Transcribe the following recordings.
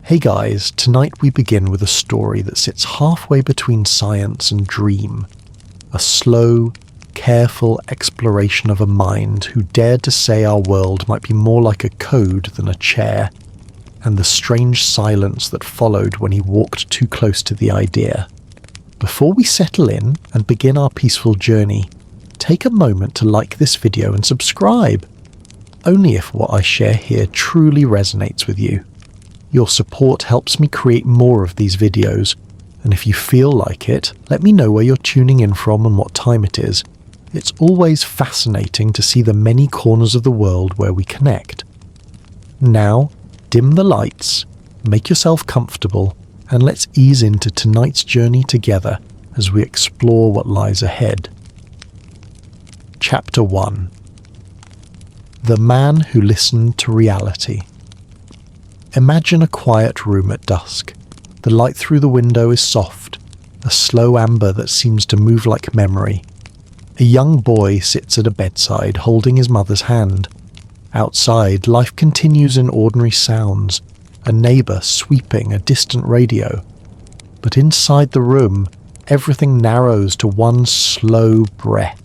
Hey guys, tonight we begin with a story that sits halfway between science and dream. A slow, careful exploration of a mind who dared to say our world might be more like a code than a chair, and the strange silence that followed when he walked too close to the idea. Before we settle in and begin our peaceful journey, take a moment to like this video and subscribe, only if what I share here truly resonates with you. Your support helps me create more of these videos, and if you feel like it, let me know where you're tuning in from and what time it is. It's always fascinating to see the many corners of the world where we connect. Now, dim the lights, make yourself comfortable, and let's ease into tonight's journey together as we explore what lies ahead. Chapter 1. The Man Who Listened to Reality. Imagine a quiet room at dusk. The light through the window is soft, a slow amber that seems to move like memory. A young boy sits at a bedside holding his mother's hand. Outside, life continues in ordinary sounds, a neighbour sweeping a distant radio. But inside the room, everything narrows to one slow breath.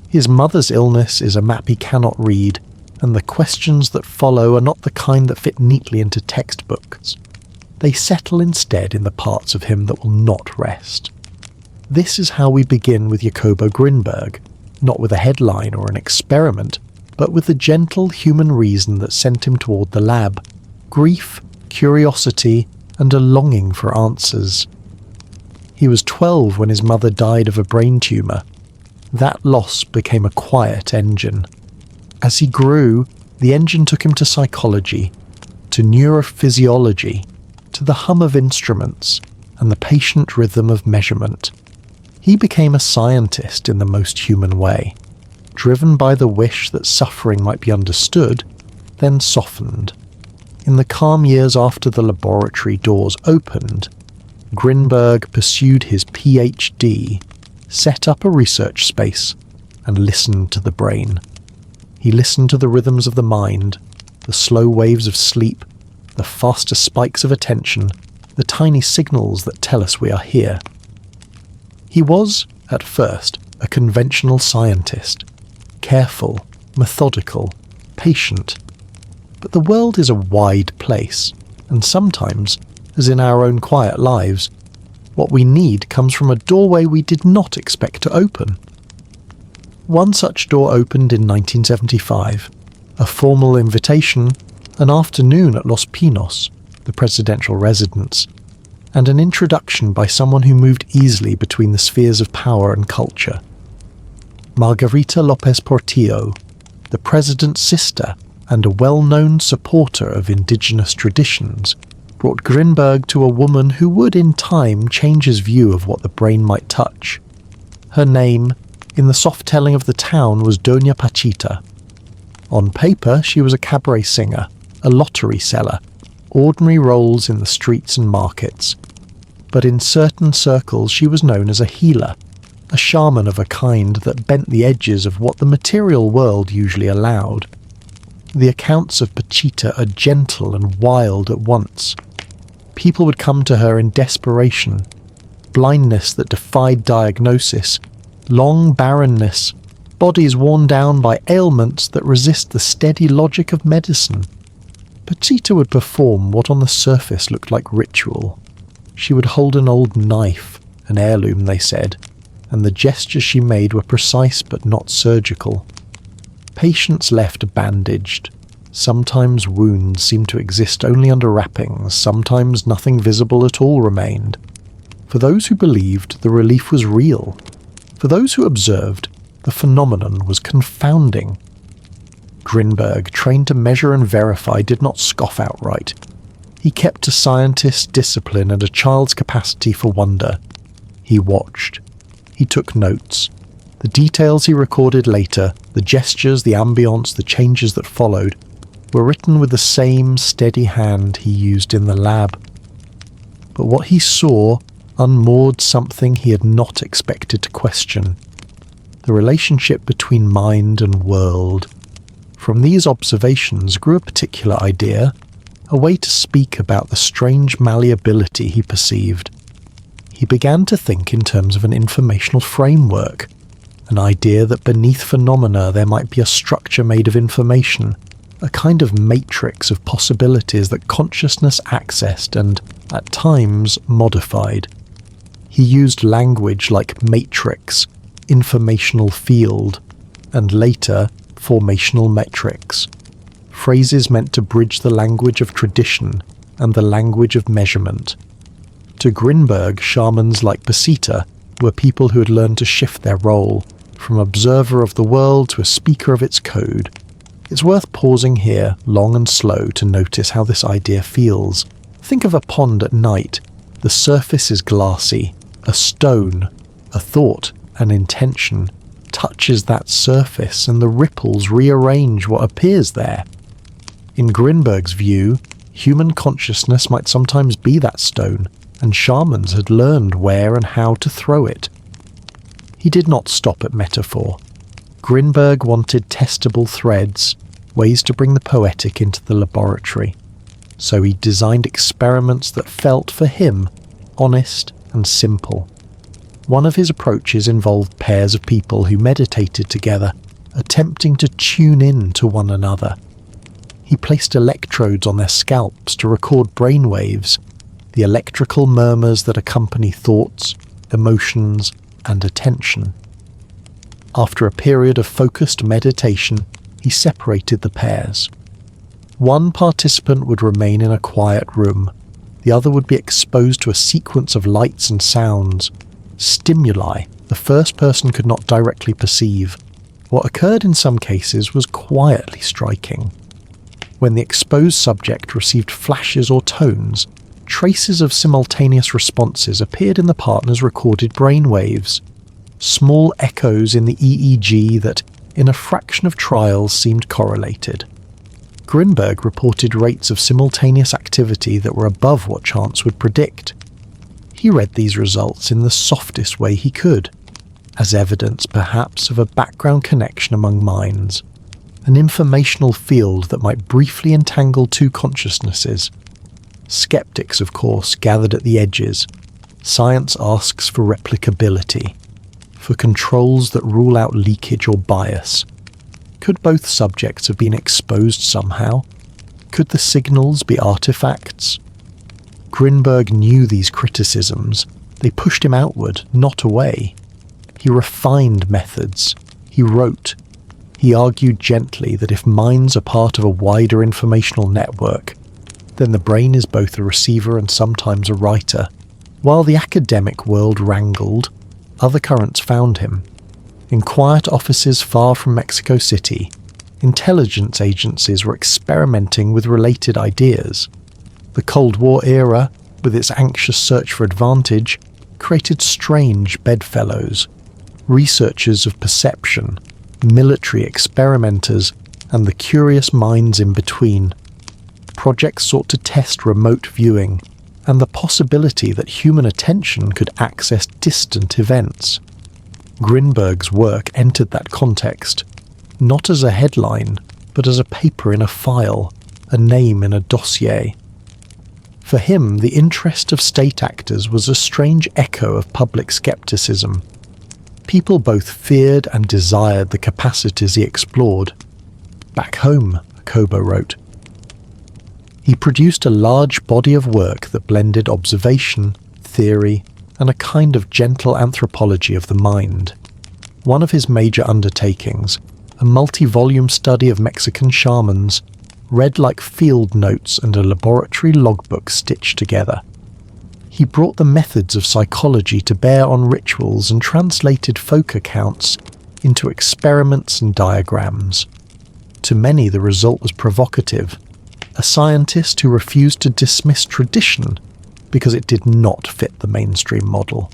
His mother's illness is a map he cannot read, and the questions that follow are not the kind that fit neatly into textbooks. They settle instead in the parts of him that will not rest. This is how we begin with Jacobo Grinberg, not with a headline or an experiment, but with the gentle human reason that sent him toward the lab: grief, curiosity, and a longing for answers. He was 12 when his mother died of a brain tumour. That loss became a quiet engine. As he grew, the engine took him to psychology, to neurophysiology, to the hum of instruments, and the patient rhythm of measurement. He became a scientist in the most human way, driven by the wish that suffering might be understood, then softened. In the calm years after the laboratory doors opened, Grinberg pursued his PhD, set up a research space, and listened to the brain. He listened to the rhythms of the mind, the slow waves of sleep, the faster spikes of attention, the tiny signals that tell us we are here. He was, at first, a conventional scientist, careful, methodical, patient. But the world is a wide place, and sometimes, as in our own quiet lives, what we need comes from a doorway we did not expect to open. One such door opened in 1975, a formal invitation, an afternoon at Los Pinos, the presidential residence, and an introduction by someone who moved easily between the spheres of power and culture. Margarita López Portillo, the president's sister and a well-known supporter of indigenous traditions, brought Grinberg to a woman who would in time change his view of what the brain might touch. Her name, in the soft telling of the town, was Doña Pachita. On paper, she was a cabaret singer, a lottery seller, ordinary roles in the streets and markets. But in certain circles she was known as a healer, a shaman of a kind that bent the edges of what the material world usually allowed. The accounts of Pachita are gentle and wild at once. People would come to her in desperation, blindness that defied diagnosis, long barrenness, bodies worn down by ailments that resist the steady logic of medicine. Pachita would perform what on the surface looked like ritual. She would hold an old knife, an heirloom they said, and the gestures she made were precise but not surgical. Patients left bandaged. Sometimes wounds seemed to exist only under wrappings, sometimes nothing visible at all remained. For those who believed, the relief was real. For those who observed, the phenomenon was confounding. Grinberg, trained to measure and verify, did not scoff outright. He kept a scientist's discipline and a child's capacity for wonder. He watched. He took notes. The details he recorded later, the gestures, the ambience, the changes that followed, were written with the same steady hand he used in the lab. But what he saw unmoored something he had not expected to question: the relationship between mind and world. From these observations grew a particular idea, a way to speak about the strange malleability he perceived. He began to think in terms of an informational framework, an idea that beneath phenomena there might be a structure made of information, a kind of matrix of possibilities that consciousness accessed and, at times, modified. He used language like matrix, informational field, and later, formational metrics, phrases meant to bridge the language of tradition and the language of measurement. To Grinberg, shamans like Pachita were people who had learned to shift their role, from observer of the world to a speaker of its code. It's worth pausing here, long and slow, to notice how this idea feels. Think of a pond at night. The surface is glassy. A stone, a thought, an intention, touches that surface and the ripples rearrange what appears there. In Grinberg's view, human consciousness might sometimes be that stone, and shamans had learned where and how to throw it. He did not stop at metaphor. Grinberg wanted testable threads, ways to bring the poetic into the laboratory. So he designed experiments that felt, for him, honest and simple. One of his approaches involved pairs of people who meditated together, attempting to tune in to one another. He placed electrodes on their scalps to record brainwaves, the electrical murmurs that accompany thoughts, emotions, and attention. After a period of focused meditation, he separated the pairs. One participant would remain in a quiet room. The other would be exposed to a sequence of lights and sounds, stimuli the first person could not directly perceive. What occurred in some cases was quietly striking. When the exposed subject received flashes or tones, traces of simultaneous responses appeared in the partner's recorded brainwaves, small echoes in the EEG that, in a fraction of trials, seemed correlated. Grinberg reported rates of simultaneous activity that were above what chance would predict. He read these results in the softest way he could, as evidence perhaps of a background connection among minds, an informational field that might briefly entangle two consciousnesses. Skeptics, of course, gathered at the edges. Science asks for replicability, for controls that rule out leakage or bias. Could both subjects have been exposed somehow? Could the signals be artifacts? Grinberg knew these criticisms. They pushed him outward, not away. He refined methods. He wrote. He argued gently that if minds are part of a wider informational network, then the brain is both a receiver and sometimes a writer. While the academic world wrangled, other currents found him. In quiet offices far from Mexico City, intelligence agencies were experimenting with related ideas. The Cold War era, with its anxious search for advantage, created strange bedfellows, researchers of perception, military experimenters, and the curious minds in between. Projects sought to test remote viewing and the possibility that human attention could access distant events. Grinberg's work entered that context, not as a headline, but as a paper in a file, a name in a dossier. For him, the interest of state actors was a strange echo of public skepticism. People both feared and desired the capacities he explored. Back home, Jacobo wrote. He produced a large body of work that blended observation, theory, and a kind of gentle anthropology of the mind. One of his major undertakings, a multi-volume study of Mexican shamans, read like field notes and a laboratory logbook stitched together. He brought the methods of psychology to bear on rituals and translated folk accounts into experiments and diagrams. To many, the result was provocative. A scientist who refused to dismiss tradition because it did not fit the mainstream model.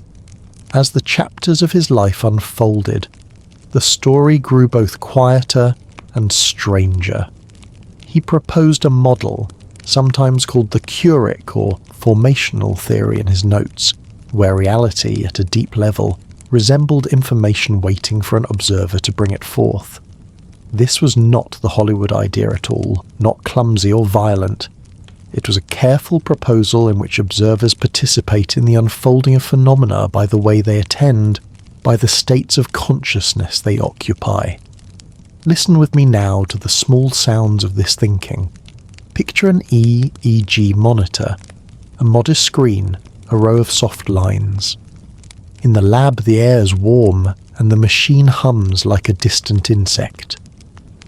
As the chapters of his life unfolded, the story grew both quieter and stranger. He proposed a model, sometimes called the curic or formational theory in his notes, where reality, at a deep level, resembled information waiting for an observer to bring it forth. This was not the Hollywood idea at all, not clumsy or violent. It was a careful proposal in which observers participate in the unfolding of phenomena by the way they attend, by the states of consciousness they occupy. Listen with me now to the small sounds of this thinking. Picture an EEG monitor, a modest screen, a row of soft lines. In the lab the air is warm and the machine hums like a distant insect.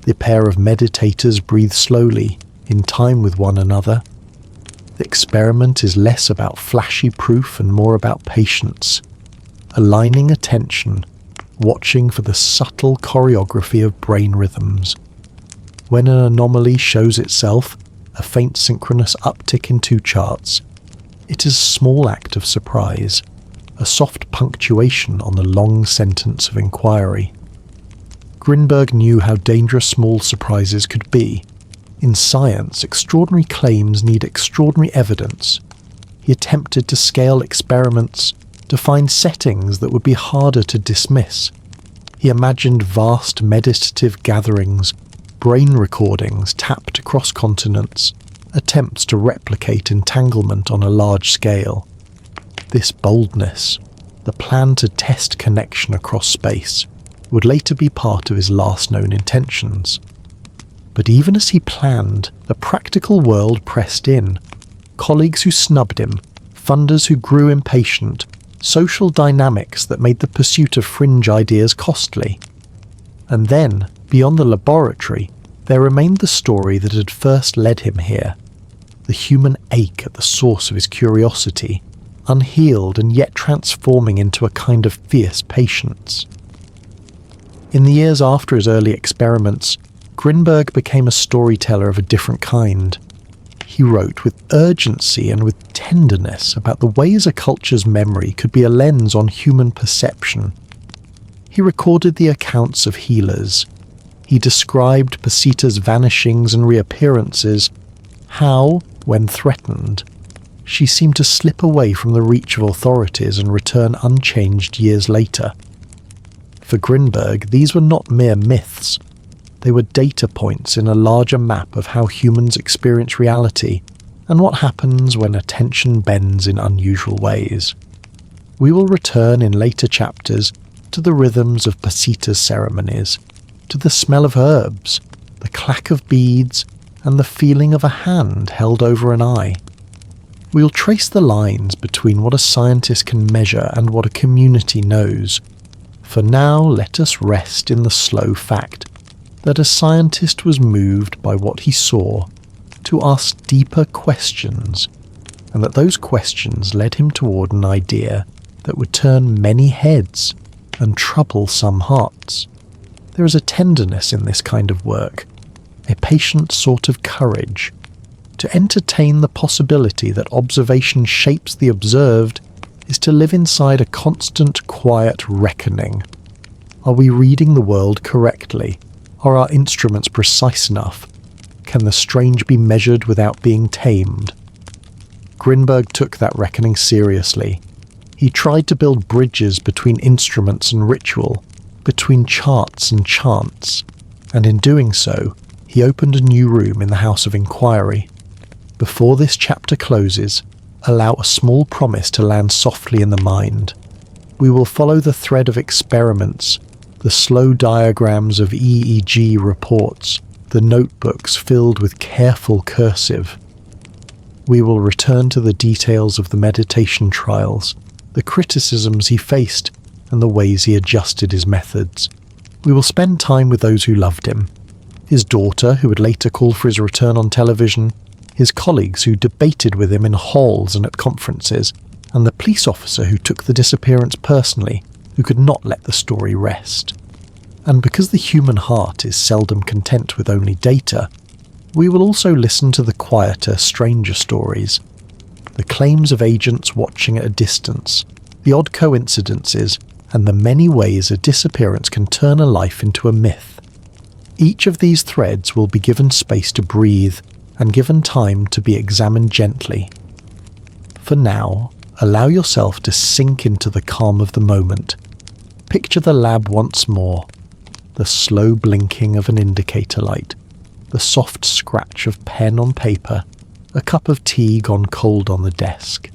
The pair of meditators breathe slowly, in time with one another. The experiment is less about flashy proof and more about patience, aligning attention, watching for the subtle choreography of brain rhythms. When an anomaly shows itself, a faint synchronous uptick in two charts, it is a small act of surprise, a soft punctuation on the long sentence of inquiry. Grinberg knew how dangerous small surprises could be. In science, extraordinary claims need extraordinary evidence. He attempted to scale experiments, to find settings that would be harder to dismiss. He imagined vast meditative gatherings, brain recordings tapped across continents, attempts to replicate entanglement on a large scale. This boldness, the plan to test connection across space, would later be part of his last known intentions. But even as he planned, the practical world pressed in. Colleagues who snubbed him, funders who grew impatient, social dynamics that made the pursuit of fringe ideas costly. And then, beyond the laboratory, there remained the story that had first led him here. The human ache at the source of his curiosity, unhealed and yet transforming into a kind of fierce patience. In the years after his early experiments, Grinberg became a storyteller of a different kind. He wrote with urgency and with tenderness about the ways a culture's memory could be a lens on human perception. He recorded the accounts of healers. He described Pachita's vanishings and reappearances, how, when threatened, she seemed to slip away from the reach of authorities and return unchanged years later. For Grinberg, these were not mere myths. They were data points in a larger map of how humans experience reality and what happens when attention bends in unusual ways. We will return in later chapters to the rhythms of Pachita's ceremonies, to the smell of herbs, the clack of beads, and the feeling of a hand held over an eye. We'll trace the lines between what a scientist can measure and what a community knows. For now, let us rest in the slow fact that a scientist was moved by what he saw to ask deeper questions, and that those questions led him toward an idea that would turn many heads and trouble some hearts. There is a tenderness in this kind of work, a patient sort of courage. To entertain the possibility that observation shapes the observed is to live inside a constant, quiet reckoning. Are we reading the world correctly? Are our instruments precise enough? Can the strange be measured without being tamed? Grinberg took that reckoning seriously. He tried to build bridges between instruments and ritual, between charts and chants, and in doing so, he opened a new room in the House of Inquiry. Before this chapter closes, allow a small promise to land softly in the mind. We will follow the thread of experiments, the slow diagrams of EEG reports, the notebooks filled with careful cursive. We will return to the details of the meditation trials, the criticisms he faced, and the ways he adjusted his methods. We will spend time with those who loved him. His daughter, who would later call for his return on television, his colleagues who debated with him in halls and at conferences, and the police officer who took the disappearance personally, who could not let the story rest. And because the human heart is seldom content with only data, we will also listen to the quieter, stranger stories, the claims of agents watching at a distance, the odd coincidences, and the many ways a disappearance can turn a life into a myth. Each of these threads will be given space to breathe and given time to be examined gently. For now, allow yourself to sink into the calm of the moment. Picture the lab once more, the slow blinking of an indicator light, the soft scratch of pen on paper, a cup of tea gone cold on the desk.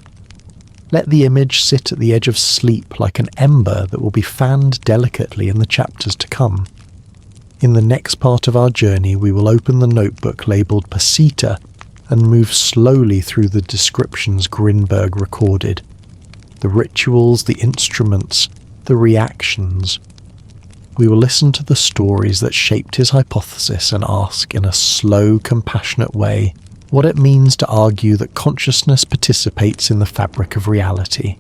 Let the image sit at the edge of sleep like an ember that will be fanned delicately in the chapters to come. In the next part of our journey, we will open the notebook labelled Pachita and move slowly through the descriptions Grinberg recorded. The rituals, the instruments, the reactions. We will listen to the stories that shaped his hypothesis and ask in a slow, compassionate way what it means to argue that consciousness participates in the fabric of reality.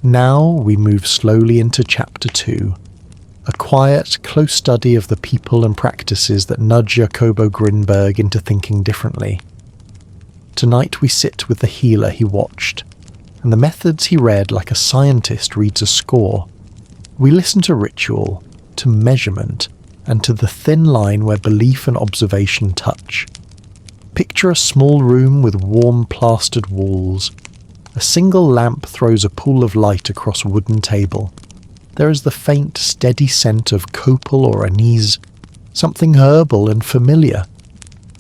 Now we move slowly into Chapter 2, a quiet, close study of the people and practices that nudge Jacobo Grinberg into thinking differently. Tonight we sit with the healer he watched, and the methods he read like a scientist reads a score. We listen to ritual, to measurement, and to the thin line where belief and observation touch. Picture a small room with warm plastered walls. A single lamp throws a pool of light across a wooden table. There is the faint, steady scent of copal or anise, something herbal and familiar.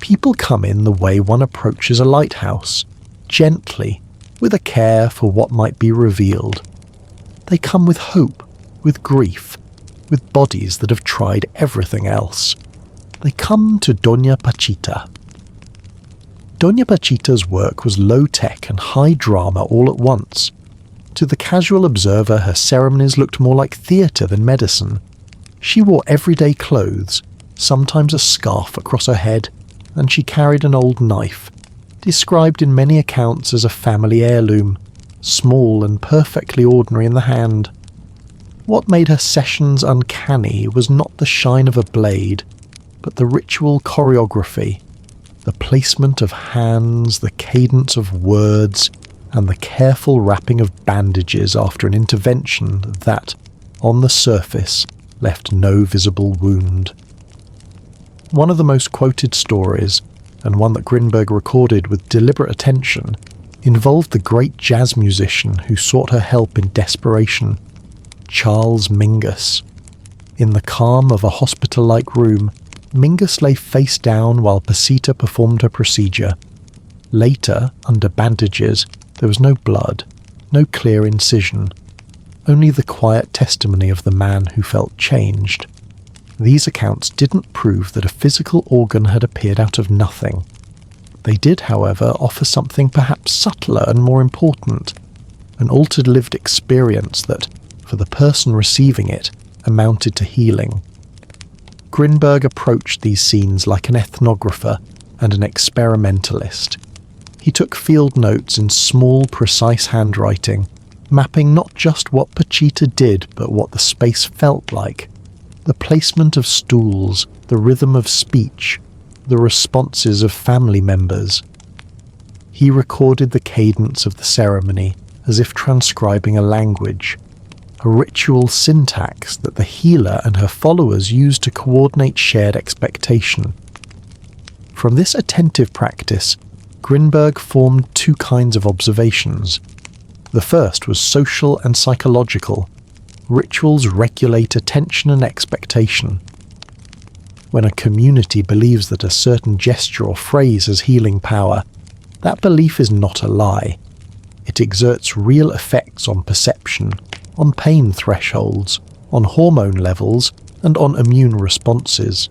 People come in the way one approaches a lighthouse, gently, with a care for what might be revealed. They come with hope, with grief, with bodies that have tried everything else. They come to Doña Pachita. Doña Pachita's work was low-tech and high drama all at once. To the casual observer, her ceremonies looked more like theatre than medicine. She wore everyday clothes, sometimes a scarf across her head, and she carried an old knife, described in many accounts as a family heirloom, small and perfectly ordinary in the hand. What made her sessions uncanny was not the shine of a blade, but the ritual choreography, the placement of hands, the cadence of words, and the careful wrapping of bandages after an intervention that, on the surface, left no visible wound. One of the most quoted stories, and one that Grinberg recorded with deliberate attention, involved the great jazz musician who sought her help in desperation, Charles Mingus. In the calm of a hospital-like room, Mingus lay face down while Pachita performed her procedure. Later, under bandages, there was no blood, no clear incision, only the quiet testimony of the man who felt changed. These accounts didn't prove that a physical organ had appeared out of nothing. They did, however, offer something perhaps subtler and more important, an altered lived experience that, for the person receiving it, amounted to healing. Grinberg approached these scenes like an ethnographer and an experimentalist. He took field notes in small, precise handwriting, mapping not just what Pachita did but what the space felt like. The placement of stools, the rhythm of speech, the responses of family members. He recorded the cadence of the ceremony as if transcribing a language, a ritual syntax that the healer and her followers used to coordinate shared expectation. From this attentive practice, Grinberg formed two kinds of observations. The first was social and psychological. Rituals regulate attention and expectation. When a community believes that a certain gesture or phrase has healing power, that belief is not a lie. It exerts real effects on perception, on pain thresholds, on hormone levels, and on immune responses.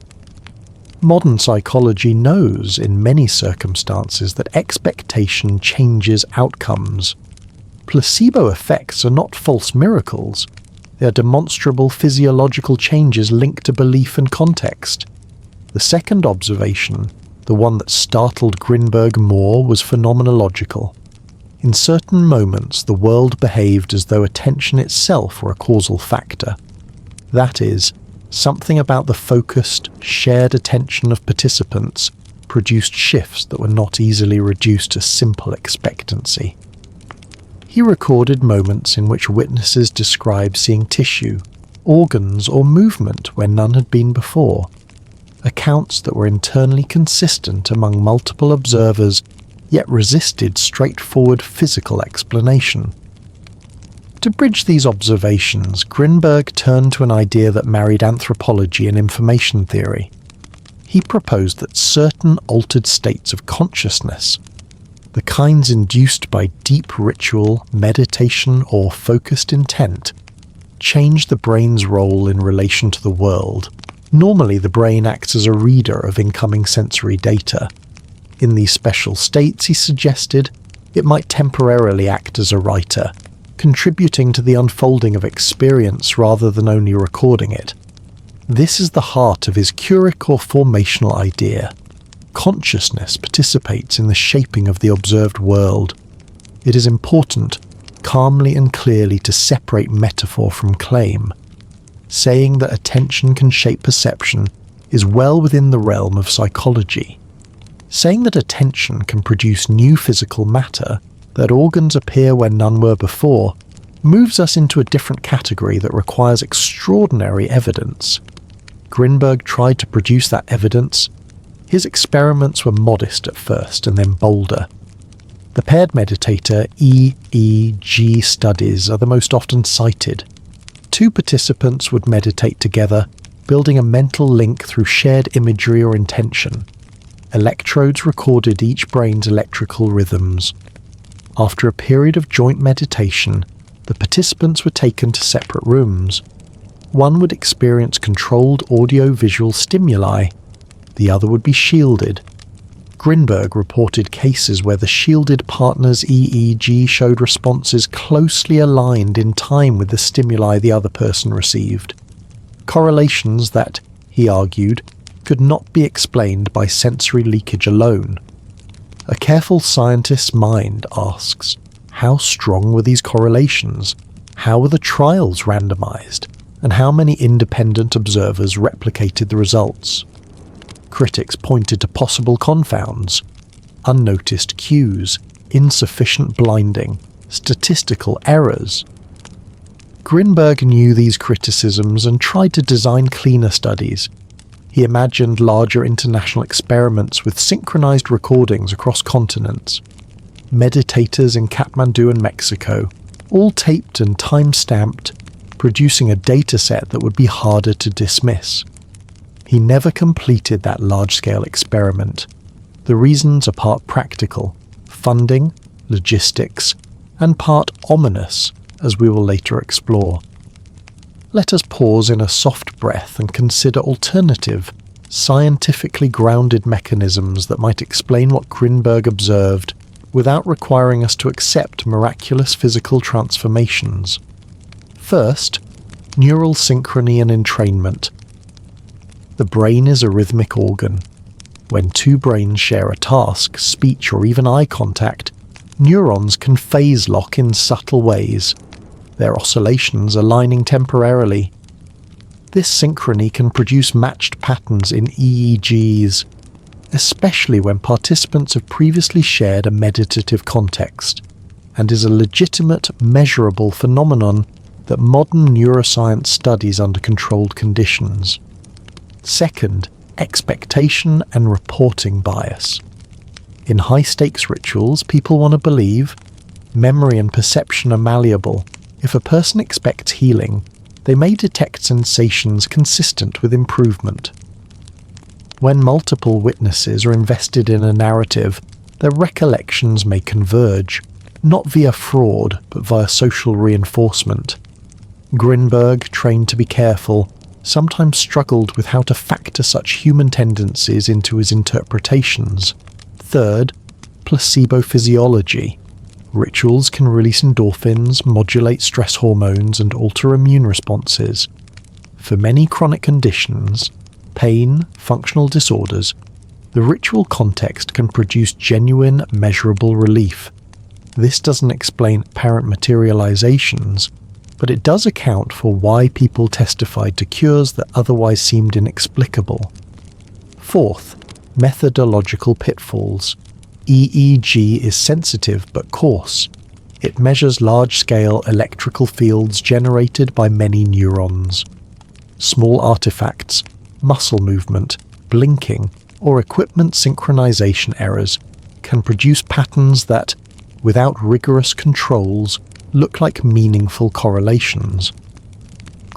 Modern psychology knows in many circumstances that expectation changes outcomes. Placebo effects are not false miracles. They are demonstrable physiological changes linked to belief and context. The second observation, the one that startled Grinberg more, was phenomenological. In certain moments, the world behaved as though attention itself were a causal factor. That is, something about the focused, shared attention of participants produced shifts that were not easily reduced to simple expectancy. He recorded moments in which witnesses described seeing tissue, organs, or movement where none had been before. Accounts that were internally consistent among multiple observers, yet resisted straightforward physical explanation. To bridge these observations, Grinberg turned to an idea that married anthropology and information theory. he proposed that certain altered states of consciousness, the kinds induced by deep ritual, meditation, or focused intent, change the brain's role in relation to the world. Normally, the brain acts as a reader of incoming sensory data. In these special states, he suggested, it might temporarily act as a writer, contributing to the unfolding of experience rather than only recording it. This is the heart of his curic or formational idea. Consciousness participates in the shaping of the observed world. It is important, calmly and clearly, to separate metaphor from claim. Saying that attention can shape perception is well within the realm of psychology. Saying that attention can produce new physical matter, that organs appear where none were before, moves us into a different category that requires extraordinary evidence. Grinberg tried to produce that evidence. His experiments were modest at first and then bolder. The paired meditator EEG studies are the most often cited. 2 participants would meditate together, building a mental link through shared imagery or intention. Electrodes recorded each brain's electrical rhythms. After a period of joint meditation, the participants were taken to separate rooms. One would experience controlled audio-visual stimuli. The other would be shielded. Grinberg reported cases where the shielded partner's EEG showed responses closely aligned in time with the stimuli the other person received. Correlations that, he argued, could not be explained by sensory leakage alone. A careful scientist's mind asks, how strong were these correlations? How were the trials randomized? And how many independent observers replicated the results? Critics pointed to possible confounds, unnoticed cues, insufficient blinding, statistical errors. Grinberg knew these criticisms and tried to design cleaner studies. He imagined larger international experiments with synchronized recordings across continents. Meditators in Kathmandu and Mexico, all taped and time-stamped, producing a dataset that would be harder to dismiss. He never completed that large-scale experiment. The reasons are part practical, funding, logistics, and part ominous, as we will later explore. Let us pause in a soft breath and consider alternative, scientifically grounded mechanisms that might explain what Grinberg observed without requiring us to accept miraculous physical transformations. First, neural synchrony and entrainment. The brain is a rhythmic organ. When 2 brains share a task, speech, or even eye contact, neurons can phase lock in subtle ways, their oscillations aligning temporarily. This synchrony can produce matched patterns in EEGs, especially when participants have previously shared a meditative context, and is a legitimate, measurable phenomenon that modern neuroscience studies under controlled conditions. Second, expectation and reporting bias. In high-stakes rituals, people want to believe. Memory and perception are malleable. If a person expects healing, they may detect sensations consistent with improvement. When multiple witnesses are invested in a narrative, their recollections may converge, not via fraud, but via social reinforcement. Grinberg, trained to be careful, sometimes struggled with how to factor such human tendencies into his interpretations. Third, placebo physiology. Rituals can release endorphins, modulate stress hormones, and alter immune responses. For many chronic conditions, pain, functional disorders, the ritual context can produce genuine, measurable relief. This doesn't explain apparent materializations, but it does account for why people testified to cures that otherwise seemed inexplicable. Fourth, methodological pitfalls. EEG is sensitive but coarse. It measures large-scale electrical fields generated by many neurons. Small artifacts, muscle movement, blinking, or equipment synchronization errors can produce patterns that, without rigorous controls, look like meaningful correlations.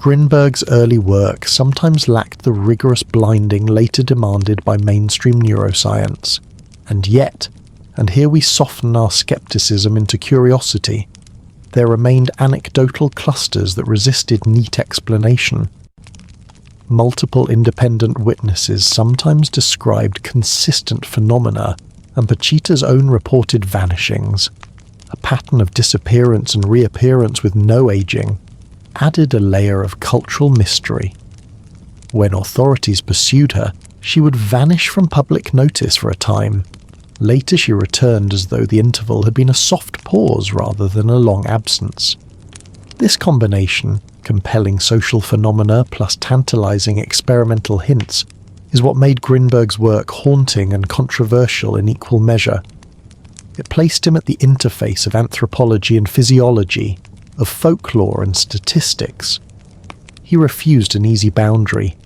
Grinberg's early work sometimes lacked the rigorous blinding later demanded by mainstream neuroscience, and yet, and here we soften our skepticism into curiosity, there remained anecdotal clusters that resisted neat explanation. Multiple independent witnesses sometimes described consistent phenomena, and Pachita's own reported vanishings, a pattern of disappearance and reappearance with no aging, added a layer of cultural mystery. When authorities pursued her, she would vanish from public notice for a time. Later she returned as though the interval had been a soft pause rather than a long absence. This combination, compelling social phenomena plus tantalizing experimental hints, is what made Grinberg's work haunting and controversial in equal measure. It placed him at the interface of anthropology and physiology, of folklore and statistics. He refused an easy boundary.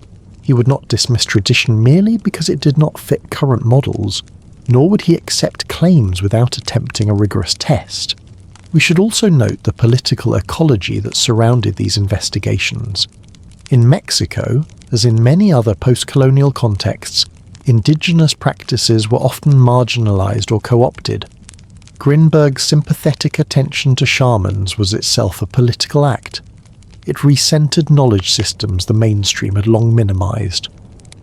He would not dismiss tradition merely because it did not fit current models, nor would he accept claims without attempting a rigorous test. We should also note the political ecology that surrounded these investigations. In Mexico, as in many other post-colonial contexts, indigenous practices were often marginalized or co-opted. Grinberg's sympathetic attention to shamans was itself a political act. It recentered knowledge systems the mainstream had long minimized.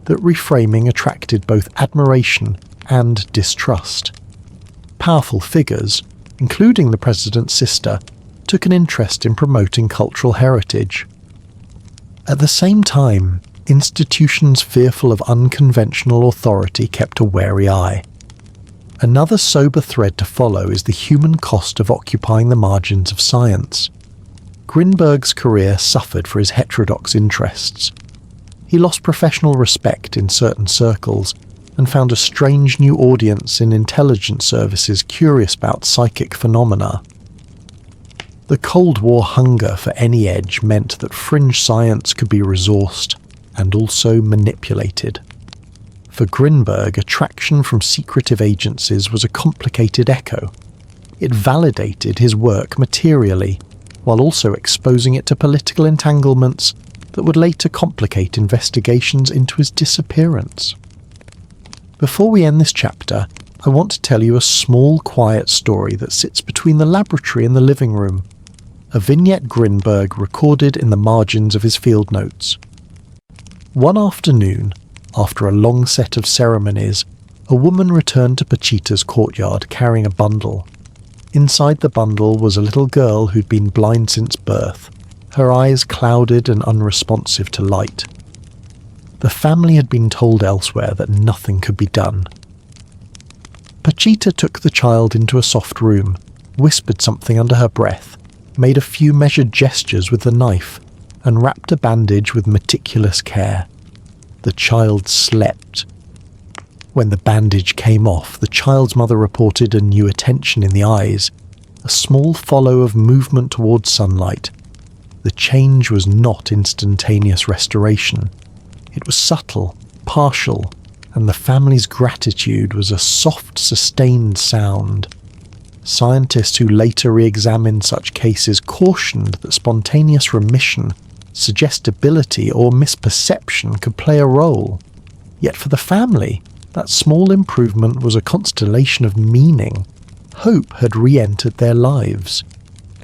That reframing attracted both admiration and distrust. Powerful figures, including the president's sister, took an interest in promoting cultural heritage. At the same time, institutions fearful of unconventional authority kept a wary eye. Another sober thread to follow is the human cost of occupying the margins of science. Grinberg's career suffered for his heterodox interests. He lost professional respect in certain circles and found a strange new audience in intelligence services curious about psychic phenomena. The Cold War hunger for any edge meant that fringe science could be resourced and also manipulated. For Grinberg, attraction from secretive agencies was a complicated echo. It validated his work materially, while also exposing it to political entanglements that would later complicate investigations into his disappearance. Before we end this chapter, I want to tell you a small, quiet story that sits between the laboratory and the living room, a vignette Grinberg recorded in the margins of his field notes. One afternoon, after a long set of ceremonies, a woman returned to Pachita's courtyard carrying a bundle. Inside the bundle was a little girl who'd been blind since birth, her eyes clouded and unresponsive to light. The family had been told elsewhere that nothing could be done. Pachita took the child into a soft room, whispered something under her breath, made a few measured gestures with the knife, and wrapped a bandage with meticulous care. The child slept. When the bandage came off, the child's mother reported a new attention in the eyes, a small follow of movement towards sunlight. The change was not instantaneous restoration. It was subtle, partial, and the family's gratitude was a soft, sustained sound. Scientists who later re-examined such cases cautioned that spontaneous remission, suggestibility, or misperception could play a role. Yet for the family, that small improvement was a constellation of meaning. Hope had re-entered their lives.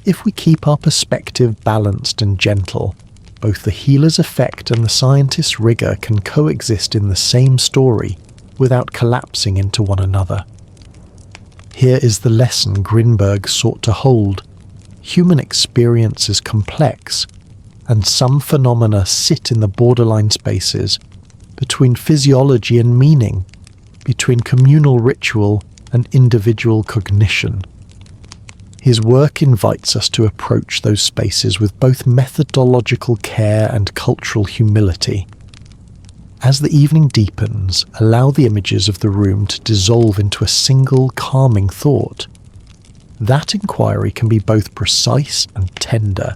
If we keep our perspective balanced and gentle, both the healer's effect and the scientist's rigor can coexist in the same story without collapsing into one another. Here is the lesson Grinberg sought to hold. Human experience is complex, and some phenomena sit in the borderline spaces between physiology and meaning, between communal ritual and individual cognition. His work invites us to approach those spaces with both methodological care and cultural humility. As the evening deepens, allow the images of the room to dissolve into a single calming thought. That inquiry can be both precise and tender.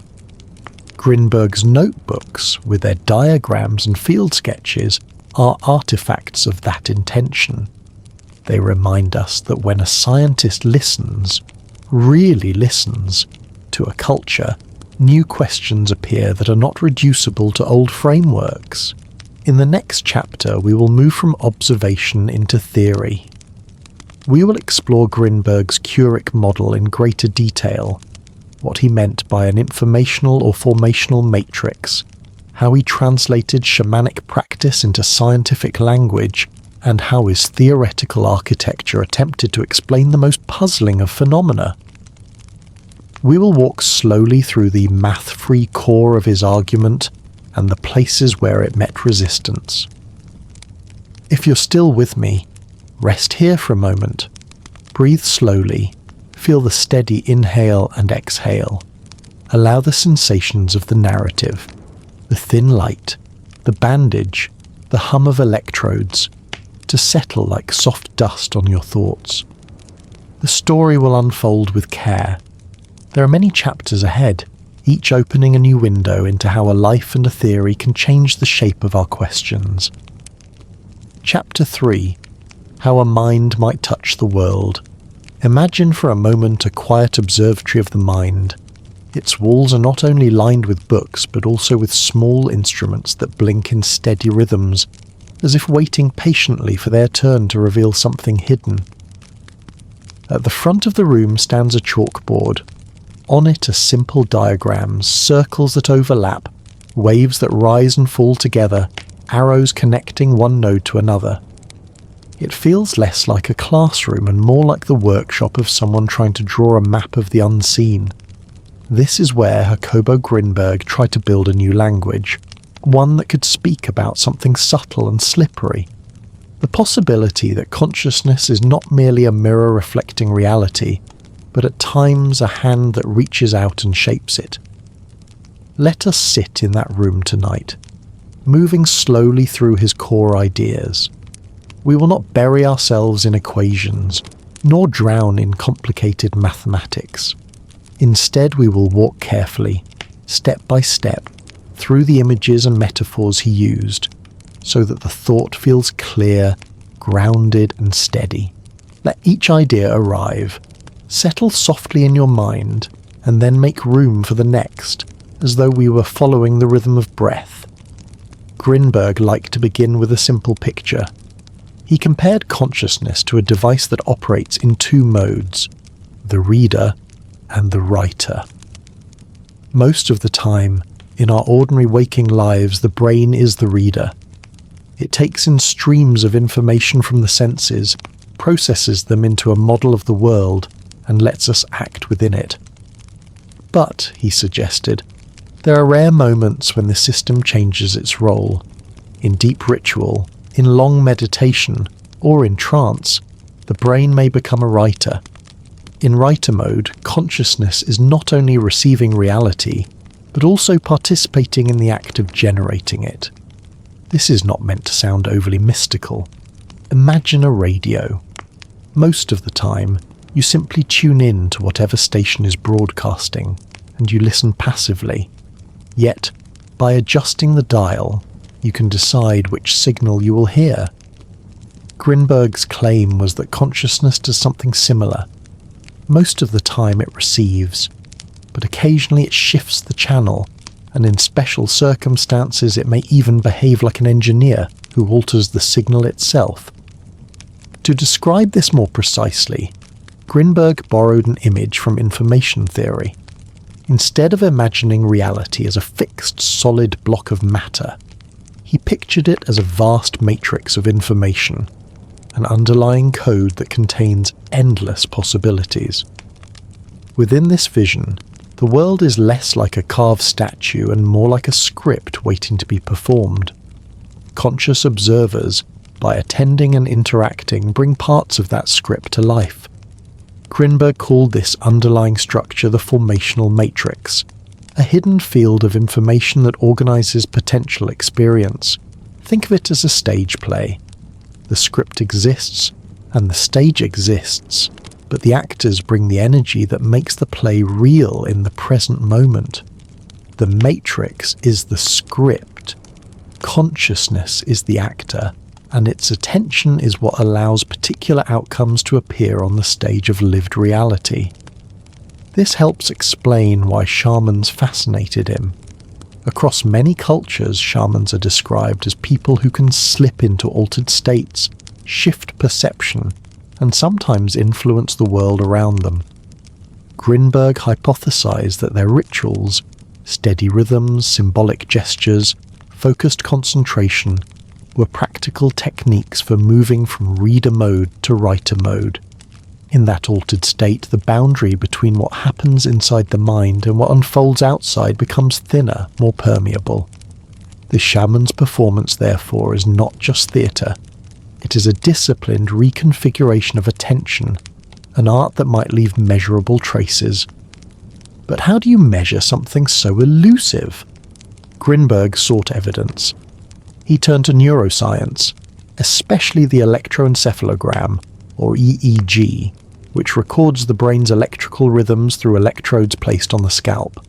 Grinberg's notebooks, with their diagrams and field sketches, are artifacts of that intention. They remind us that when a scientist listens, really listens, to a culture, new questions appear that are not reducible to old frameworks. In the next chapter, we will move from observation into theory. We will explore Grinberg's Curic model in greater detail, what he meant by an informational or formational matrix, how he translated shamanic practice into scientific language, and how his theoretical architecture attempted to explain the most puzzling of phenomena. We will walk slowly through the math-free core of his argument and the places where it met resistance. If you're still with me, rest here for a moment. Breathe slowly. Feel the steady inhale and exhale. Allow the sensations of the narrative, the thin light, the bandage, the hum of electrodes, to settle like soft dust on your thoughts. The story will unfold with care. There are many chapters ahead, each opening a new window into how a life and a theory can change the shape of our questions. Chapter 3. How a mind might touch the world. Imagine for a moment a quiet observatory of the mind. Its walls are not only lined with books, but also with small instruments that blink in steady rhythms, as if waiting patiently for their turn to reveal something hidden. At the front of the room stands a chalkboard. On it are simple diagrams, circles that overlap, waves that rise and fall together, arrows connecting one node to another. It feels less like a classroom and more like the workshop of someone trying to draw a map of the unseen. This is where Jacobo Grinberg tried to build a new language, one that could speak about something subtle and slippery. The possibility that consciousness is not merely a mirror reflecting reality, but at times a hand that reaches out and shapes it. Let us sit in that room tonight, moving slowly through his core ideas. We will not bury ourselves in equations, nor drown in complicated mathematics. Instead, we will walk carefully, step by step, through the images and metaphors he used, so that the thought feels clear, grounded and steady. Let each idea arrive, settle softly in your mind, and then make room for the next, as though we were following the rhythm of breath. Grinberg liked to begin with a simple picture. He compared consciousness to a device that operates in two modes, the reader and the writer. Most of the time, in our ordinary waking lives, the brain is the reader. It takes in streams of information from the senses, processes them into a model of the world, and lets us act within it. But, he suggested, there are rare moments when the system changes its role. In deep ritual, in long meditation, or in trance, the brain may become a writer. In writer mode, consciousness is not only receiving reality, but also participating in the act of generating it. This is not meant to sound overly mystical. Imagine a radio. Most of the time, you simply tune in to whatever station is broadcasting, and you listen passively. Yet, by adjusting the dial, you can decide which signal you will hear. Grinberg's claim was that consciousness does something similar. Most of the time it receives, but occasionally it shifts the channel, and in special circumstances it may even behave like an engineer who alters the signal itself. To describe this more precisely, Grinberg borrowed an image from information theory. Instead of imagining reality as a fixed, solid block of matter, he pictured it as a vast matrix of information, an underlying code that contains endless possibilities. Within this vision, the world is less like a carved statue and more like a script waiting to be performed. Conscious observers, by attending and interacting, bring parts of that script to life. Grinberg called this underlying structure the formational matrix, a hidden field of information that organizes potential experience. Think of it as a stage play. The script exists, and the stage exists, but the actors bring the energy that makes the play real in the present moment. The matrix is the script. Consciousness is the actor, and its attention is what allows particular outcomes to appear on the stage of lived reality. This helps explain why shamans fascinated him. Across many cultures, shamans are described as people who can slip into altered states, shift perception, and sometimes influence the world around them. Grinberg hypothesized that their rituals, steady rhythms, symbolic gestures, focused concentration, were practical techniques for moving from reader mode to writer mode. In that altered state, the boundary between what happens inside the mind and what unfolds outside becomes thinner, more permeable. The shaman's performance, therefore, is not just theatre. It is a disciplined reconfiguration of attention, an art that might leave measurable traces. But how do you measure something so elusive? Grinberg sought evidence. He turned to neuroscience, especially the electroencephalogram, or EEG, which records the brain's electrical rhythms through electrodes placed on the scalp.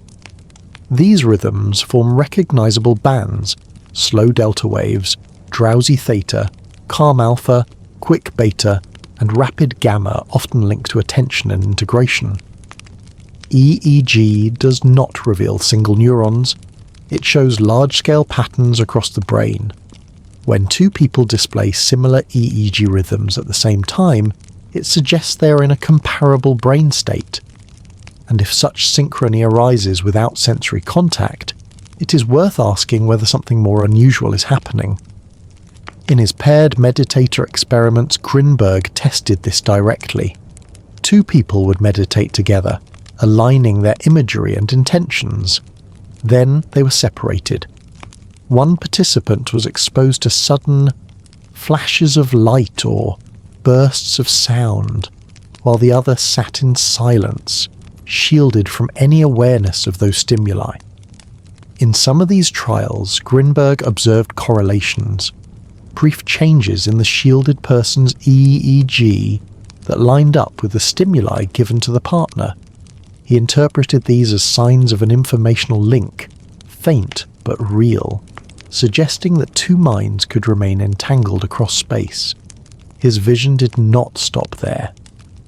These rhythms form recognizable bands: slow delta waves, drowsy theta, calm alpha, quick beta, and rapid gamma, often linked to attention and integration. EEG does not reveal single neurons. It shows large-scale patterns across the brain. When two people display similar EEG rhythms at the same time, it suggests they are in a comparable brain state. And if such synchrony arises without sensory contact, it is worth asking whether something more unusual is happening. In his paired meditator experiments, Grinberg tested this directly. Two people would meditate together, aligning their imagery and intentions. Then they were separated. One participant was exposed to sudden flashes of light or bursts of sound, while the other sat in silence, shielded from any awareness of those stimuli. In some of these trials, Grinberg observed correlations, brief changes in the shielded person's EEG that lined up with the stimuli given to the partner. He interpreted these as signs of an informational link, faint but real, suggesting that two minds could remain entangled across space. His vision did not stop there.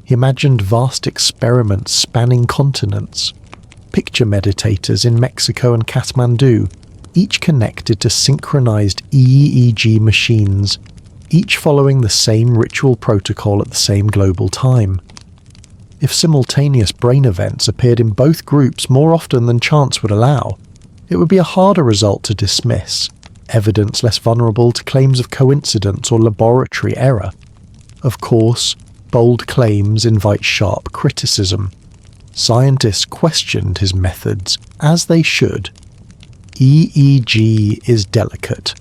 He imagined vast experiments spanning continents. Picture meditators in Mexico and Kathmandu, each connected to synchronized EEG machines, each following the same ritual protocol at the same global time. If simultaneous brain events appeared in both groups more often than chance would allow, it would be a harder result to dismiss, evidence less vulnerable to claims of coincidence or laboratory error. Of course, bold claims invite sharp criticism. Scientists questioned his methods, as they should. EEG is delicate,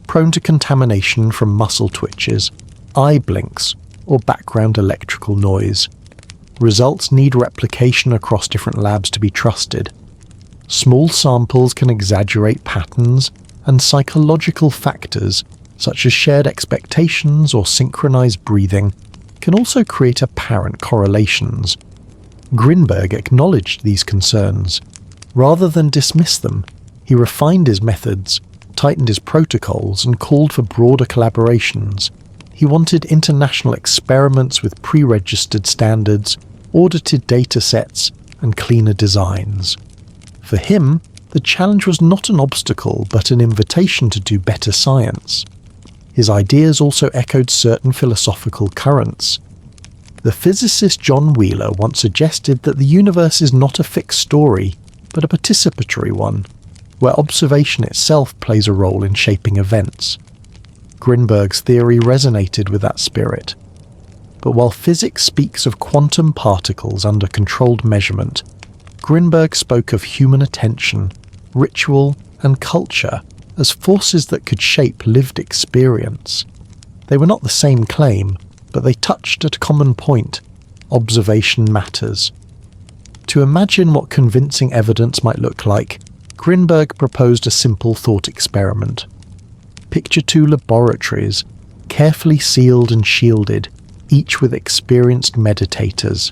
prone to contamination from muscle twitches, eye blinks, or background electrical noise. Results need replication across different labs to be trusted. Small samples can exaggerate patterns, and psychological factors, such as shared expectations or synchronized breathing, can also create apparent correlations. Grinberg acknowledged these concerns. Rather than dismiss them, he refined his methods, tightened his protocols, and called for broader collaborations. He wanted international experiments with pre-registered standards, audited data sets, and cleaner designs. For him, the challenge was not an obstacle but an invitation to do better science. His ideas also echoed certain philosophical currents. The physicist John Wheeler once suggested that the universe is not a fixed story, but a participatory one, where observation itself plays a role in shaping events. Grinberg's theory resonated with that spirit. But while physics speaks of quantum particles under controlled measurement, Grinberg spoke of human attention, ritual, and culture as forces that could shape lived experience. They were not the same claim, but they touched at a common point: observation matters. To imagine what convincing evidence might look like, Grinberg proposed a simple thought experiment. Picture two laboratories, carefully sealed and shielded, each with experienced meditators.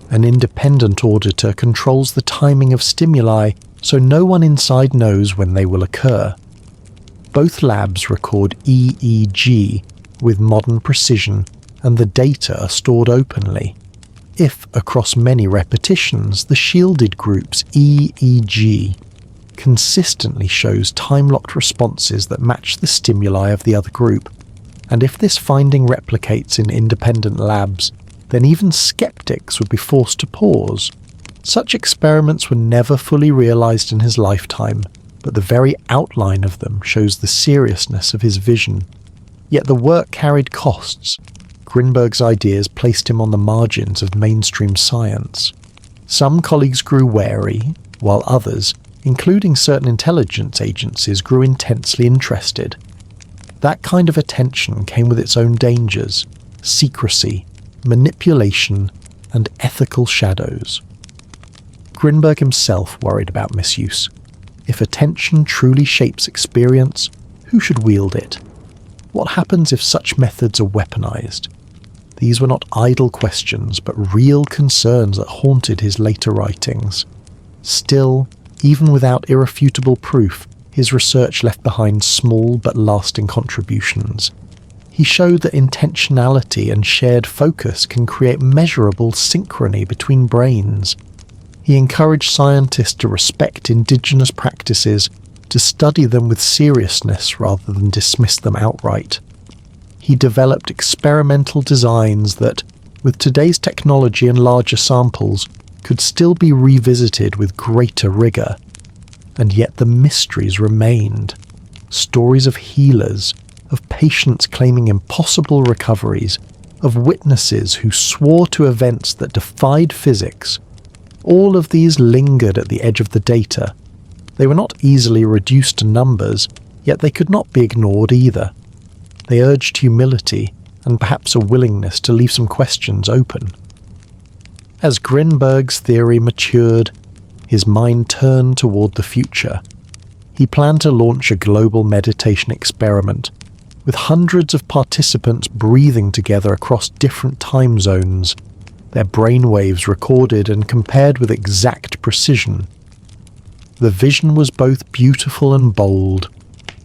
An independent auditor controls the timing of stimuli so no one inside knows when they will occur. Both labs record EEG with modern precision, and the data are stored openly. if, across many repetitions, the shielded group's EEG consistently shows time-locked responses that match the stimuli of the other group, and if this finding replicates in independent labs, then even skeptics would be forced to pause. Such experiments were never fully realized in his lifetime, but the very outline of them shows the seriousness of his vision. Yet the work carried costs. Grinberg's ideas placed him on the margins of mainstream science. Some colleagues grew wary, while others, including certain intelligence agencies, grew intensely interested. That kind of attention came with its own dangers: secrecy, manipulation, and ethical shadows. Grinberg himself worried about misuse. If attention truly shapes experience, who should wield it? What happens if such methods are weaponized? These were not idle questions, but real concerns that haunted his later writings. Still, even without irrefutable proof, his research left behind small but lasting contributions. He showed that intentionality and shared focus can create measurable synchrony between brains. He encouraged scientists to respect indigenous practices, to study them with seriousness rather than dismiss them outright. He developed experimental designs that, with today's technology and larger samples, could still be revisited with greater rigor. And yet the mysteries remained. Stories of healers, of patients claiming impossible recoveries, of witnesses who swore to events that defied physics. All of these lingered at the edge of the data. They were not easily reduced to numbers, yet they could not be ignored either. They urged humility and perhaps a willingness to leave some questions open. As Grinberg's theory matured, his mind turned toward the future. He planned to launch a global meditation experiment, with hundreds of participants breathing together across different time zones, their brainwaves recorded and compared with exact precision. The vision was both beautiful and bold,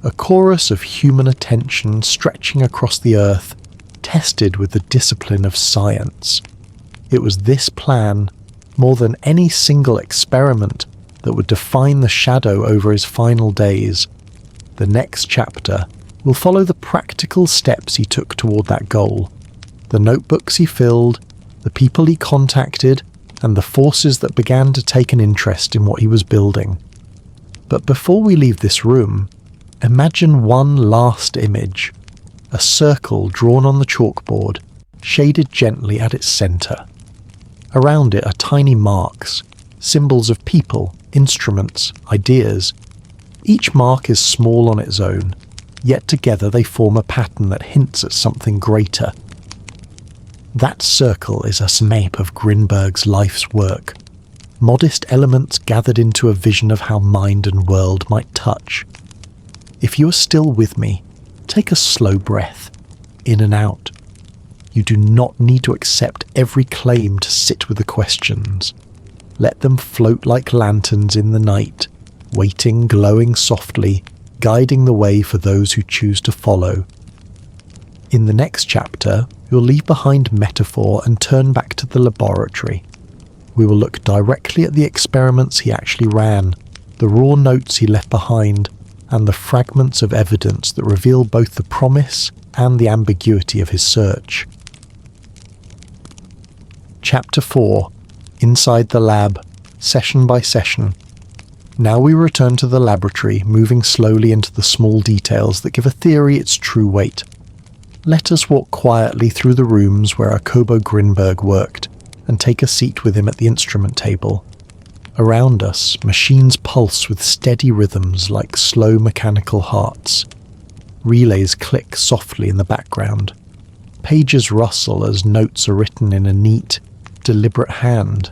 a chorus of human attention stretching across the earth, tested with the discipline of science. It was this plan, more than any single experiment, that would define the shadow over his final days. The next chapter will follow the practical steps he took toward that goal, the notebooks he filled, the people he contacted, and the forces that began to take an interest in what he was building. But before we leave this room, imagine one last image, a circle drawn on the chalkboard, shaded gently at its center. Around it are tiny marks, symbols of people, instruments, ideas. Each mark is small on its own, yet together they form a pattern that hints at something greater. That circle is a map of Grinberg's life's work, modest elements gathered into a vision of how mind and world might touch. If you are still with me, take a slow breath, in and out. You do not need to accept every claim to sit with the questions. Let them float like lanterns in the night, waiting, glowing softly, guiding the way for those who choose to follow. In the next chapter, we'll leave behind metaphor and turn back to the laboratory. We will look directly at the experiments he actually ran, the raw notes he left behind, and the fragments of evidence that reveal both the promise and the ambiguity of his search. Chapter 4. Inside the Lab, Session by Session. Now we return to the laboratory, moving slowly into the small details that give a theory its true weight. Let us walk quietly through the rooms where Jacobo Grinberg worked, and take a seat with him at the instrument table. Around us, machines pulse with steady rhythms like slow mechanical hearts. Relays click softly in the background. Pages rustle as notes are written in a neat, deliberate hand.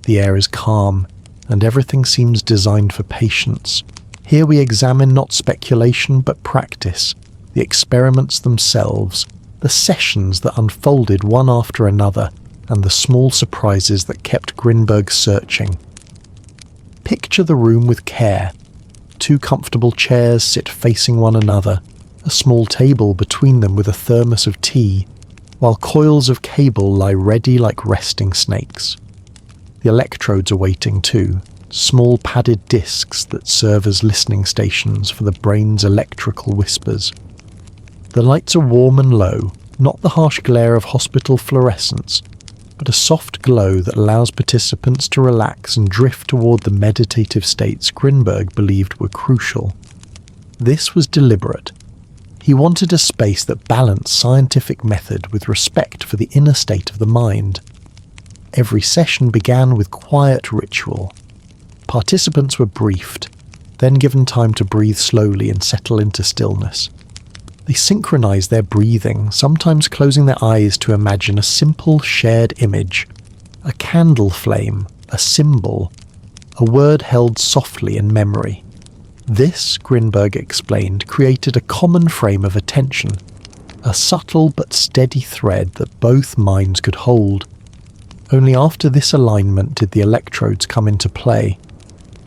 The air is calm, and everything seems designed for patience. Here we examine not speculation but practice, the experiments themselves, the sessions that unfolded one after another, and the small surprises that kept Grinberg searching. Picture the room with care. 2 comfortable chairs sit facing one another, a small table between them with a thermos of tea. while coils of cable lie ready like resting snakes. The electrodes are waiting too, small padded discs that serve as listening stations for the brain's electrical whispers. The lights are warm and low, not the harsh glare of hospital fluorescence, but a soft glow that allows participants to relax and drift toward the meditative states Grinberg believed were crucial. This was deliberate. He wanted a space that balanced scientific method with respect for the inner state of the mind. Every session began with quiet ritual. Participants were briefed, then given time to breathe slowly and settle into stillness. They synchronized their breathing, sometimes closing their eyes to imagine a simple shared image, a candle flame, a symbol, a word held softly in memory. This, Grinberg explained, created a common frame of attention, a subtle but steady thread that both minds could hold. Only after this alignment did the electrodes come into play.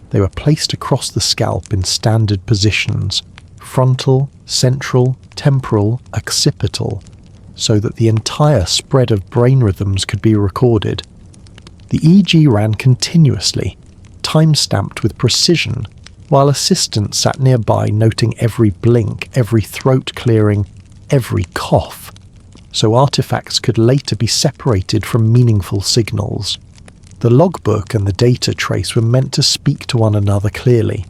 They were placed across the scalp in standard positions, frontal, central, temporal, occipital, so that the entire spread of brain rhythms could be recorded. The EEG ran continuously, time-stamped with precision, while assistants sat nearby noting every blink, every throat clearing, every cough, so artifacts could later be separated from meaningful signals. The logbook and the data trace were meant to speak to one another clearly.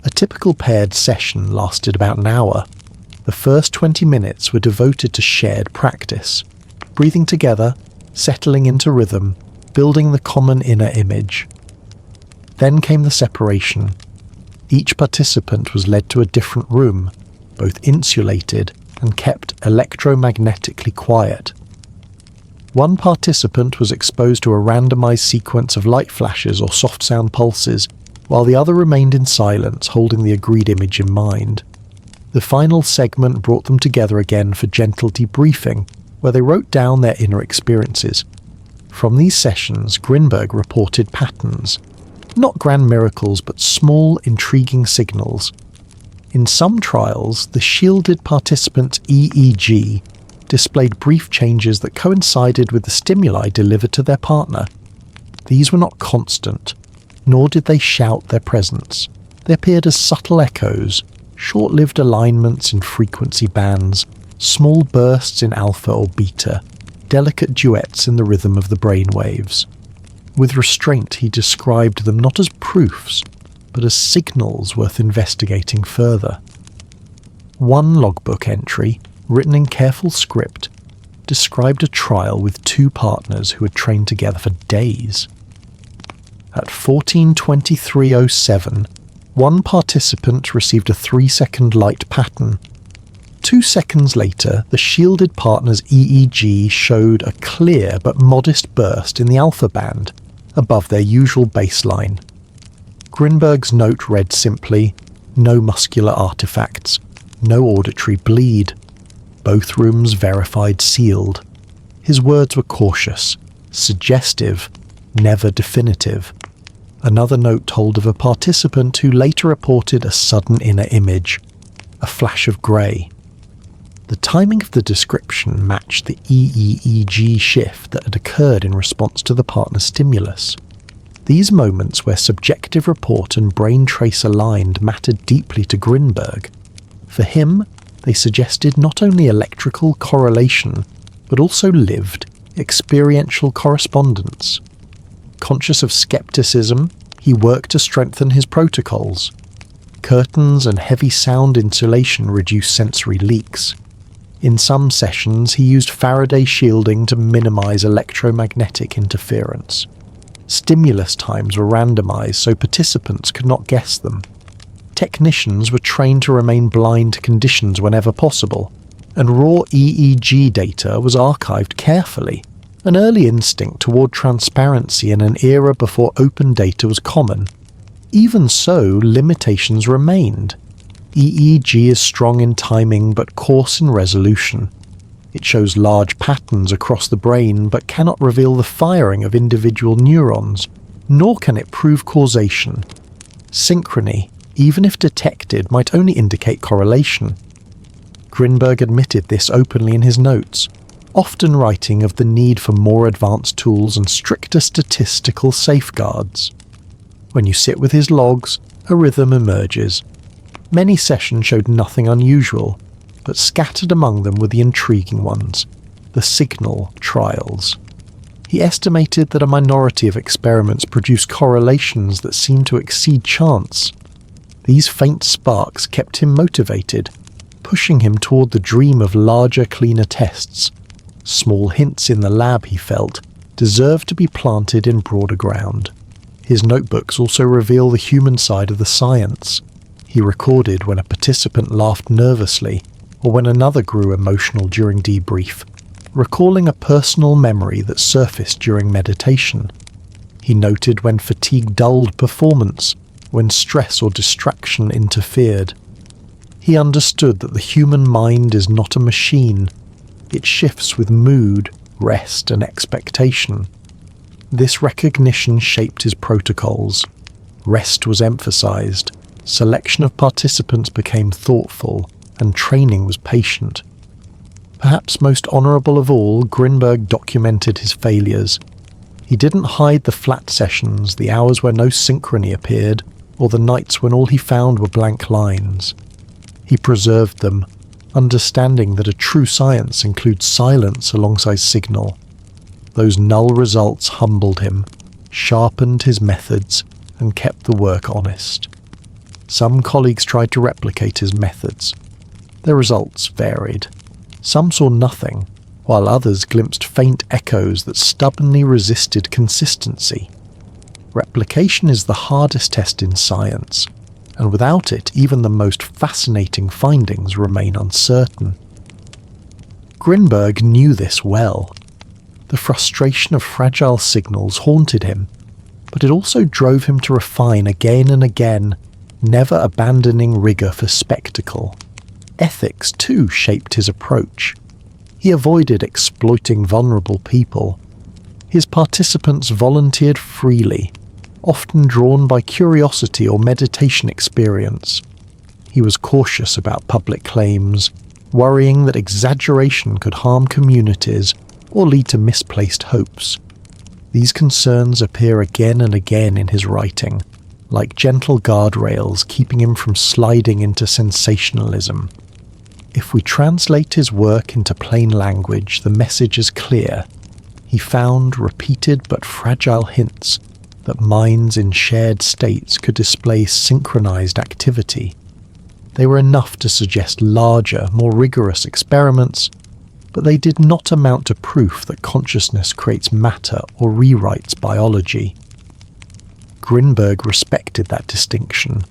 A typical paired session lasted about an hour. The first 20 minutes were devoted to shared practice, breathing together, settling into rhythm, building the common inner image. Then came the separation. Each participant was led to a different room, both insulated and kept electromagnetically quiet. One participant was exposed to a randomized sequence of light flashes or soft sound pulses, while the other remained in silence, holding the agreed image in mind. The final segment brought them together again for gentle debriefing, where they wrote down their inner experiences. From these sessions, Grinberg reported patterns. Not grand miracles, but small, intriguing signals. In some trials, the shielded participant's EEG displayed brief changes that coincided with the stimuli delivered to their partner. These were not constant, nor did they shout their presence. They appeared as subtle echoes, short-lived alignments in frequency bands, small bursts in alpha or beta, delicate duets in the rhythm of the brain waves. With restraint, he described them not as proofs, but as signals worth investigating further. One logbook entry, written in careful script, described a trial with two partners who had trained together for days. At 14:23:07, one participant received a 3-second light pattern. 2 seconds later, the shielded partner's EEG showed a clear but modest burst in the alpha band, above their usual baseline. Grinberg's note read simply, "No muscular artifacts, no auditory bleed." Both rooms verified sealed. His words were cautious, suggestive, never definitive. Another note told of a participant who later reported a sudden inner image, a flash of grey. The timing of the description matched the EEG shift that had occurred in response to the partner's stimulus. These moments where subjective report and brain trace aligned mattered deeply to Grinberg. For him, they suggested not only electrical correlation, but also lived, experiential correspondence. Conscious of skepticism, he worked to strengthen his protocols. Curtains and heavy sound insulation reduced sensory leaks. In some sessions, he used Faraday shielding to minimize electromagnetic interference. Stimulus times were randomized so participants could not guess them. Technicians were trained to remain blind to conditions whenever possible, and raw EEG data was archived carefully, an early instinct toward transparency in an era before open data was common. Even so, limitations remained. EEG is strong in timing but coarse in resolution. It shows large patterns across the brain but cannot reveal the firing of individual neurons, nor can it prove causation. Synchrony, even if detected, might only indicate correlation. Grinberg admitted this openly in his notes. often writing of the need for more advanced tools and stricter statistical safeguards. When you sit with his logs, a rhythm emerges. Many sessions showed nothing unusual, but scattered among them were the intriguing ones, the signal trials. He estimated that a minority of experiments produced correlations that seemed to exceed chance. These faint sparks kept him motivated, pushing him toward the dream of larger, cleaner tests. Small hints in the lab, he felt, deserved to be planted in broader ground. His notebooks also reveal the human side of the science. He recorded when a participant laughed nervously, or when another grew emotional during debrief, recalling a personal memory that surfaced during meditation. He noted when fatigue dulled performance, when stress or distraction interfered. He understood that the human mind is not a machine. It shifts with mood, rest, and expectation. This recognition shaped his protocols. Rest was emphasized, selection of participants became thoughtful, and training was patient. Perhaps most honourable of all, Grinberg documented his failures. He didn't hide the flat sessions, the hours where no synchrony appeared, or the nights when all he found were blank lines. He preserved them, understanding that a true science includes silence alongside signal. Those null results humbled him, sharpened his methods, and kept the work honest. Some colleagues tried to replicate his methods. Their results varied. Some saw nothing, while others glimpsed faint echoes that stubbornly resisted consistency. Replication is the hardest test in science, and without it, even the most fascinating findings remain uncertain. Grinberg knew this well. The frustration of fragile signals haunted him, but it also drove him to refine again and again, never abandoning rigour for spectacle. Ethics, too, shaped his approach. He avoided exploiting vulnerable people. His participants volunteered freely, often drawn by curiosity or meditation experience. He was cautious about public claims, worrying that exaggeration could harm communities or lead to misplaced hopes. These concerns appear again and again in his writing, like gentle guardrails keeping him from sliding into sensationalism. If we translate his work into plain language, the message is clear. He found repeated but fragile hints that minds in shared states could display synchronized activity. They were enough to suggest larger, more rigorous experiments, but they did not amount to proof that consciousness creates matter or rewrites biology. Grinberg respected that distinction,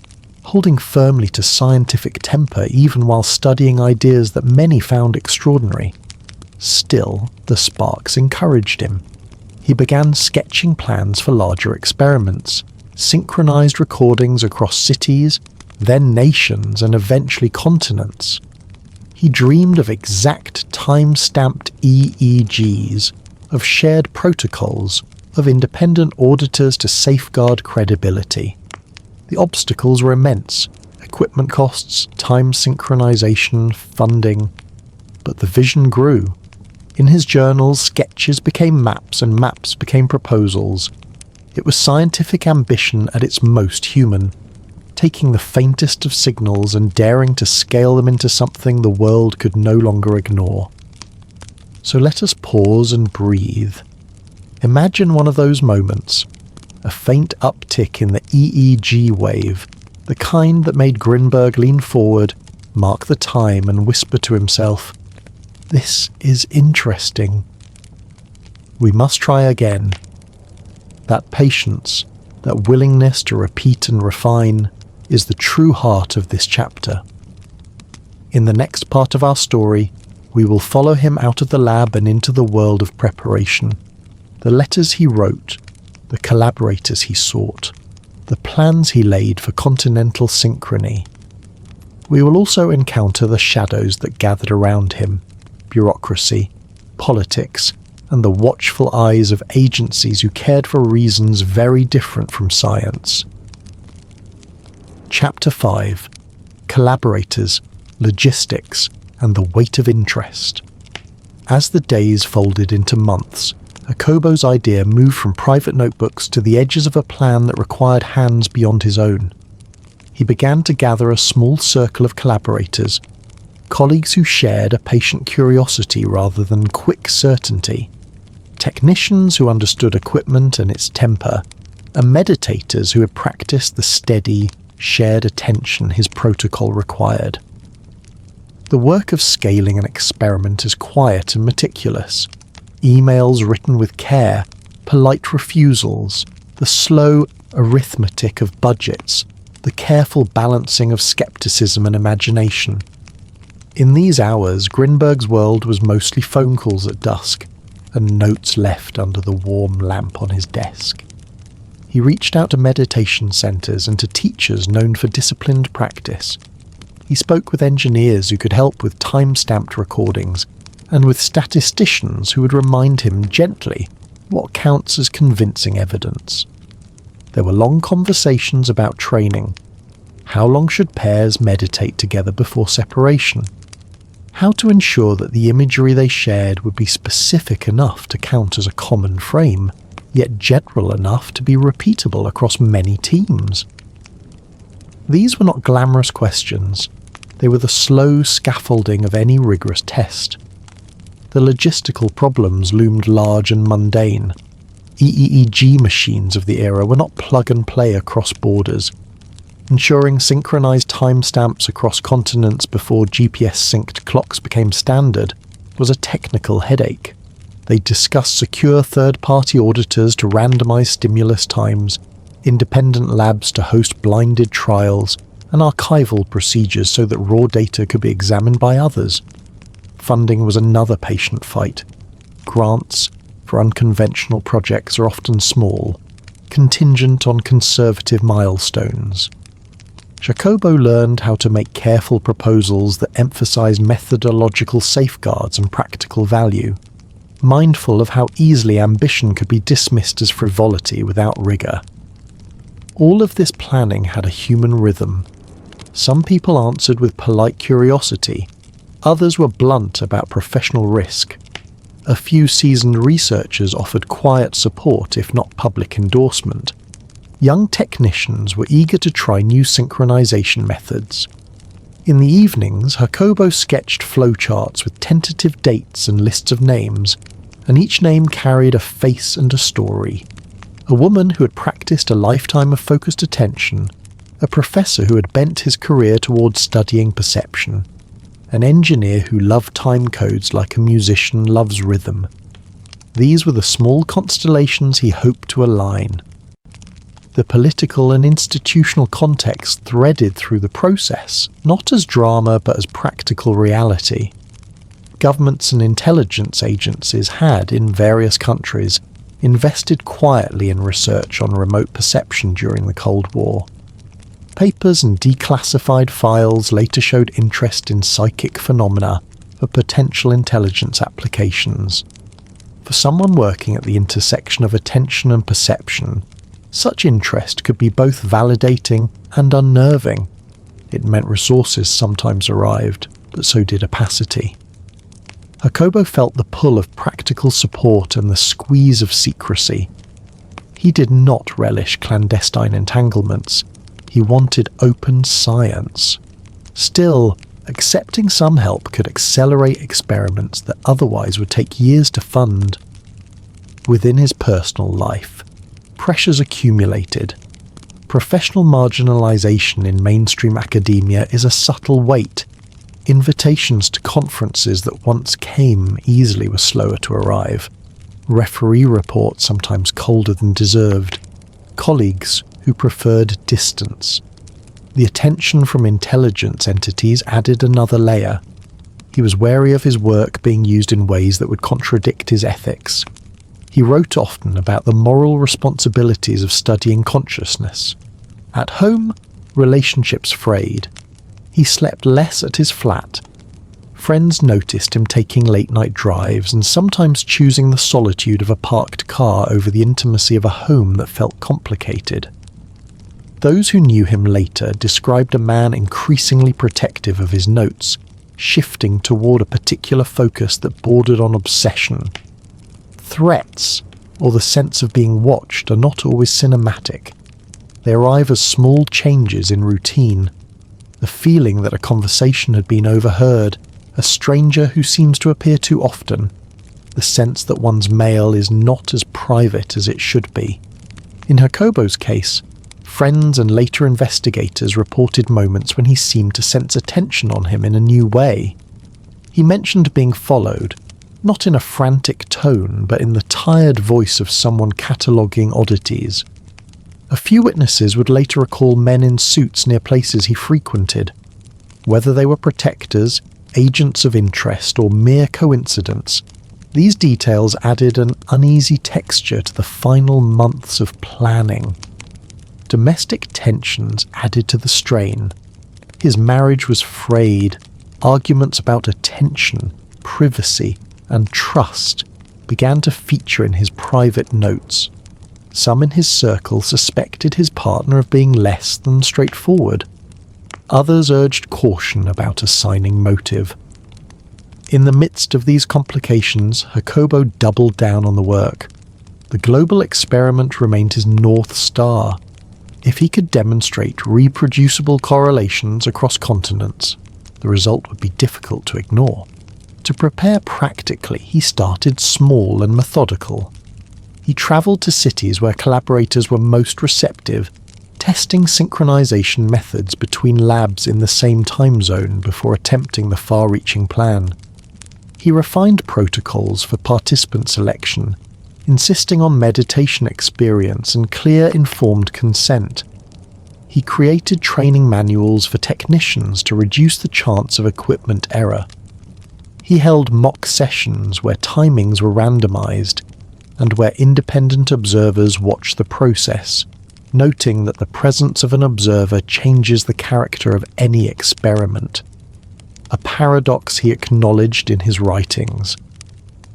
holding firmly to scientific temper even while studying ideas that many found extraordinary. Still, the sparks encouraged him. He began sketching plans for larger experiments, synchronized recordings across cities, then nations, and eventually continents. He dreamed of exact time-stamped EEGs, of shared protocols, of independent auditors to safeguard credibility. The obstacles were immense: equipment costs, time synchronization, funding. But the vision grew. In his journals, sketches became maps and maps became proposals. It was scientific ambition at its most human, taking the faintest of signals and daring to scale them into something the world could no longer ignore. So let us pause and breathe. Imagine one of those moments, a faint uptick in the EEG wave, the kind that made Grinberg lean forward, mark the time, and whisper to himself, "This is interesting. We must try again." That patience, that willingness to repeat and refine, is the true heart of this chapter. In the next part of our story, we will follow him out of the lab and into the world of preparation. The letters he wrote, the collaborators he sought, the plans he laid for continental synchrony. We will also encounter the shadows that gathered around him: bureaucracy, politics, and the watchful eyes of agencies who cared for reasons very different from science. Chapter 5: Collaborators, Logistics, and the Weight of Interest. As the days folded into months, Jacobo's idea moved from private notebooks to the edges of a plan that required hands beyond his own. He began to gather a small circle of collaborators, colleagues who shared a patient curiosity rather than quick certainty, technicians who understood equipment and its temper, and meditators who had practiced the steady, shared attention his protocol required. The work of scaling an experiment is quiet and meticulous. Emails written with care, polite refusals, the slow arithmetic of budgets, the careful balancing of skepticism and imagination. In these hours, Grinberg's world was mostly phone calls at dusk and notes left under the warm lamp on his desk. He reached out to meditation centres and to teachers known for disciplined practice. He spoke with engineers who could help with time-stamped recordings, and with statisticians who would remind him gently what counts as convincing evidence. There were long conversations about training. How long should pairs meditate together before separation? How to ensure that the imagery they shared would be specific enough to count as a common frame, yet general enough to be repeatable across many teams. These were not glamorous questions. They were the slow scaffolding of any rigorous test. The logistical problems loomed large and mundane. EEG machines of the era were not plug-and-play across borders. Ensuring synchronized timestamps across continents before GPS-synced clocks became standard was a technical headache. They discussed secure third-party auditors to randomize stimulus times, independent labs to host blinded trials, and archival procedures so that raw data could be examined by others. Funding was another patient fight. Grants for unconventional projects are often small, contingent on conservative milestones. Jacobo learned how to make careful proposals that emphasize methodological safeguards and practical value, mindful of how easily ambition could be dismissed as frivolity without rigor. All of this planning had a human rhythm. Some people answered with polite curiosity, others were blunt about professional risk. A few seasoned researchers offered quiet support if not public endorsement. Young technicians were eager to try new synchronization methods. In the evenings, Jacobo sketched flowcharts with tentative dates and lists of names, and each name carried a face and a story. A woman who had practiced a lifetime of focused attention, a professor who had bent his career towards studying perception, an engineer who loved time codes like a musician loves rhythm. These were the small constellations he hoped to align. The political and institutional context threaded through the process, not as drama but as practical reality. Governments and intelligence agencies had, in various countries, invested quietly in research on remote perception during the Cold War. Papers and declassified files later showed interest in psychic phenomena for potential intelligence applications. For someone working at the intersection of attention and perception, such interest could be both validating and unnerving. It meant resources sometimes arrived, but so did opacity. Jacobo felt the pull of practical support and the squeeze of secrecy. He did not relish clandestine entanglements. He wanted open science. Still, accepting some help could accelerate experiments that otherwise would take years to fund. Within his personal life, pressures accumulated. Professional marginalization in mainstream academia is a subtle weight. Invitations to conferences that once came easily were slower to arrive. Referee reports sometimes colder than deserved. Colleagues who preferred distance. The attention from intelligence entities added another layer. He was wary of his work being used in ways that would contradict his ethics. He wrote often about the moral responsibilities of studying consciousness. At home, relationships frayed. He slept less at his flat. Friends noticed him taking late-night drives and sometimes choosing the solitude of a parked car over the intimacy of a home that felt complicated. Those who knew him later described a man increasingly protective of his notes, shifting toward a particular focus that bordered on obsession. Threats, or the sense of being watched, are not always cinematic. They arrive as small changes in routine. The feeling that a conversation had been overheard, a stranger who seems to appear too often, the sense that one's mail is not as private as it should be. In Jacobo's case, friends and later investigators reported moments when he seemed to sense attention on him in a new way. He mentioned being followed, not in a frantic tone, but in the tired voice of someone cataloguing oddities. A few witnesses would later recall men in suits near places he frequented. Whether they were protectors, agents of interest, or mere coincidence, these details added an uneasy texture to the final months of planning. Domestic tensions added to the strain. His marriage was frayed. Arguments about attention, privacy, and trust began to feature in his private notes. Some in his circle suspected his partner of being less than straightforward. Others urged caution about assigning motive. In the midst of these complications, Jacobo doubled down on the work. The global experiment remained his North Star. If he could demonstrate reproducible correlations across continents, the result would be difficult to ignore. To prepare practically, he started small and methodical. He travelled to cities where collaborators were most receptive, testing synchronization methods between labs in the same time zone before attempting the far-reaching plan. He refined protocols for participant selection, insisting on meditation experience and clear informed consent. He created training manuals for technicians to reduce the chance of equipment error. He held mock sessions where timings were randomized and where independent observers watched the process, noting that the presence of an observer changes the character of any experiment. A paradox he acknowledged in his writings.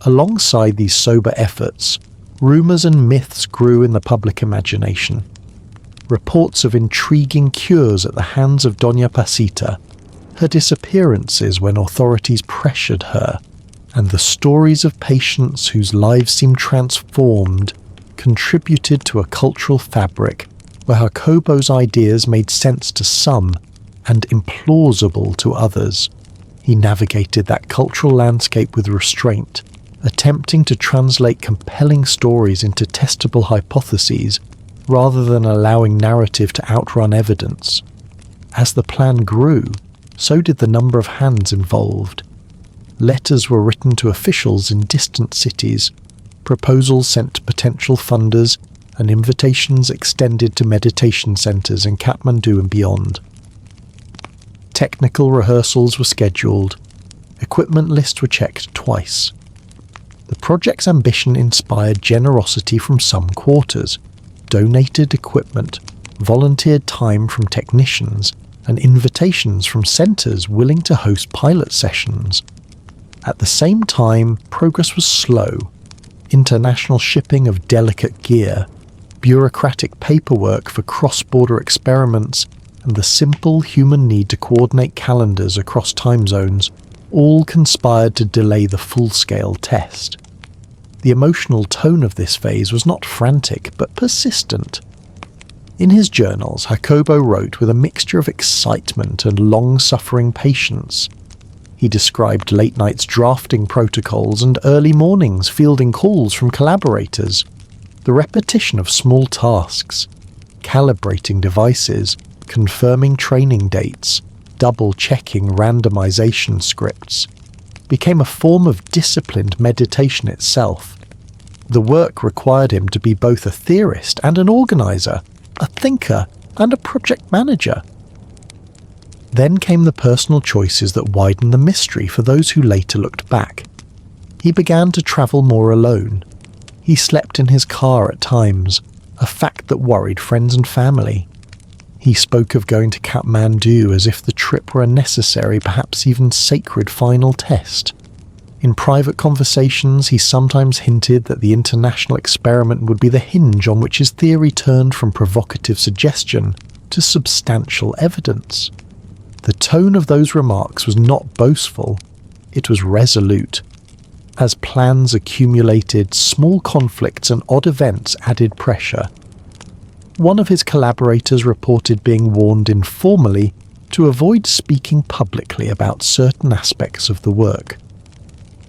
Alongside these sober efforts, rumours and myths grew in the public imagination. Reports of intriguing cures at the hands of Doña Pachita, her disappearances when authorities pressured her, and the stories of patients whose lives seemed transformed contributed to a cultural fabric where Jacobo's ideas made sense to some and implausible to others. He navigated that cultural landscape with restraint, attempting to translate compelling stories into testable hypotheses rather than allowing narrative to outrun evidence. As the plan grew, so did the number of hands involved. Letters were written to officials in distant cities, proposals sent to potential funders, and invitations extended to meditation centres in Kathmandu and beyond. Technical rehearsals were scheduled. Equipment lists were checked twice. The project's ambition inspired generosity from some quarters, donated equipment, volunteered time from technicians, and invitations from centres willing to host pilot sessions. At the same time, progress was slow. International shipping of delicate gear, bureaucratic paperwork for cross-border experiments, and the simple human need to coordinate calendars across time zones all conspired to delay the full-scale test. The emotional tone of this phase was not frantic, but persistent. In his journals, Jacobo wrote with a mixture of excitement and long-suffering patience. He described late nights drafting protocols and early mornings fielding calls from collaborators, the repetition of small tasks, calibrating devices, confirming training dates, double-checking randomization scripts, became a form of disciplined meditation itself. The work required him to be both a theorist and an organizer, a thinker and a project manager. Then came the personal choices that widened the mystery for those who later looked back. He began to travel more alone. He slept in his car at times, a fact that worried friends and family. He spoke of going to Kathmandu as if the trip were a necessary, perhaps even sacred final test. In private conversations, he sometimes hinted that the international experiment would be the hinge on which his theory turned from provocative suggestion to substantial evidence. The tone of those remarks was not boastful, it was resolute. As plans accumulated, small conflicts and odd events added pressure. One of his collaborators reported being warned informally to avoid speaking publicly about certain aspects of the work.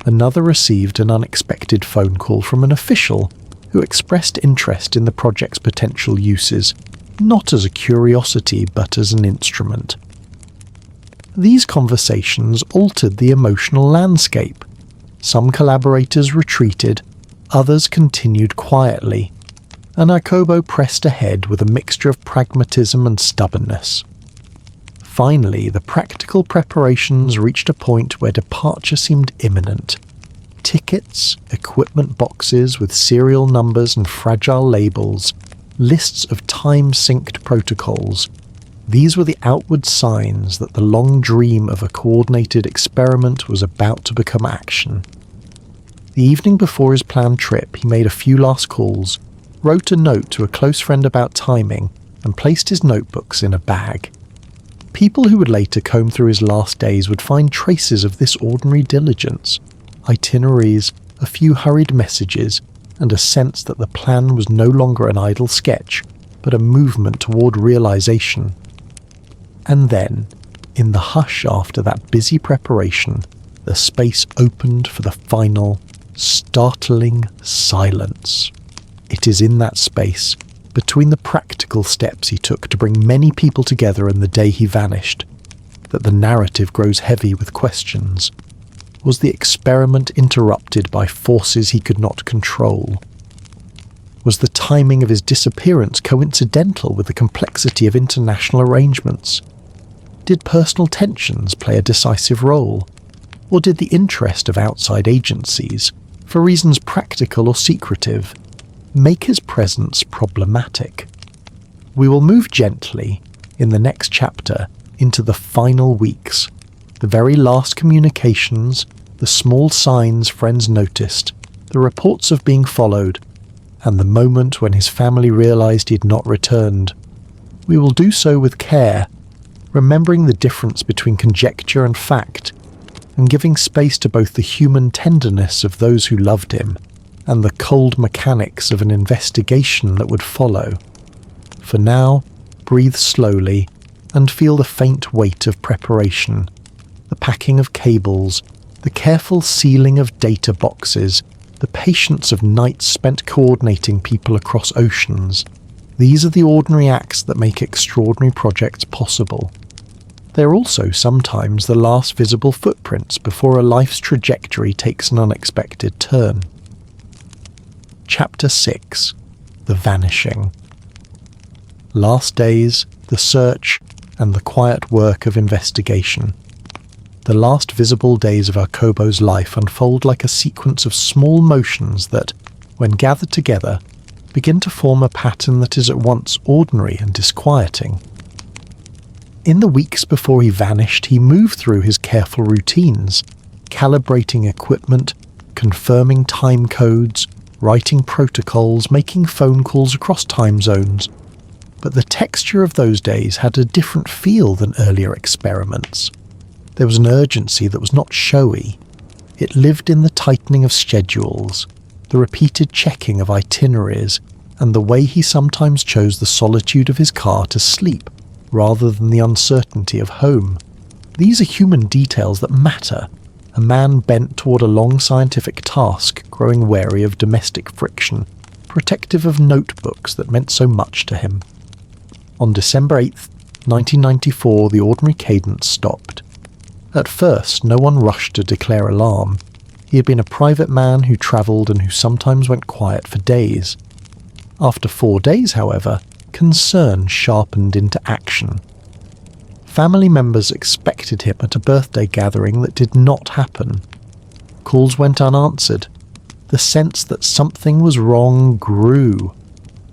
Another received an unexpected phone call from an official who expressed interest in the project's potential uses, not as a curiosity but as an instrument. These conversations altered the emotional landscape. Some collaborators retreated, others continued quietly, and Jacobo pressed ahead with a mixture of pragmatism and stubbornness. Finally, the practical preparations reached a point where departure seemed imminent. Tickets, equipment boxes with serial numbers and fragile labels, lists of time-synced protocols. These were the outward signs that the long dream of a coordinated experiment was about to become action. The evening before his planned trip, he made a few last calls, wrote a note to a close friend about timing, and placed his notebooks in a bag. People who would later comb through his last days would find traces of this ordinary diligence, itineraries, a few hurried messages, and a sense that the plan was no longer an idle sketch, but a movement toward realization. And then, in the hush after that busy preparation, the space opened for the final, startling silence. It is in that space, between the practical steps he took to bring many people together and the day he vanished, that the narrative grows heavy with questions. Was the experiment interrupted by forces he could not control? Was the timing of his disappearance coincidental with the complexity of international arrangements? Did personal tensions play a decisive role? Or did the interest of outside agencies, for reasons practical or secretive, make his presence problematic? We will move gently, in the next chapter, into the final weeks, the very last communications, the small signs friends noticed, the reports of being followed, and the moment when his family realized he had not returned. We will do so with care, remembering the difference between conjecture and fact, and giving space to both the human tenderness of those who loved him and the cold mechanics of an investigation that would follow. For now, breathe slowly and feel the faint weight of preparation, the packing of cables, the careful sealing of data boxes, the patience of nights spent coordinating people across oceans. These are the ordinary acts that make extraordinary projects possible. They're also sometimes the last visible footprints before a life's trajectory takes an unexpected turn. Chapter 6. The Vanishing. Last days, the search, and the quiet work of investigation. The last visible days of Jacobo's life unfold like a sequence of small motions that, when gathered together, begin to form a pattern that is at once ordinary and disquieting. In the weeks before he vanished, he moved through his careful routines, calibrating equipment, confirming time codes, writing protocols, making phone calls across time zones. But the texture of those days had a different feel than earlier experiments. There was an urgency that was not showy. It lived in the tightening of schedules, the repeated checking of itineraries, and the way he sometimes chose the solitude of his car to sleep, rather than the uncertainty of home. These are human details that matter, a man bent toward a long scientific task, growing wary of domestic friction, protective of notebooks that meant so much to him. On December 8th, 1994, the ordinary cadence stopped. At first, no one rushed to declare alarm. He had been a private man who travelled and who sometimes went quiet for days. After 4 days, however, concern sharpened into action. Family members expected him at a birthday gathering that did not happen. Calls went unanswered. The sense that something was wrong grew.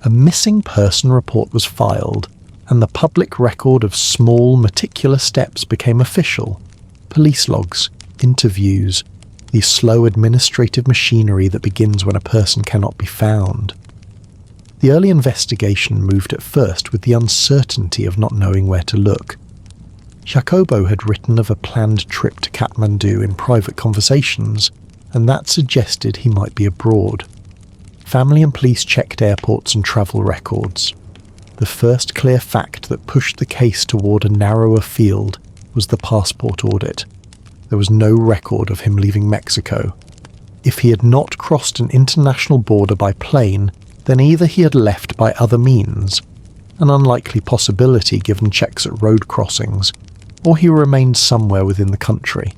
A missing person report was filed, and the public record of small, meticulous steps became official. Police logs, interviews, the slow administrative machinery that begins when a person cannot be found. The early investigation moved at first with the uncertainty of not knowing where to look. Jacobo had written of a planned trip to Kathmandu in private conversations, and that suggested he might be abroad. Family and police checked airports and travel records. The first clear fact that pushed the case toward a narrower field was the passport audit. There was no record of him leaving Mexico. If he had not crossed an international border by plane, then either he had left by other means, an unlikely possibility given checks at road crossings, or he remained somewhere within the country.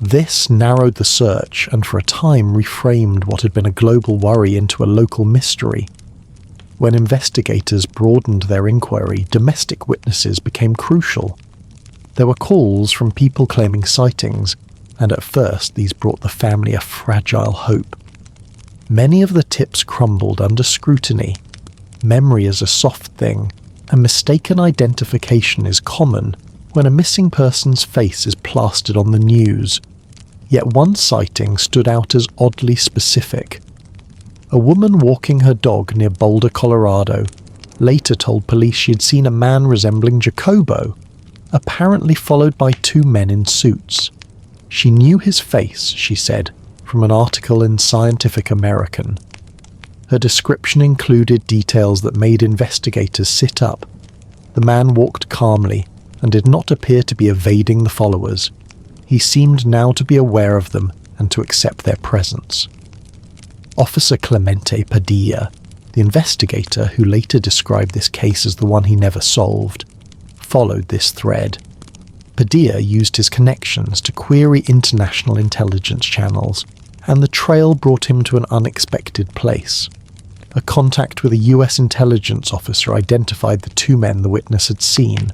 This narrowed the search and for a time reframed what had been a global worry into a local mystery. When investigators broadened their inquiry, domestic witnesses became crucial. There were calls from people claiming sightings, and at first these brought the family a fragile hope. Many of the tips crumbled under scrutiny. Memory is a soft thing, and mistaken identification is common when a missing person's face is plastered on the news. Yet one sighting stood out as oddly specific. A woman walking her dog near Boulder, Colorado, later told police she had seen a man resembling Jacobo, apparently followed by two men in suits. She knew his face, she said, from an article in Scientific American. Her description included details that made investigators sit up. The man walked calmly and did not appear to be evading the followers. He seemed now to be aware of them and to accept their presence. Officer Clemente Padilla, the investigator who later described this case as the one he never solved, followed this thread. Padilla used his connections to query international intelligence channels, and the trail brought him to an unexpected place. A contact with a US intelligence officer identified the two men the witness had seen.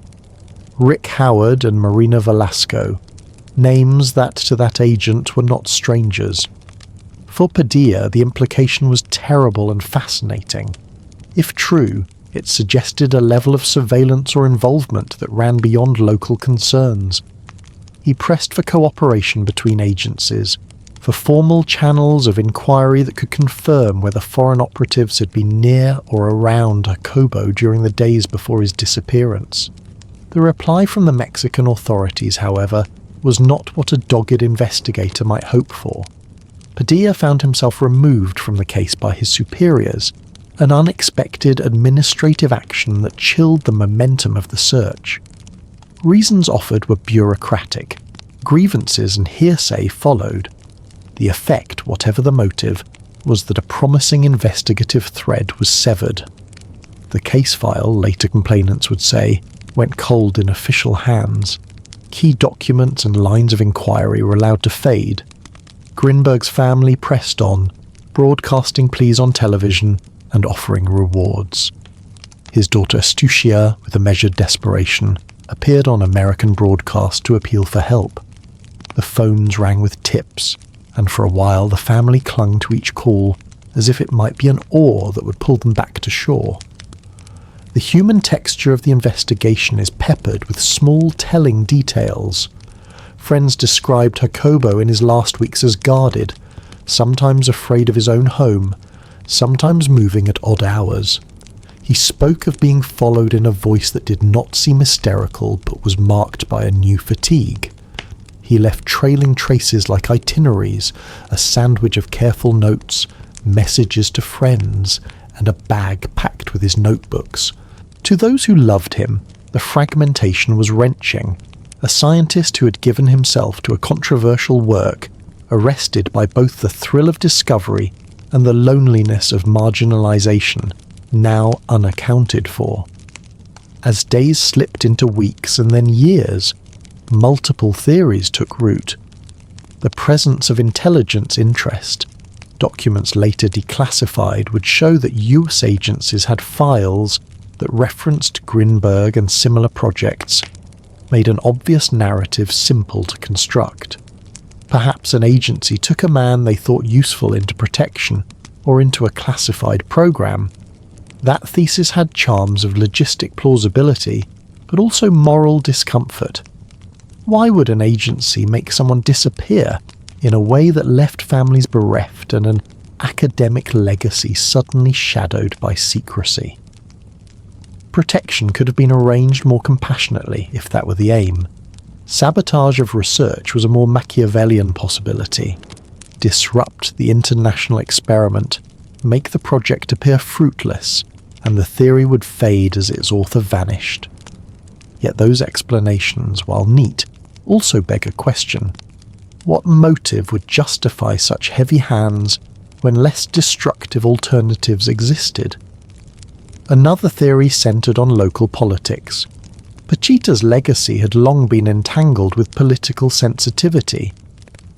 Rick Howard and Marina Velasco, names that to that agent were not strangers. For Padilla, the implication was terrible and fascinating. If true, it suggested a level of surveillance or involvement that ran beyond local concerns. He pressed for cooperation between agencies, for formal channels of inquiry that could confirm whether foreign operatives had been near or around Jacobo during the days before his disappearance. The reply from the Mexican authorities, however, was not what a dogged investigator might hope for. Padilla found himself removed from the case by his superiors, an unexpected administrative action that chilled the momentum of the search. Reasons offered were bureaucratic. Grievances and hearsay followed. The effect, whatever the motive, was that a promising investigative thread was severed. The case file, later complainants would say, went cold in official hands. Key documents and lines of inquiry were allowed to fade. Grinberg's family pressed on, broadcasting pleas on television and offering rewards. His daughter Astucia, with a measured desperation, appeared on American broadcast to appeal for help. The phones rang with tips, and for a while the family clung to each call as if it might be an oar that would pull them back to shore. The human texture of the investigation is peppered with small telling details. Friends described Jacobo in his last weeks as guarded, sometimes afraid of his own home, sometimes moving at odd hours. He spoke of being followed in a voice that did not seem hysterical but was marked by a new fatigue. He left trailing traces like itineraries, a sandwich of careful notes, messages to friends, and a bag packed with his notebooks. To those who loved him, the fragmentation was wrenching. A scientist who had given himself to a controversial work, arrested by both the thrill of discovery and the loneliness of marginalization, now unaccounted for. As days slipped into weeks and then years, multiple theories took root. The presence of intelligence interest, documents later declassified, would show that US agencies had files that referenced Grinberg and similar projects, made an obvious narrative simple to construct. Perhaps an agency took a man they thought useful into protection or into a classified program. That thesis had charms of logistic plausibility, but also moral discomfort. Why would an agency make someone disappear in a way that left families bereft and an academic legacy suddenly shadowed by secrecy? Protection could have been arranged more compassionately if that were the aim. Sabotage of research was a more Machiavellian possibility. Disrupt the international experiment, make the project appear fruitless, and the theory would fade as its author vanished. Yet those explanations, while neat, also beg a question. What motive would justify such heavy hands when less destructive alternatives existed? Another theory centered on local politics. Pachita's legacy had long been entangled with political sensitivity.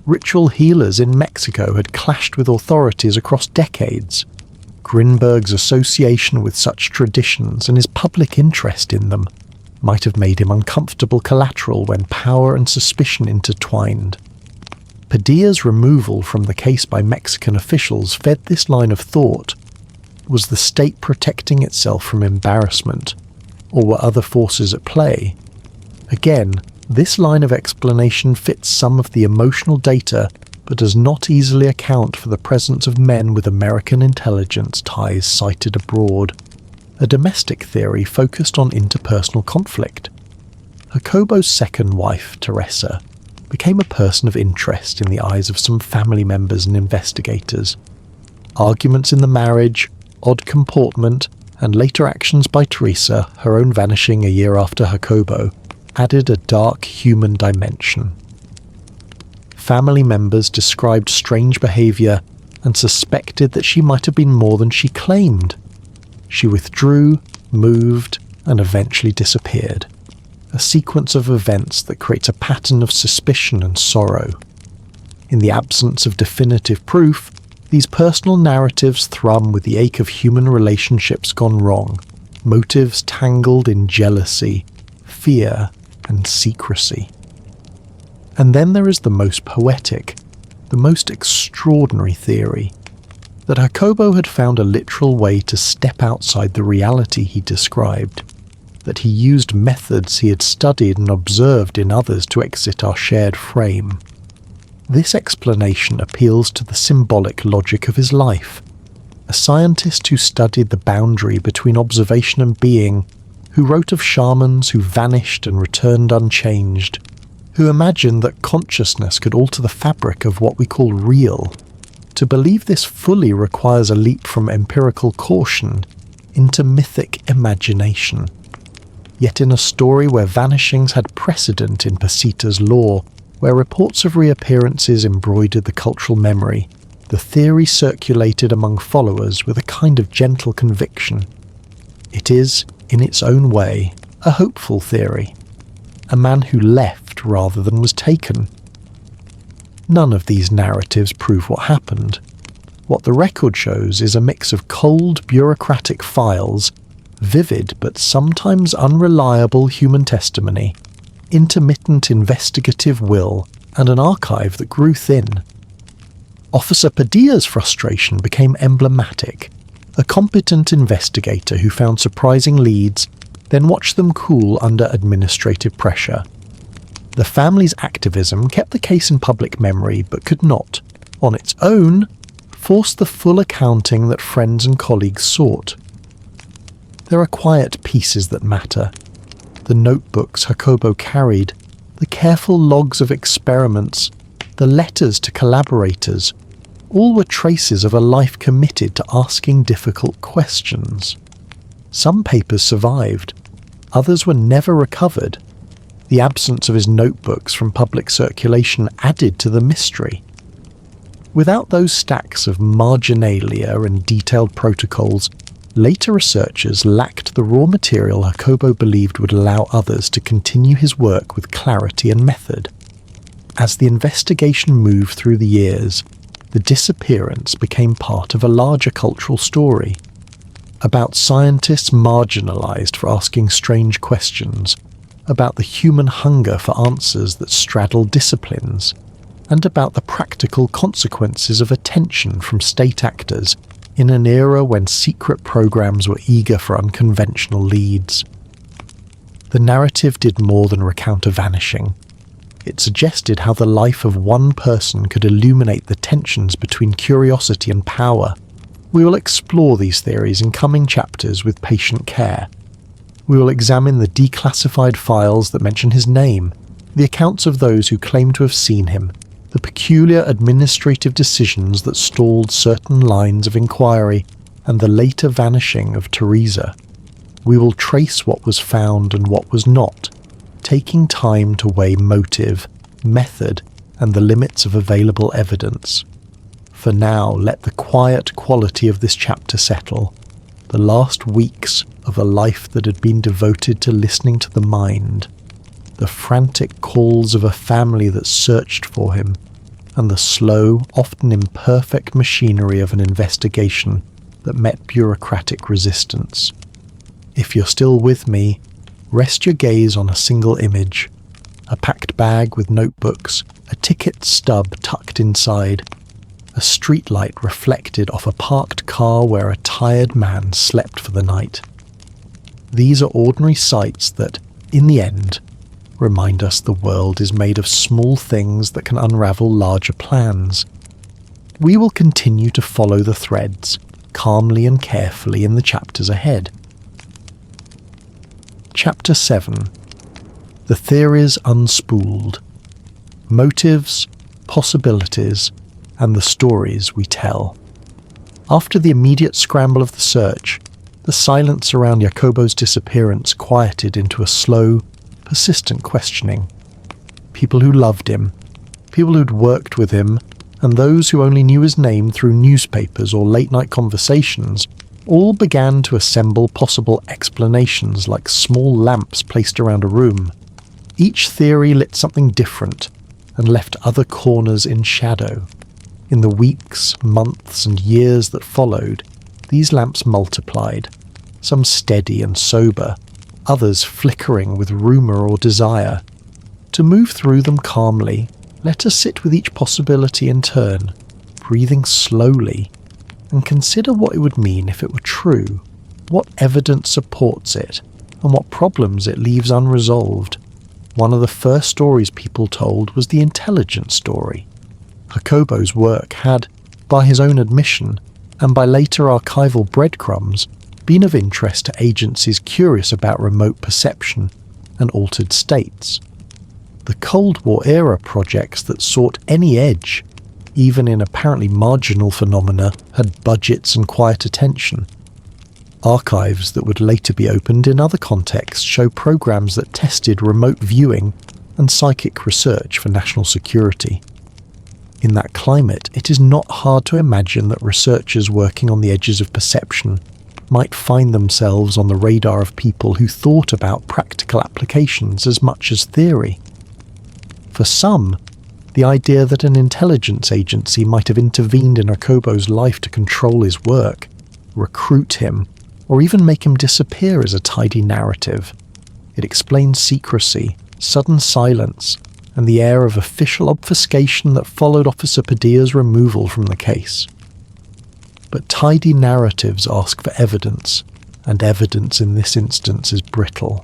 Ritual healers in Mexico had clashed with authorities across decades. Grinberg's association with such traditions and his public interest in them might have made him uncomfortable collateral when power and suspicion intertwined. Padilla's removal from the case by Mexican officials fed this line of thought. Was the state protecting itself from embarrassment, or were other forces at play? Again, this line of explanation fits some of the emotional data but does not easily account for the presence of men with American intelligence ties cited abroad. A domestic theory focused on interpersonal conflict. Jacobo's second wife, Teresa, became a person of interest in the eyes of some family members and investigators. Arguments in the marriage, odd comportment, and later actions by Teresa, her own vanishing a year after Jacobo, added a dark human dimension. Family members described strange behaviour and suspected that she might have been more than she claimed. She withdrew, moved, and eventually disappeared. A sequence of events that creates a pattern of suspicion and sorrow. In the absence of definitive proof, these personal narratives thrum with the ache of human relationships gone wrong, motives tangled in jealousy, fear, and secrecy. And then there is the most poetic, the most extraordinary theory, that Jacobo had found a literal way to step outside the reality he described, that he used methods he had studied and observed in others to exit our shared frame. This explanation appeals to the symbolic logic of his life, a scientist who studied the boundary between observation and being, who wrote of shamans who vanished and returned unchanged, who imagined that consciousness could alter the fabric of what we call real. To believe this fully requires a leap from empirical caution into mythic imagination. Yet in a story where vanishings had precedent in Pachita's lore, where reports of reappearances embroidered the cultural memory, the theory circulated among followers with a kind of gentle conviction. It is, in its own way, a hopeful theory. A man who left rather than was taken. None of these narratives prove what happened. What the record shows is a mix of cold, bureaucratic files, vivid but sometimes unreliable human testimony, intermittent investigative will, and an archive that grew thin. Officer Padilla's frustration became emblematic. A competent investigator who found surprising leads, then watched them cool under administrative pressure. The family's activism kept the case in public memory but could not, on its own, force the full accounting that friends and colleagues sought. There are quiet pieces that matter. The notebooks Jacobo carried, the careful logs of experiments, the letters to collaborators, all were traces of a life committed to asking difficult questions. Some papers survived, others were never recovered. The absence of his notebooks from public circulation added to the mystery. Without those stacks of marginalia and detailed protocols, later researchers lacked the raw material Jacobo believed would allow others to continue his work with clarity and method. As the investigation moved through the years, the disappearance became part of a larger cultural story, about scientists marginalized for asking strange questions, about the human hunger for answers that straddled disciplines, and about the practical consequences of attention from state actors in an era when secret programs were eager for unconventional leads. The narrative did more than recount a vanishing. It suggested how the life of one person could illuminate the tensions between curiosity and power. We will explore these theories in coming chapters with patient care. We will examine the declassified files that mention his name, the accounts of those who claim to have seen him, the peculiar administrative decisions that stalled certain lines of inquiry, and the later vanishing of Teresa. We will trace what was found and what was not, taking time to weigh motive, method, and the limits of available evidence. For now, let the quiet quality of this chapter settle, the last weeks of a life that had been devoted to listening to the mind, the frantic calls of a family that searched for him, and the slow, often imperfect machinery of an investigation that met bureaucratic resistance. If you're still with me, rest your gaze on a single image, a packed bag with notebooks, a ticket stub tucked inside, a streetlight reflected off a parked car where a tired man slept for the night. These are ordinary sights that, in the end, remind us the world is made of small things that can unravel larger plans. We will continue to follow the threads, calmly and carefully in the chapters ahead. Chapter 7. The Theories Unspooled. Motives, Possibilities, and the Stories We Tell. After the immediate scramble of the search, the silence around Jacobo's disappearance quieted into a slow, persistent questioning. People who loved him, people who'd worked with him, and those who only knew his name through newspapers or late-night conversations all began to assemble possible explanations like small lamps placed around a room. Each theory lit something different and left other corners in shadow. In the weeks, months, and years that followed, these lamps multiplied, some steady and sober, others flickering with rumour or desire. To move through them calmly, let us sit with each possibility in turn, breathing slowly, and consider what it would mean if it were true, what evidence supports it, and what problems it leaves unresolved. One of the first stories people told was the intelligence story. Jacobo's work had, by his own admission, and by later archival breadcrumbs, been of interest to agencies curious about remote perception and altered states. The Cold War era projects that sought any edge, even in apparently marginal phenomena, had budgets and quiet attention. Archives that would later be opened in other contexts show programs that tested remote viewing and psychic research for national security. In that climate, it is not hard to imagine that researchers working on the edges of perception might find themselves on the radar of people who thought about practical applications as much as theory. For some, the idea that an intelligence agency might have intervened in Jacobo's life to control his work, recruit him, or even make him disappear is a tidy narrative. It explains secrecy, sudden silence, and the air of official obfuscation that followed Officer Padilla's removal from the case. But tidy narratives ask for evidence, and evidence in this instance is brittle.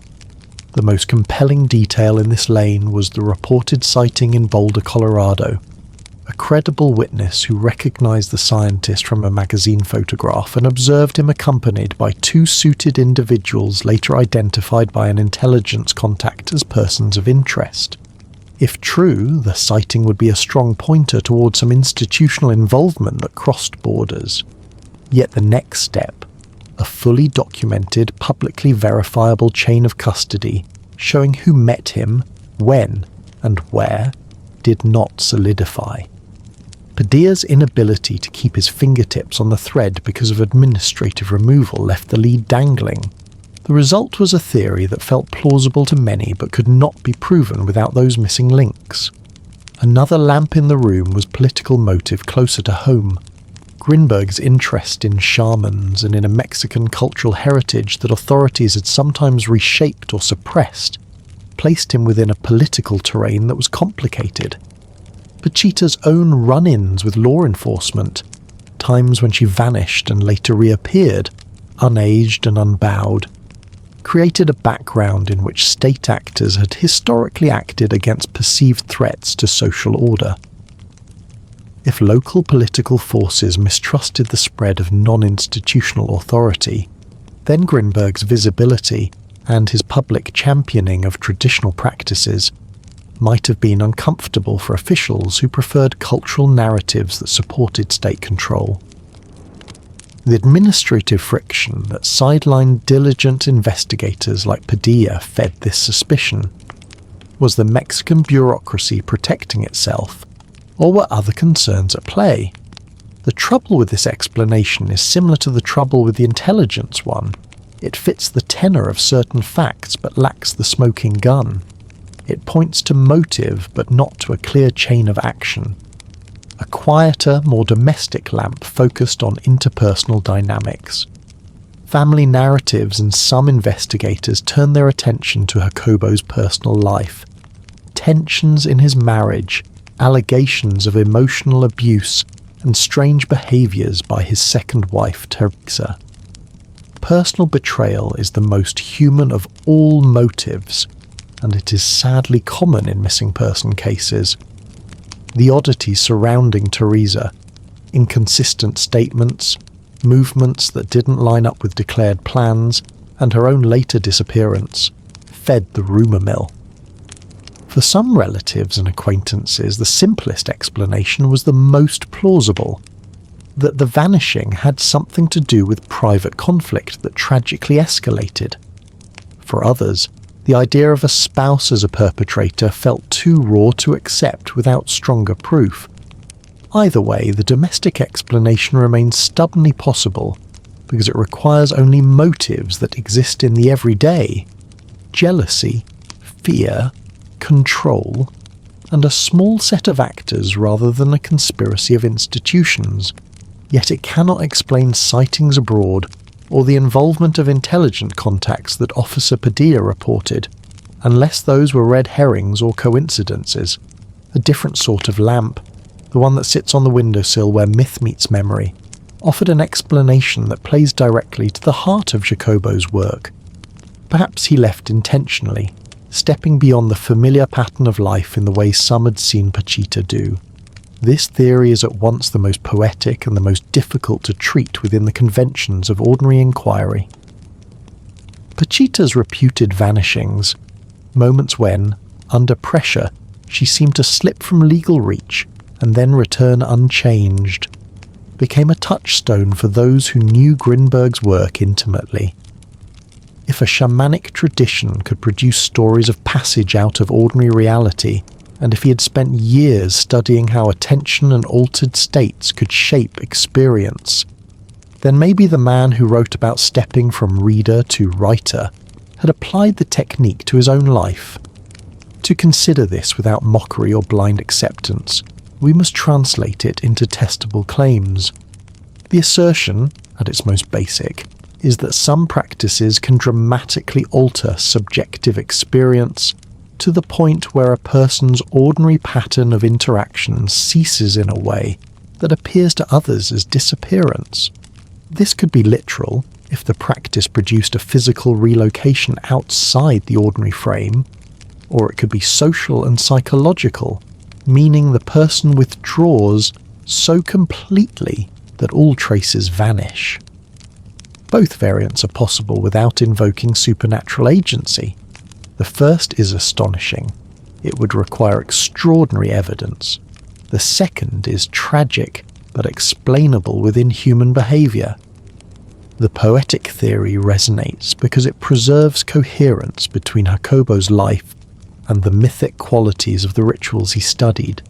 The most compelling detail in this lane was the reported sighting in Boulder, Colorado. A credible witness who recognized the scientist from a magazine photograph and observed him accompanied by two suited individuals later identified by an intelligence contact as persons of interest. If true, the sighting would be a strong pointer towards some institutional involvement that crossed borders. Yet the next step, a fully documented, publicly verifiable chain of custody showing who met him, when, and where, did not solidify. Padilla's inability to keep his fingertips on the thread because of administrative removal left the lead dangling. The result was a theory that felt plausible to many but could not be proven without those missing links. Another lamp in the room was political motive closer to home. Grinberg's interest in shamans and in a Mexican cultural heritage that authorities had sometimes reshaped or suppressed placed him within a political terrain that was complicated. Pachita's own run-ins with law enforcement, times when she vanished and later reappeared, unaged and unbowed, created a background in which state actors had historically acted against perceived threats to social order. If local political forces mistrusted the spread of non-institutional authority, then Grinberg's visibility and his public championing of traditional practices might have been uncomfortable for officials who preferred cultural narratives that supported state control. The administrative friction that sidelined diligent investigators like Padilla fed this suspicion. Was the Mexican bureaucracy protecting itself, or were other concerns at play? The trouble with this explanation is similar to the trouble with the intelligence one. It fits the tenor of certain facts but lacks the smoking gun. It points to motive but not to a clear chain of action. A quieter, more domestic lamp focused on interpersonal dynamics. Family narratives and some investigators turn their attention to Jacobo's personal life. Tensions in his marriage, allegations of emotional abuse, and strange behaviours by his second wife, Teresa. Personal betrayal is the most human of all motives, and it is sadly common in missing person cases. The oddities surrounding Teresa, inconsistent statements, movements that didn't line up with declared plans, and her own later disappearance, fed the rumour mill. For some relatives and acquaintances, the simplest explanation was the most plausible, that the vanishing had something to do with private conflict that tragically escalated. For others, the idea of a spouse as a perpetrator felt too raw to accept without stronger proof. Either way, the domestic explanation remains stubbornly possible because it requires only motives that exist in the everyday: jealousy, fear, control, and a small set of actors rather than a conspiracy of institutions. Yet it cannot explain sightings abroad or the involvement of intelligent contacts that Officer Padilla reported, unless those were red herrings or coincidences. A different sort of lamp, the one that sits on the windowsill where myth meets memory, offered an explanation that plays directly to the heart of Jacobo's work. Perhaps he left intentionally, stepping beyond the familiar pattern of life in the way some had seen Pachita do. This theory is at once the most poetic and the most difficult to treat within the conventions of ordinary inquiry. Pachita's reputed vanishings, moments when, under pressure, she seemed to slip from legal reach and then return unchanged, became a touchstone for those who knew Grinberg's work intimately. If a shamanic tradition could produce stories of passage out of ordinary reality, and if he had spent years studying how attention and altered states could shape experience, then maybe the man who wrote about stepping from reader to writer had applied the technique to his own life. To consider this without mockery or blind acceptance, we must translate it into testable claims. The assertion, at its most basic, is that some practices can dramatically alter subjective experience to the point where a person's ordinary pattern of interaction ceases in a way that appears to others as disappearance. This could be literal if the practice produced a physical relocation outside the ordinary frame, or it could be social and psychological, meaning the person withdraws so completely that all traces vanish. Both variants are possible without invoking supernatural agency. The first is astonishing. It would require extraordinary evidence. The second is tragic, but explainable within human behaviour. The poetic theory resonates because it preserves coherence between Jacobo's life and the mythic qualities of the rituals he studied.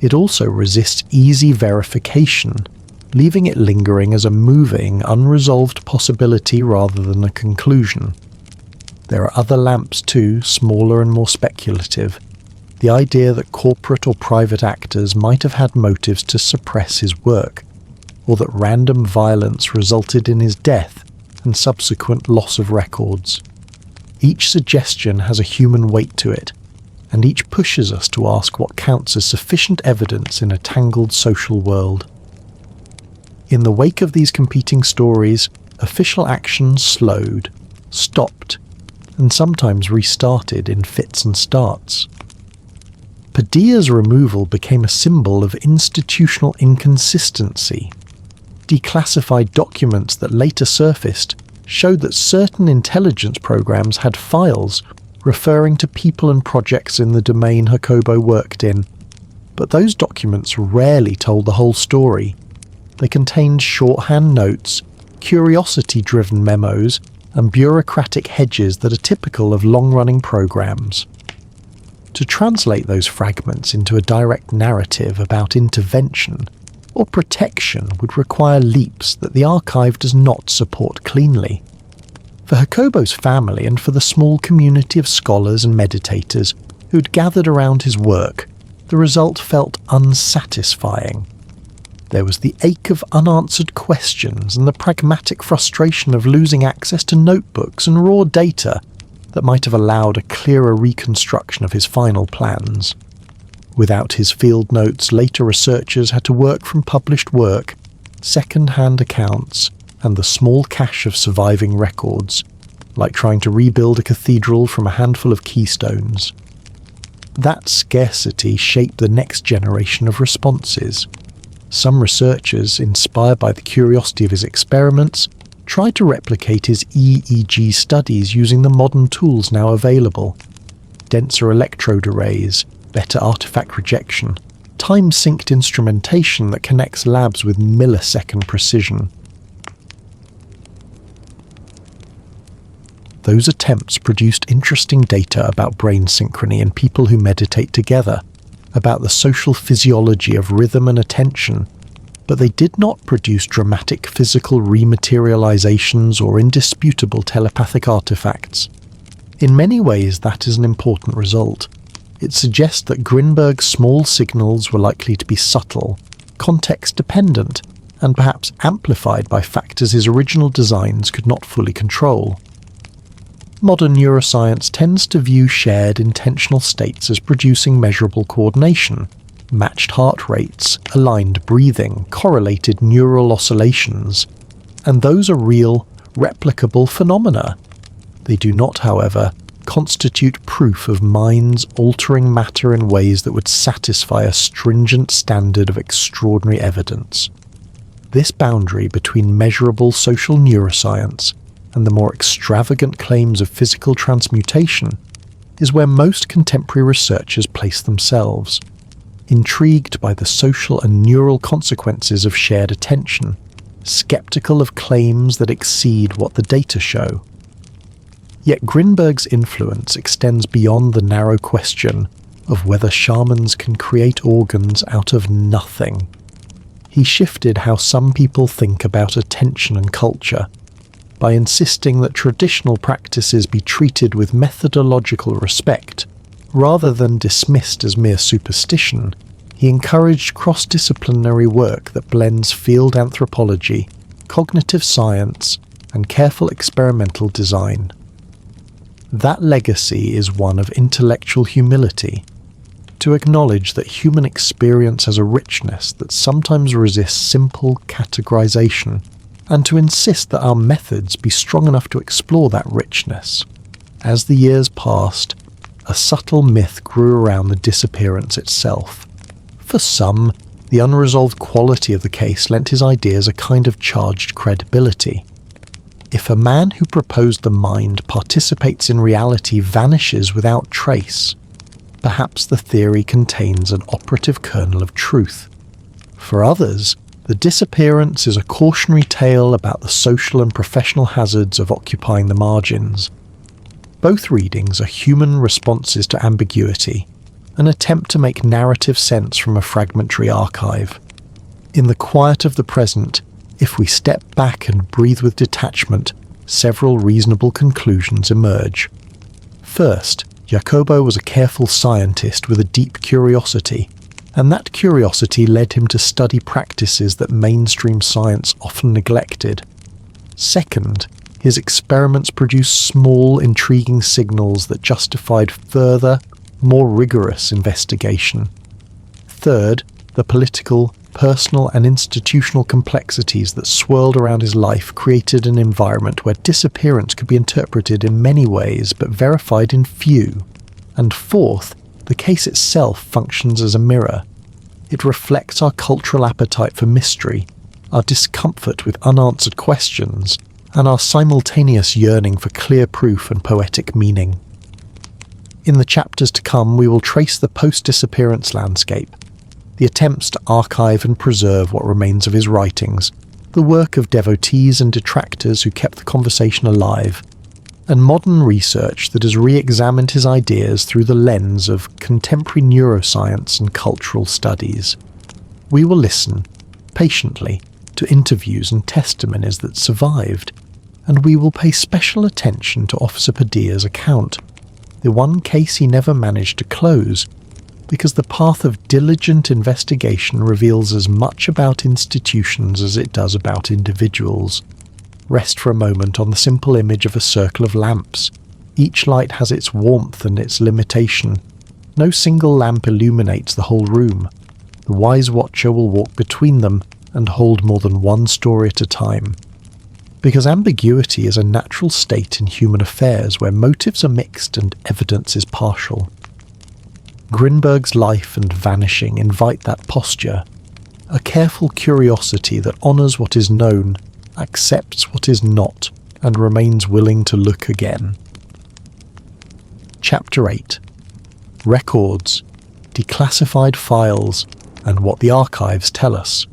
It also resists easy verification, leaving it lingering as a moving, unresolved possibility rather than a conclusion. There are other lamps too, smaller and more speculative. The idea that corporate or private actors might have had motives to suppress his work, or that random violence resulted in his death and subsequent loss of records. Each suggestion has a human weight to it, and each pushes us to ask what counts as sufficient evidence in a tangled social world. In the wake of these competing stories, official action slowed, stopped, and sometimes restarted in fits and starts. Padilla's removal became a symbol of institutional inconsistency. Declassified documents that later surfaced showed that certain intelligence programs had files referring to people and projects in the domain Jacobo worked in, but those documents rarely told the whole story. They contained shorthand notes, curiosity-driven memos, and bureaucratic hedges that are typical of long-running programs. To translate those fragments into a direct narrative about intervention or protection would require leaps that the archive does not support cleanly. For Jacobo's family and for the small community of scholars and meditators who'd gathered around his work, the result felt unsatisfying. There was the ache of unanswered questions and the pragmatic frustration of losing access to notebooks and raw data that might have allowed a clearer reconstruction of his final plans. Without his field notes, later researchers had to work from published work, second-hand accounts, and the small cache of surviving records, like trying to rebuild a cathedral from a handful of keystones. That scarcity shaped the next generation of responses. Some researchers, inspired by the curiosity of his experiments, tried to replicate his EEG studies using the modern tools now available: denser electrode arrays, better artifact rejection, time-synced instrumentation that connects labs with millisecond precision. Those attempts produced interesting data about brain synchrony in people who meditate together, about the social physiology of rhythm and attention, but they did not produce dramatic physical rematerializations or indisputable telepathic artifacts. In many ways, that is an important result. It suggests that Grinberg's small signals were likely to be subtle, context-dependent, and perhaps amplified by factors his original designs could not fully control. Modern neuroscience tends to view shared intentional states as producing measurable coordination, matched heart rates, aligned breathing, correlated neural oscillations, and those are real, replicable phenomena. They do not, however, constitute proof of minds altering matter in ways that would satisfy a stringent standard of extraordinary evidence. This boundary between measurable social neuroscience and the more extravagant claims of physical transmutation is where most contemporary researchers place themselves, intrigued by the social and neural consequences of shared attention, skeptical of claims that exceed what the data show. Yet Grinberg's influence extends beyond the narrow question of whether shamans can create organs out of nothing. He shifted how some people think about attention and culture. By insisting that traditional practices be treated with methodological respect, rather than dismissed as mere superstition, he encouraged cross-disciplinary work that blends field anthropology, cognitive science, and careful experimental design. That legacy is one of intellectual humility, to acknowledge that human experience has a richness that sometimes resists simple categorization, and to insist that our methods be strong enough to explore that richness. As the years passed, a subtle myth grew around the disappearance itself. For some, the unresolved quality of the case lent his ideas a kind of charged credibility. If a man who proposed the mind participates in reality vanishes without trace, perhaps the theory contains an operative kernel of truth. For others, the disappearance is a cautionary tale about the social and professional hazards of occupying the margins. Both readings are human responses to ambiguity, an attempt to make narrative sense from a fragmentary archive. In the quiet of the present, if we step back and breathe with detachment, several reasonable conclusions emerge. First, Jacobo was a careful scientist with a deep curiosity, and that curiosity led him to study practices that mainstream science often neglected. Second, his experiments produced small, intriguing signals that justified further, more rigorous investigation. Third, the political, personal and institutional complexities that swirled around his life created an environment where disappearance could be interpreted in many ways but verified in few. And fourth, the case itself functions as a mirror. It reflects our cultural appetite for mystery, our discomfort with unanswered questions, and our simultaneous yearning for clear proof and poetic meaning. In the chapters to come, we will trace the post-disappearance landscape, the attempts to archive and preserve what remains of his writings, the work of devotees and detractors who kept the conversation alive, and modern research that has re-examined his ideas through the lens of contemporary neuroscience and cultural studies. We will listen, patiently, to interviews and testimonies that survived, and we will pay special attention to Officer Padilla's account, the one case he never managed to close, because the path of diligent investigation reveals as much about institutions as it does about individuals. Rest for a moment on the simple image of a circle of lamps. Each light has its warmth and its limitation. No single lamp illuminates the whole room. The wise watcher will walk between them and hold more than one story at a time. Because ambiguity is a natural state in human affairs where motives are mixed and evidence is partial. Grinberg's life and vanishing invite that posture, a careful curiosity that honours what is known, accepts what is not, and remains willing to look again. Chapter 8. Records, declassified files, and what the archives tell us.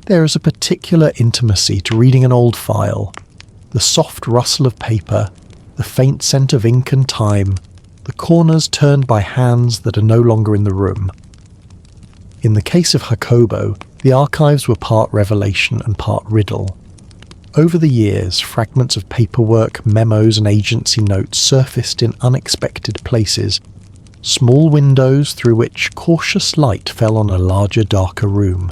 There is a particular intimacy to reading an old file, the soft rustle of paper, the faint scent of ink and time, the corners turned by hands that are no longer in the room. In the case of Jacobo, the archives were part revelation and part riddle. Over the years, fragments of paperwork, memos and agency notes surfaced in unexpected places, small windows through which cautious light fell on a larger, darker room.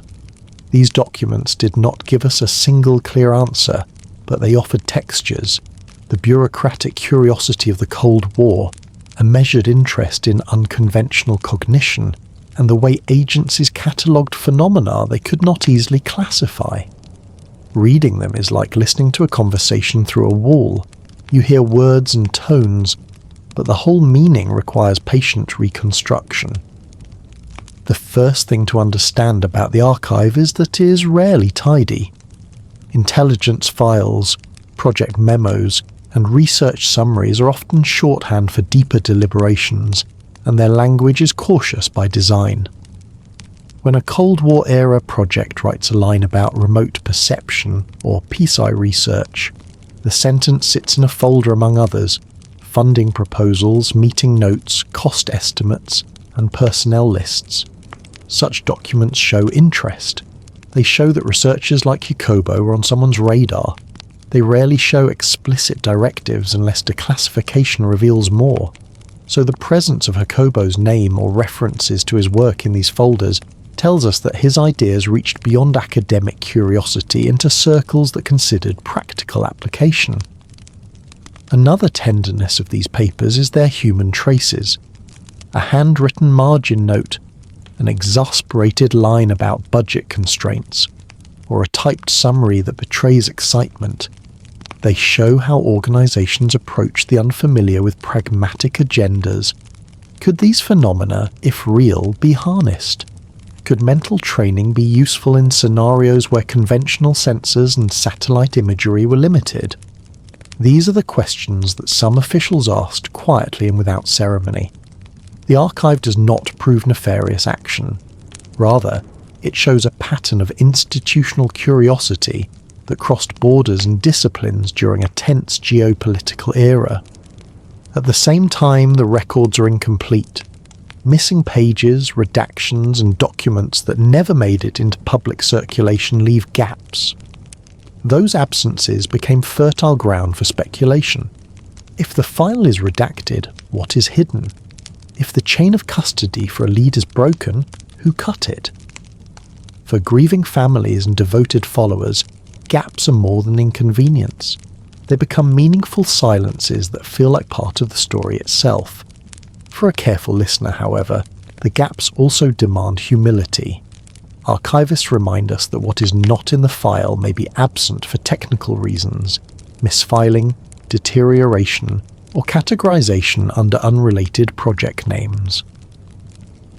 These documents did not give us a single clear answer, but they offered textures, the bureaucratic curiosity of the Cold War, a measured interest in unconventional cognition, and the way agencies catalogued phenomena they could not easily classify. Reading them is like listening to a conversation through a wall. You hear words and tones, but the whole meaning requires patient reconstruction. The first thing to understand about the archive is that it is rarely tidy. Intelligence files, project memos, and research summaries are often shorthand for deeper deliberations, and their language is cautious by design. When a Cold War-era project writes a line about remote perception or peace-eye research, the sentence sits in a folder among others, funding proposals, meeting notes, cost estimates, and personnel lists. Such documents show interest. They show that researchers like Jacobo are on someone's radar. They rarely show explicit directives unless declassification reveals more. So the presence of Jacobo's name or references to his work in these folders tells us that his ideas reached beyond academic curiosity into circles that considered practical application. Another tenderness of these papers is their human traces. A handwritten margin note, an exasperated line about budget constraints, or a typed summary that betrays excitement. They show how organizations approach the unfamiliar with pragmatic agendas. Could these phenomena, if real, be harnessed? Could mental training be useful in scenarios where conventional sensors and satellite imagery were limited? These are the questions that some officials asked quietly and without ceremony. The archive does not prove nefarious action. Rather, it shows a pattern of institutional curiosity that crossed borders and disciplines during a tense geopolitical era. At the same time, the records are incomplete. Missing pages, redactions, and documents that never made it into public circulation leave gaps. Those absences became fertile ground for speculation. If the file is redacted, what is hidden? If the chain of custody for a lead is broken, who cut it? For grieving families and devoted followers, gaps are more than inconvenience. They become meaningful silences that feel like part of the story itself. For a careful listener, however, the gaps also demand humility. Archivists remind us that what is not in the file may be absent for technical reasons, misfiling, deterioration, or categorization under unrelated project names.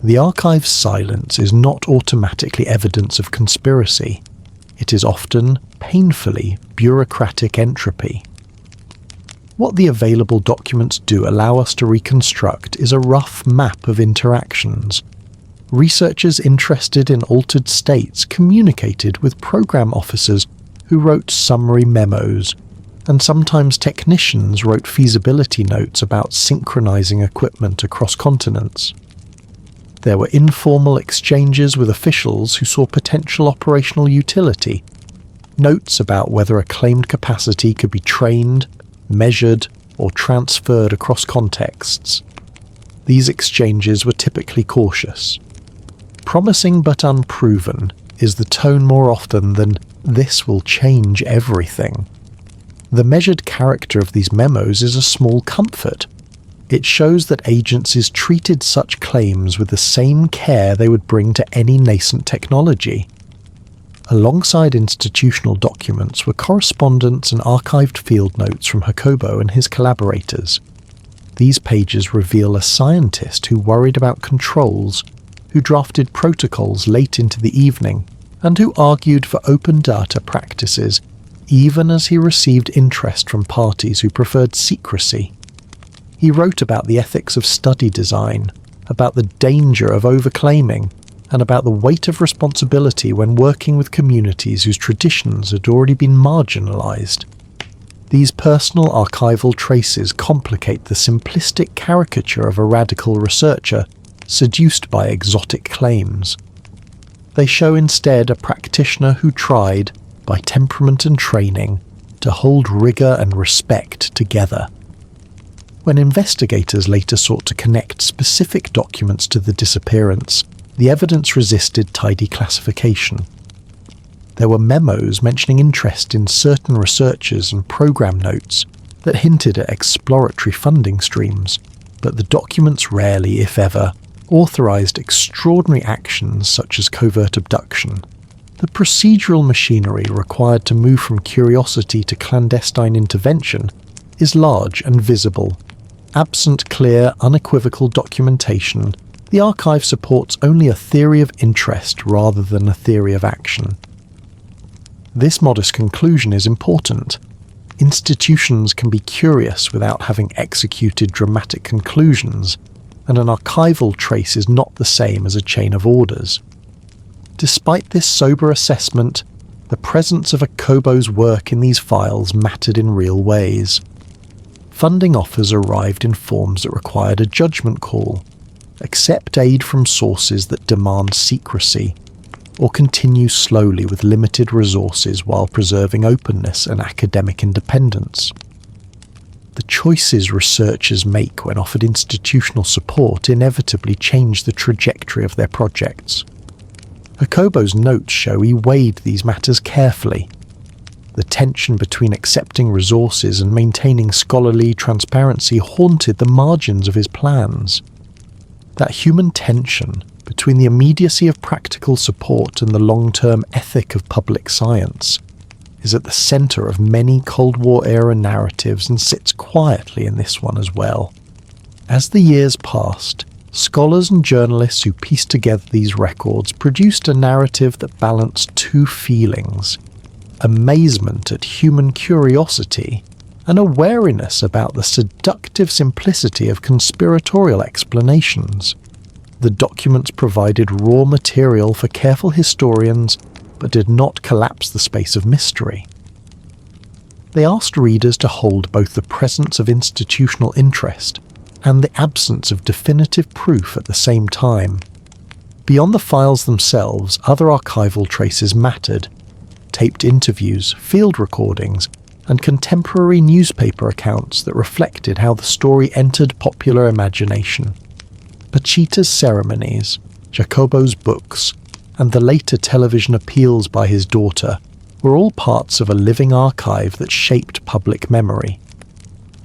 The archive's silence is not automatically evidence of conspiracy. It is often painfully bureaucratic entropy. What the available documents do allow us to reconstruct is a rough map of interactions. Researchers interested in altered states communicated with program officers who wrote summary memos, and sometimes technicians wrote feasibility notes about synchronizing equipment across continents. There were informal exchanges with officials who saw potential operational utility, notes about whether a claimed capacity could be trained, measured, or transferred across contexts. These exchanges were typically cautious. Promising but unproven is the tone more often than "this will change everything." The measured character of these memos is a small comfort. It shows that agencies treated such claims with the same care they would bring to any nascent technology. Alongside institutional documents were correspondence and archived field notes from Jacobo and his collaborators. These pages reveal a scientist who worried about controls, who drafted protocols late into the evening, and who argued for open data practices, even as he received interest from parties who preferred secrecy. He wrote about the ethics of study design, about the danger of overclaiming, and about the weight of responsibility when working with communities whose traditions had already been marginalized. These personal archival traces complicate the simplistic caricature of a radical researcher seduced by exotic claims. They show instead a practitioner who tried, by temperament and training, to hold rigor and respect together. When investigators later sought to connect specific documents to the disappearance, the evidence resisted tidy classification. There were memos mentioning interest in certain researchers and program notes that hinted at exploratory funding streams, but the documents rarely, if ever, authorized extraordinary actions such as covert abduction. The procedural machinery required to move from curiosity to clandestine intervention is large and visible. Absent clear, unequivocal documentation, the archive supports only a theory of interest rather than a theory of action. This modest conclusion is important. Institutions can be curious without having executed dramatic conclusions, and an archival trace is not the same as a chain of orders. Despite this sober assessment, the presence of Jacobo's work in these files mattered in real ways. Funding offers arrived in forms that required a judgment call: accept aid from sources that demand secrecy, or continue slowly with limited resources while preserving openness and academic independence. The choices researchers make when offered institutional support inevitably change the trajectory of their projects. Jacobo's notes show he weighed these matters carefully. The tension between accepting resources and maintaining scholarly transparency haunted the margins of his plans. That human tension between the immediacy of practical support and the long-term ethic of public science is at the center of many Cold War-era narratives and sits quietly in this one as well. As the years passed, scholars and journalists who pieced together these records produced a narrative that balanced two feelings: amazement at human curiosity and a wariness about the seductive simplicity of conspiratorial explanations. The documents provided raw material for careful historians, but did not collapse the space of mystery. They asked readers to hold both the presence of institutional interest and the absence of definitive proof at the same time. Beyond the files themselves, other archival traces mattered: taped interviews, field recordings, and contemporary newspaper accounts that reflected how the story entered popular imagination. Pachita's ceremonies, Jacobo's books, and the later television appeals by his daughter were all parts of a living archive that shaped public memory.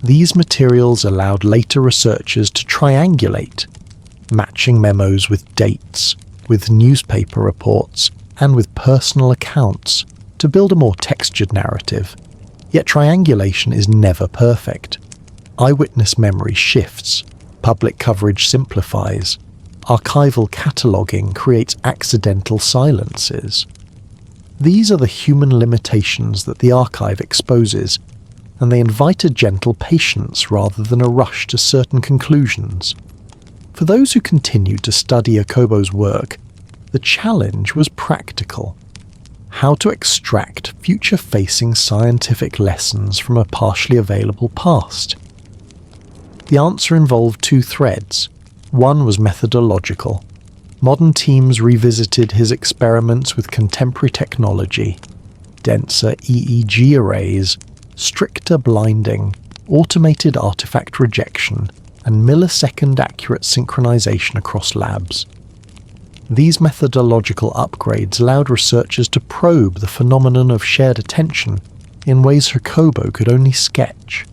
These materials allowed later researchers to triangulate, matching memos with dates, with newspaper reports, and with personal accounts to build a more textured narrative. Yet triangulation is never perfect. Eyewitness memory shifts, public coverage simplifies, archival cataloguing creates accidental silences. These are the human limitations that the archive exposes, and they invite a gentle patience rather than a rush to certain conclusions. For those who continued to study Jacobo's work, the challenge was practical: how to extract future-facing scientific lessons from a partially available past. The answer involved two threads. One was methodological. Modern teams revisited his experiments with contemporary technology: denser EEG arrays, stricter blinding, automated artifact rejection, and millisecond accurate synchronization across labs. These methodological upgrades allowed researchers to probe the phenomenon of shared attention in ways Jacobo could only sketch.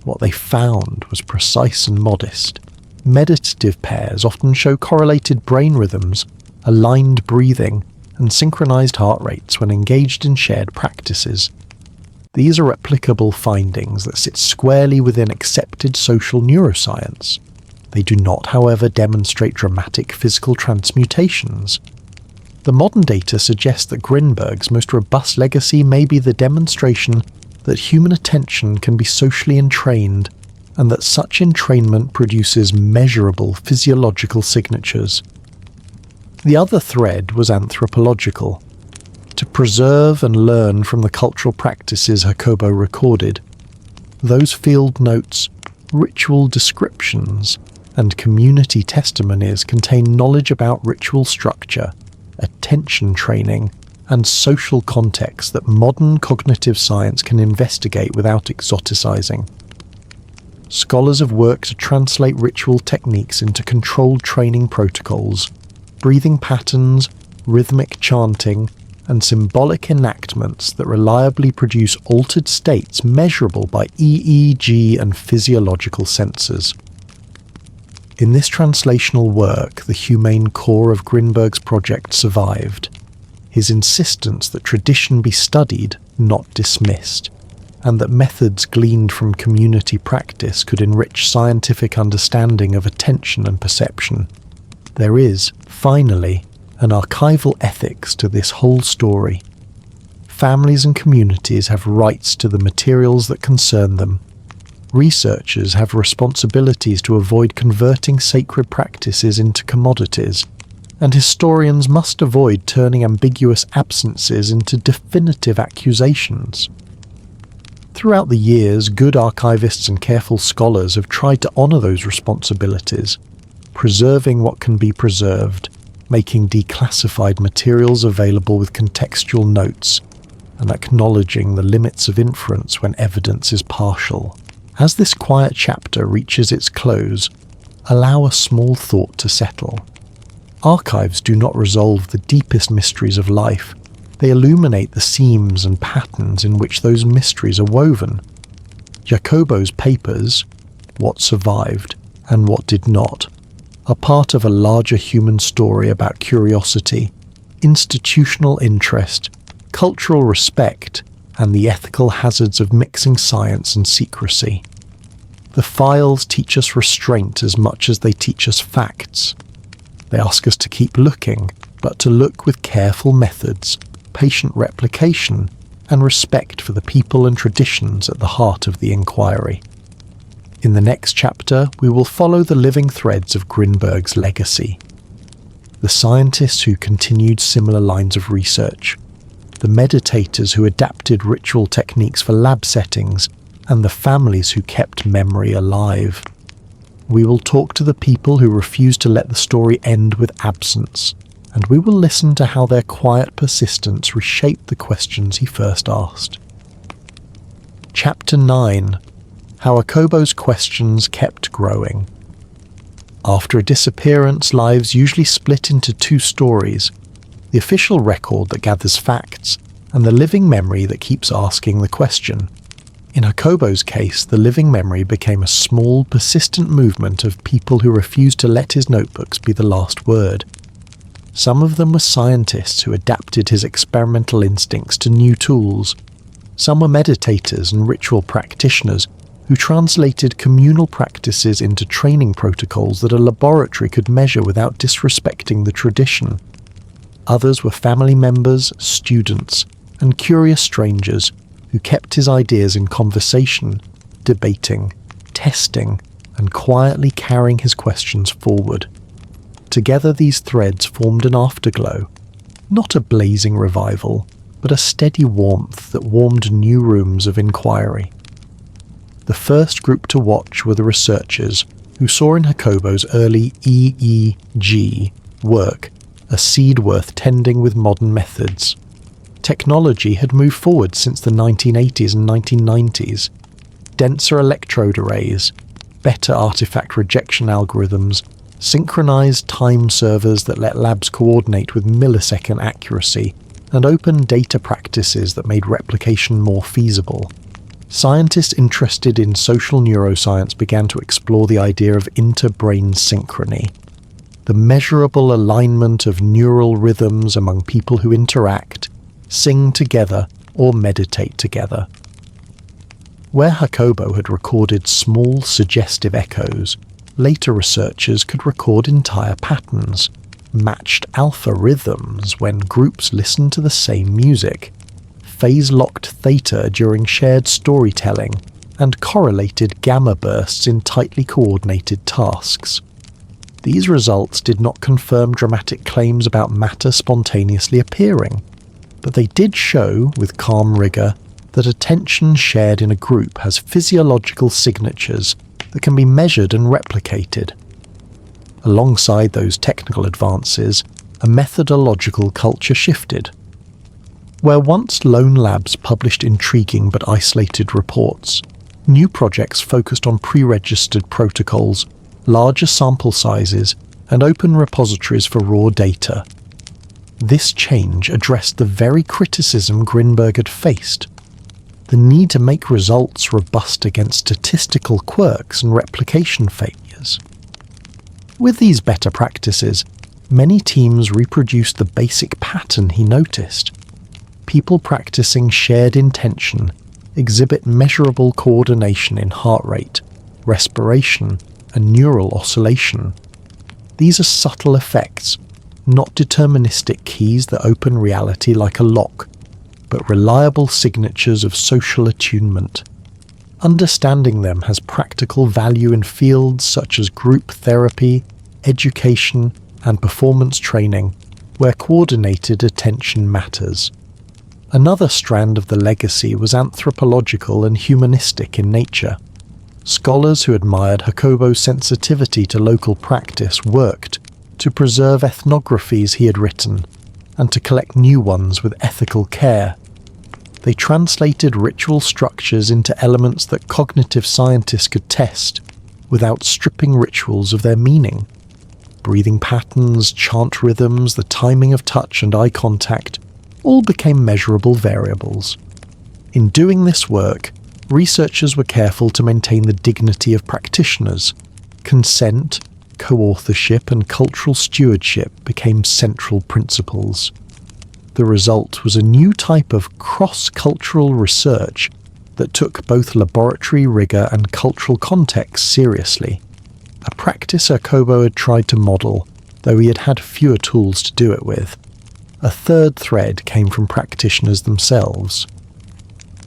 What they found was precise and modest. Meditative pairs often show correlated brain rhythms, aligned breathing, and synchronized heart rates when engaged in shared practices. These are replicable findings that sit squarely within accepted social neuroscience. They do not, however, demonstrate dramatic physical transmutations. The modern data suggests that Grinberg's most robust legacy may be the demonstration that human attention can be socially entrained, and that such entrainment produces measurable physiological signatures. The other thread was anthropological: to preserve and learn from the cultural practices Jacobo recorded. Those field notes, ritual descriptions, and community testimonies contain knowledge about ritual structure, attention training, and social context that modern cognitive science can investigate without exoticizing. Scholars have worked to translate ritual techniques into controlled training protocols, breathing patterns, rhythmic chanting, and symbolic enactments that reliably produce altered states measurable by EEG and physiological sensors. In this translational work, the humane core of Grinberg's project survived: his insistence that tradition be studied, not dismissed, and that methods gleaned from community practice could enrich scientific understanding of attention and perception. There is, finally, an archival ethics to this whole story. Families and communities have rights to the materials that concern them. Researchers have responsibilities to avoid converting sacred practices into commodities, and historians must avoid turning ambiguous absences into definitive accusations. Throughout the years, good archivists and careful scholars have tried to honour those responsibilities, preserving what can be preserved, making declassified materials available with contextual notes, and acknowledging the limits of inference when evidence is partial. As this quiet chapter reaches its close, allow a small thought to settle. Archives do not resolve the deepest mysteries of life. They illuminate the seams and patterns in which those mysteries are woven. Jacobo's papers, what survived and what did not, are part of a larger human story about curiosity, institutional interest, cultural respect, and the ethical hazards of mixing science and secrecy. The files teach us restraint as much as they teach us facts. They ask us to keep looking, but to look with careful methods, patient replication, and respect for the people and traditions at the heart of the inquiry. In the next chapter, we will follow the living threads of Grinberg's legacy. The scientists who continued similar lines of research, the meditators who adapted ritual techniques for lab settings, and the families who kept memory alive. We will talk to the people who refused to let the story end with absence, and we will listen to how their quiet persistence reshaped the questions he first asked. Chapter 9: How Jacobo's questions kept growing. After a disappearance, lives usually split into two stories: the official record that gathers facts, and the living memory that keeps asking the question. In Jacobo's case, the living memory became a small, persistent movement of people who refused to let his notebooks be the last word. Some of them were scientists who adapted his experimental instincts to new tools. Some were meditators and ritual practitioners who translated communal practices into training protocols that a laboratory could measure without disrespecting the tradition. Others were family members, students, and curious strangers who kept his ideas in conversation, debating, testing, and quietly carrying his questions forward. Together these threads formed an afterglow, not a blazing revival, but a steady warmth that warmed new rooms of inquiry. The first group to watch were the researchers who saw in Jacobo's early EEG work a seed worth tending with modern methods. Technology had moved forward since the 1980s and 1990s. Denser electrode arrays, better artifact rejection algorithms, synchronized time servers that let labs coordinate with millisecond accuracy, and open data practices that made replication more feasible. Scientists interested in social neuroscience began to explore the idea of inter-brain synchrony, the measurable alignment of neural rhythms among people who interact, sing together, or meditate together. Where Jacobo had recorded small, suggestive echoes, later researchers could record entire patterns, matched alpha rhythms when groups listened to the same music, phase-locked theta during shared storytelling, and correlated gamma bursts in tightly coordinated tasks. These results did not confirm dramatic claims about matter spontaneously appearing, but they did show, with calm rigour, that attention shared in a group has physiological signatures that can be measured and replicated. Alongside those technical advances, a methodological culture shifted. Where once lone labs published intriguing but isolated reports, new projects focused on pre-registered protocols, larger sample sizes, and open repositories for raw data. This change addressed the very criticism Grinberg had faced: the need to make results robust against statistical quirks and replication failures. With these better practices, many teams reproduced the basic pattern he noticed. People practicing shared intention exhibit measurable coordination in heart rate, respiration, and neural oscillation. These are subtle effects, not deterministic keys that open reality like a lock, but reliable signatures of social attunement. Understanding them has practical value in fields such as group therapy, education, and performance training, where coordinated attention matters. Another strand of the legacy was anthropological and humanistic in nature. Scholars who admired Jacobo's sensitivity to local practice worked to preserve ethnographies he had written, and to collect new ones with ethical care. They translated ritual structures into elements that cognitive scientists could test, without stripping rituals of their meaning. Breathing patterns, chant rhythms, the timing of touch and eye contact all became measurable variables. In doing this work, researchers were careful to maintain the dignity of practitioners. Consent, co-authorship, and cultural stewardship became central principles. The result was a new type of cross-cultural research that took both laboratory rigour and cultural context seriously, a practice Jacobo had tried to model, though he had had fewer tools to do it with. A third thread came from practitioners themselves.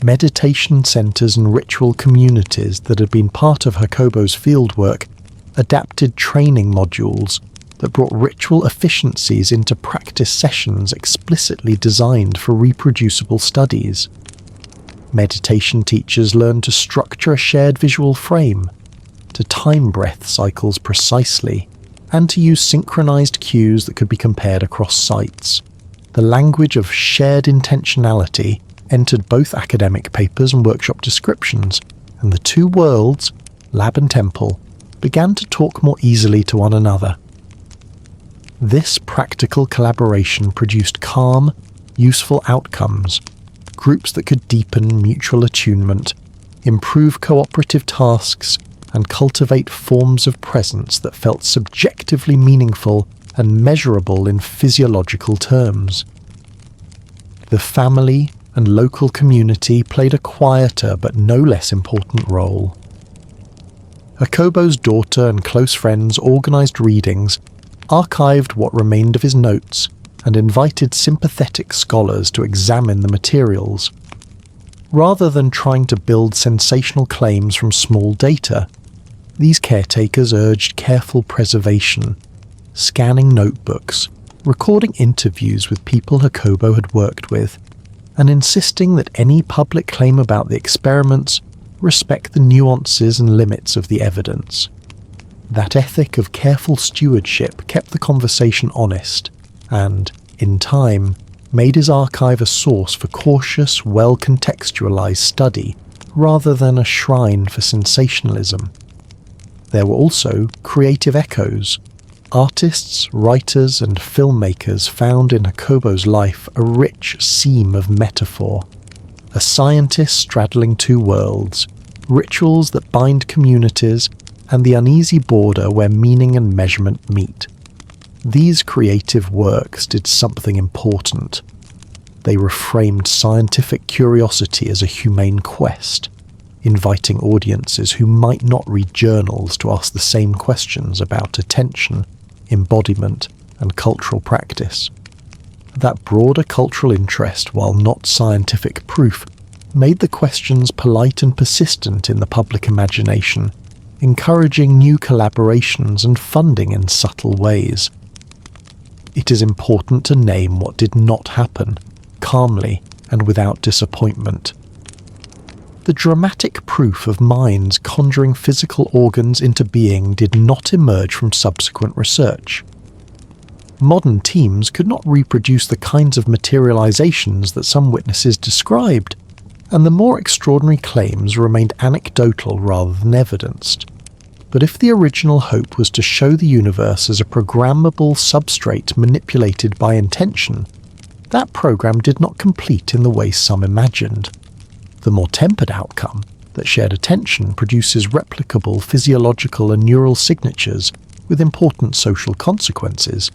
Meditation centres and ritual communities that had been part of Jacobo's fieldwork adapted training modules that brought ritual efficiencies into practice sessions explicitly designed for reproducible studies. Meditation teachers learned to structure a shared visual frame, to time breath cycles precisely, and to use synchronized cues that could be compared across sites. The language of shared intentionality entered both academic papers and workshop descriptions, and the two worlds, lab and temple, began to talk more easily to one another. This practical collaboration produced calm, useful outcomes, groups that could deepen mutual attunement, improve cooperative tasks, and cultivate forms of presence that felt subjectively meaningful and measurable in physiological terms. The family and local community played a quieter but no less important role. Jacobo's daughter and close friends organised readings, archived what remained of his notes, and invited sympathetic scholars to examine the materials. Rather than trying to build sensational claims from small data, these caretakers urged careful preservation, scanning notebooks, recording interviews with people Jacobo had worked with, and insisting that any public claim about the experiments respect the nuances and limits of the evidence. That ethic of careful stewardship kept the conversation honest and, in time, made his archive a source for cautious, well-contextualized study rather than a shrine for sensationalism. There were also creative echoes. Artists, writers, and filmmakers found in Jacobo's life a rich seam of metaphor. A scientist straddling two worlds, rituals that bind communities, and the uneasy border where meaning and measurement meet. These creative works did something important. They reframed scientific curiosity as a humane quest, inviting audiences who might not read journals to ask the same questions about attention, embodiment, and cultural practice. That broader cultural interest, while not scientific proof, made the questions polite and persistent in the public imagination, encouraging new collaborations and funding in subtle ways. It is important to name what did not happen, calmly and without disappointment. The dramatic proof of minds conjuring physical organs into being did not emerge from subsequent research. Modern teams could not reproduce the kinds of materializations that some witnesses described, and the more extraordinary claims remained anecdotal rather than evidenced. But if the original hope was to show the universe as a programmable substrate manipulated by intention, that program did not complete in the way some imagined. The more tempered outcome, that shared attention produces replicable physiological and neural signatures with important social consequences,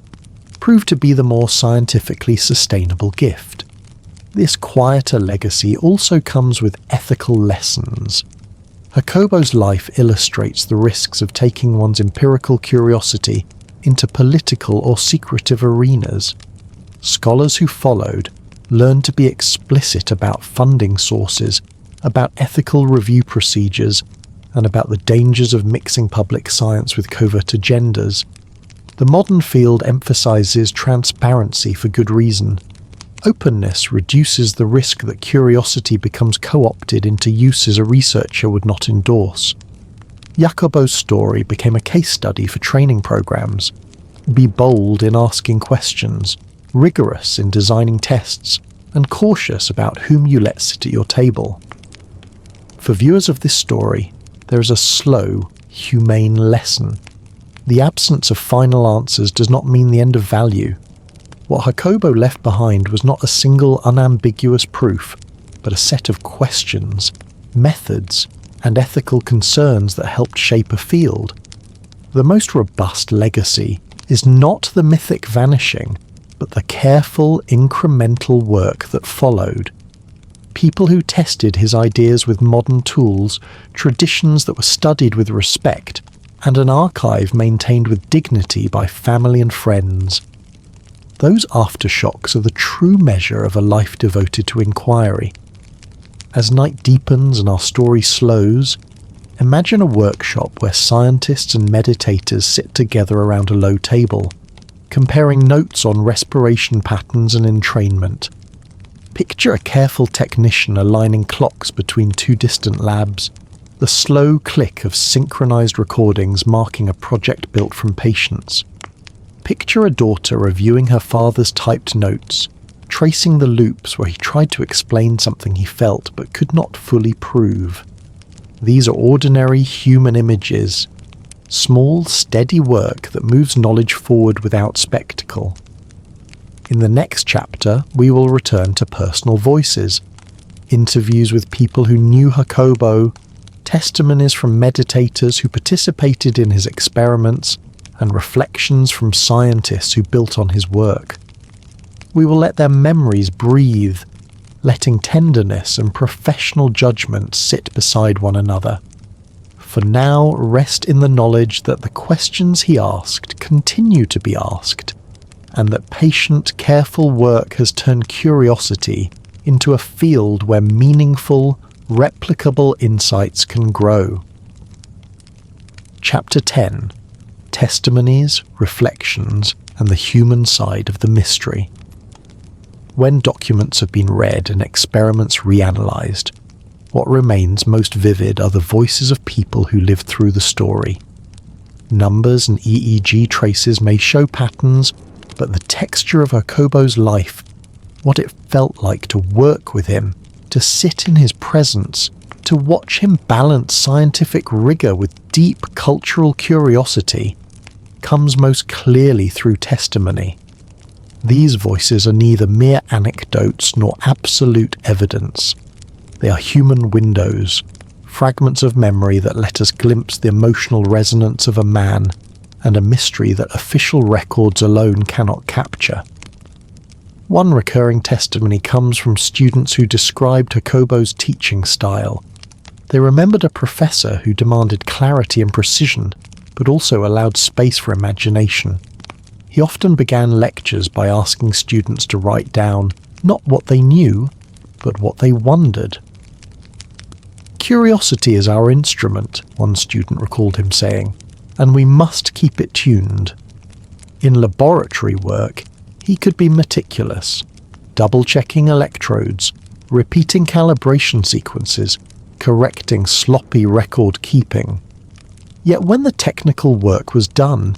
proved to be the more scientifically sustainable gift. This quieter legacy also comes with ethical lessons. Jacobo's life illustrates the risks of taking one's empirical curiosity into political or secretive arenas. Scholars who followed learned to be explicit about funding sources, about ethical review procedures, and about the dangers of mixing public science with covert agendas. The modern field emphasizes transparency for good reason. Openness reduces the risk that curiosity becomes co-opted into uses a researcher would not endorse. Jacobo's story became a case study for training programs. Be bold in asking questions, rigorous in designing tests, and cautious about whom you let sit at your table. For viewers of this story, there is a slow, humane lesson. The absence of final answers does not mean the end of value. What Jacobo left behind was not a single unambiguous proof, but a set of questions, methods, and ethical concerns that helped shape a field. The most robust legacy is not the mythic vanishing, but the careful, incremental work that followed. People who tested his ideas with modern tools, traditions that were studied with respect, and an archive maintained with dignity by family and friends. Those aftershocks are the true measure of a life devoted to inquiry. As night deepens and our story slows, imagine a workshop where scientists and meditators sit together around a low table, comparing notes on respiration patterns and entrainment. Picture a careful technician aligning clocks between two distant labs, the slow click of synchronized recordings marking a project built from patience. Picture a daughter reviewing her father's typed notes, tracing the loops where he tried to explain something he felt but could not fully prove. These are ordinary human images, small, steady work that moves knowledge forward without spectacle. In the next chapter, we will return to personal voices, interviews with people who knew Jacobo, testimonies from meditators who participated in his experiments, and reflections from scientists who built on his work. We will let their memories breathe, letting tenderness and professional judgment sit beside one another. For now, rest in the knowledge that the questions he asked continue to be asked, and that patient, careful work has turned curiosity into a field where meaningful, replicable insights can grow. Chapter 10: Testimonies, Reflections, and the Human Side of the Mystery. When documents have been read and experiments reanalyzed, what remains most vivid are the voices of people who lived through the story. Numbers and EEG traces may show patterns, but the texture of Jacobo's life, what it felt like to work with him, to sit in his presence, to watch him balance scientific rigor with deep cultural curiosity, comes most clearly through testimony. These voices are neither mere anecdotes nor absolute evidence. They are human windows, fragments of memory that let us glimpse the emotional resonance of a man, and a mystery that official records alone cannot capture. One recurring testimony comes from students who described Jacobo's teaching style. They remembered a professor who demanded clarity and precision, but also allowed space for imagination. He often began lectures by asking students to write down not what they knew, but what they wondered. "Curiosity is our instrument," one student recalled him saying, "and we must keep it tuned." In laboratory work, he could be meticulous, double-checking electrodes, repeating calibration sequences, correcting sloppy record-keeping. Yet when the technical work was done,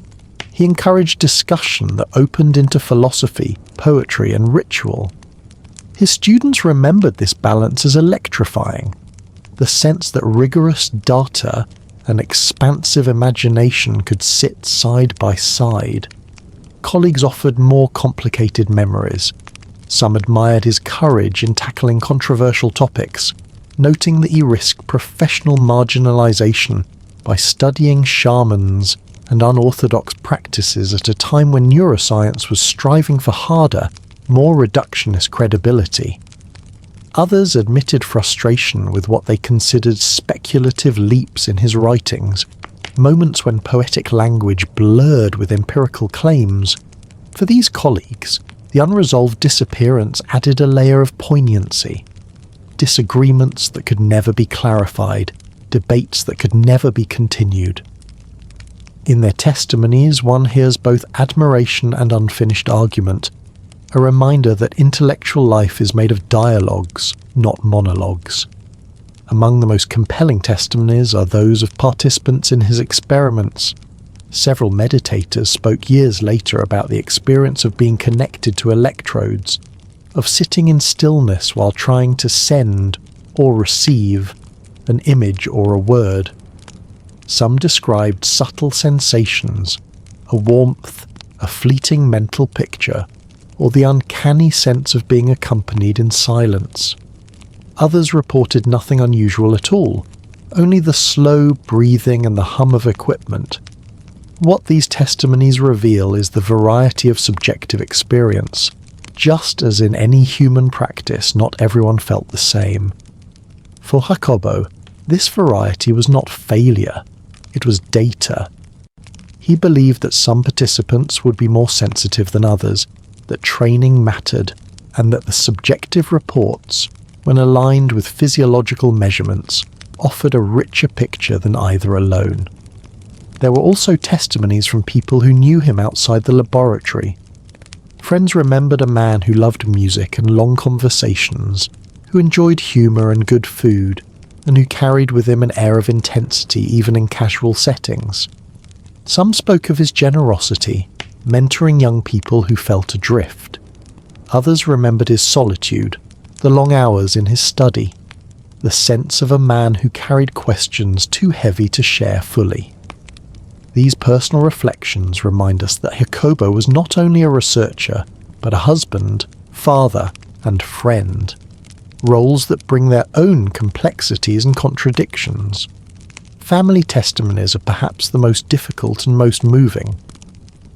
he encouraged discussion that opened into philosophy, poetry, and ritual. His students remembered this balance as electrifying, the sense that rigorous data and expansive imagination could sit side by side. Colleagues offered more complicated memories. Some admired his courage in tackling controversial topics, noting that he risked professional marginalization by studying shamans and unorthodox practices at a time when neuroscience was striving for harder, more reductionist credibility. Others admitted frustration with what they considered speculative leaps in his writings, moments when poetic language blurred with empirical claims. For these colleagues, the unresolved disappearance added a layer of poignancy. Disagreements that could never be clarified, debates that could never be continued. In their testimonies, one hears both admiration and unfinished argument, a reminder that intellectual life is made of dialogues, not monologues. Among the most compelling testimonies are those of participants in his experiments. Several meditators spoke years later about the experience of being connected to electrodes, of sitting in stillness while trying to send or receive an image or a word. Some described subtle sensations, a warmth, a fleeting mental picture, or the uncanny sense of being accompanied in silence. Others reported nothing unusual at all, only the slow breathing and the hum of equipment. What these testimonies reveal is the variety of subjective experience. Just as in any human practice, not everyone felt the same. For Jacobo, this variety was not failure, it was data. He believed that some participants would be more sensitive than others, that training mattered, and that the subjective reports, when aligned with physiological measurements, offered a richer picture than either alone. There were also testimonies from people who knew him outside the laboratory. Friends remembered a man who loved music and long conversations, who enjoyed humour and good food, and who carried with him an air of intensity even in casual settings. Some spoke of his generosity, mentoring young people who felt adrift. Others remembered his solitude, the long hours in his study, the sense of a man who carried questions too heavy to share fully. These personal reflections remind us that Jacobo was not only a researcher, but a husband, father, and friend, roles that bring their own complexities and contradictions. Family testimonies are perhaps the most difficult and most moving.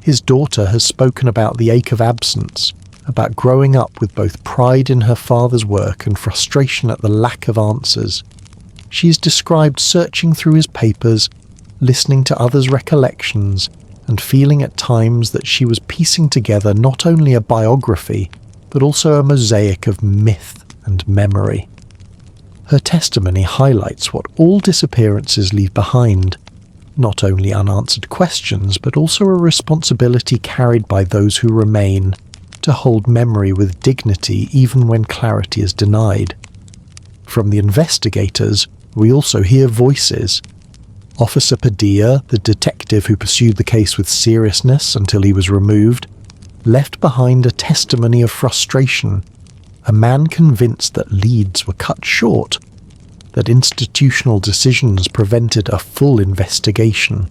His daughter has spoken about the ache of absence, about growing up with both pride in her father's work and frustration at the lack of answers. She has described searching through his papers, listening to others' recollections, and feeling at times that she was piecing together not only a biography, but also a mosaic of myth and memory. Her testimony highlights what all disappearances leave behind, not only unanswered questions, but also a responsibility carried by those who remain to hold memory with dignity even when clarity is denied. From the investigators, we also hear voices. Officer Padilla, the detective who pursued the case with seriousness until he was removed, left behind a testimony of frustration, a man convinced that leads were cut short, that institutional decisions prevented a full investigation.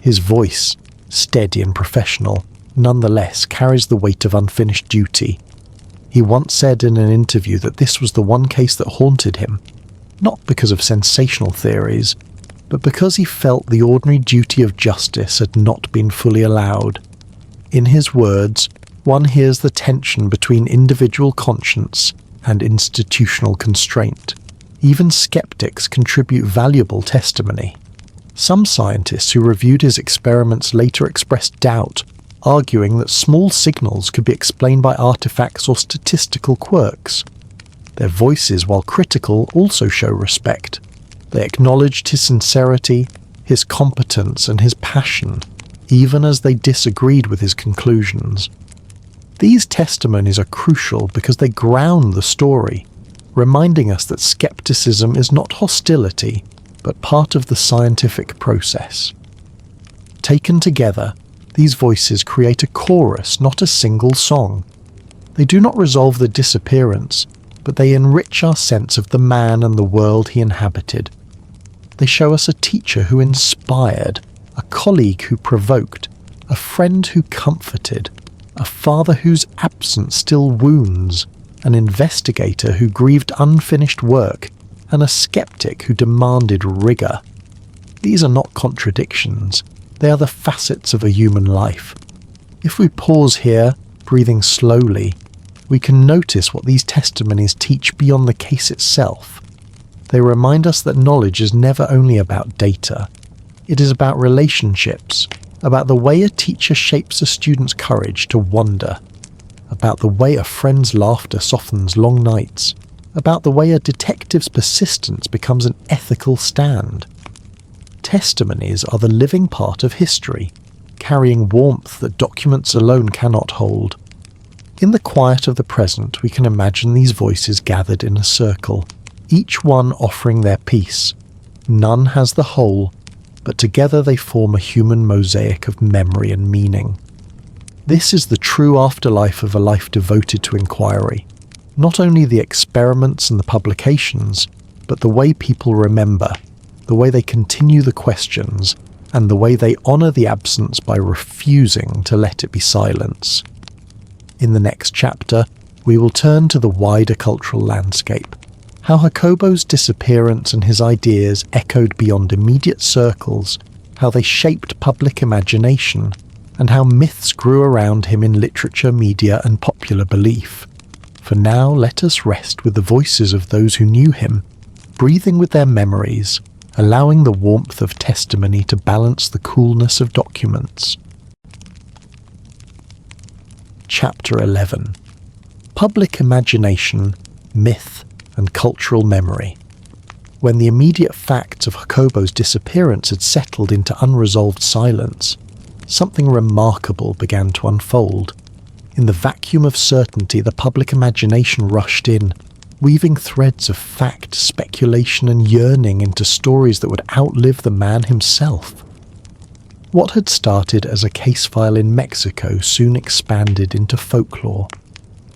His voice, steady and professional, nonetheless carries the weight of unfinished duty. He once said in an interview that this was the one case that haunted him, not because of sensational theories, but because he felt the ordinary duty of justice had not been fully allowed. In his words, one hears the tension between individual conscience and institutional constraint. Even skeptics contribute valuable testimony. Some scientists who reviewed his experiments later expressed doubt, arguing that small signals could be explained by artifacts or statistical quirks. Their voices, while critical, also show respect. They acknowledged his sincerity, his competence, and his passion, even as they disagreed with his conclusions. These testimonies are crucial because they ground the story, reminding us that skepticism is not hostility, but part of the scientific process. Taken together, these voices create a chorus, not a single song. They do not resolve the disappearance, but they enrich our sense of the man and the world he inhabited. They show us a teacher who inspired, a colleague who provoked, a friend who comforted, a father whose absence still wounds, an investigator who grieved unfinished work, and a skeptic who demanded rigor. These are not contradictions, they are the facets of a human life. If we pause here, breathing slowly, we can notice what these testimonies teach beyond the case itself. They remind us that knowledge is never only about data. It is about relationships, about the way a teacher shapes a student's courage to wonder, about the way a friend's laughter softens long nights, about the way a detective's persistence becomes an ethical stand. Testimonies are the living part of history, carrying warmth that documents alone cannot hold. In the quiet of the present, we can imagine these voices gathered in a circle, each one offering their piece. None has the whole, but together they form a human mosaic of memory and meaning. This is the true afterlife of a life devoted to inquiry. Not only the experiments and the publications, but the way people remember, the way they continue the questions, and the way they honour the absence by refusing to let it be silence. In the next chapter, we will turn to the wider cultural landscape, how Jacobo's disappearance and his ideas echoed beyond immediate circles, how they shaped public imagination, and how myths grew around him in literature, media, and popular belief. For now, let us rest with the voices of those who knew him, breathing with their memories, allowing the warmth of testimony to balance the coolness of documents. Chapter 11. Public Imagination, Myth, and Cultural Memory. When the immediate facts of Jacobo's disappearance had settled into unresolved silence, something remarkable began to unfold. In the vacuum of certainty, the public imagination rushed in, weaving threads of fact, speculation, and yearning into stories that would outlive the man himself. What had started as a case file in Mexico soon expanded into folklore,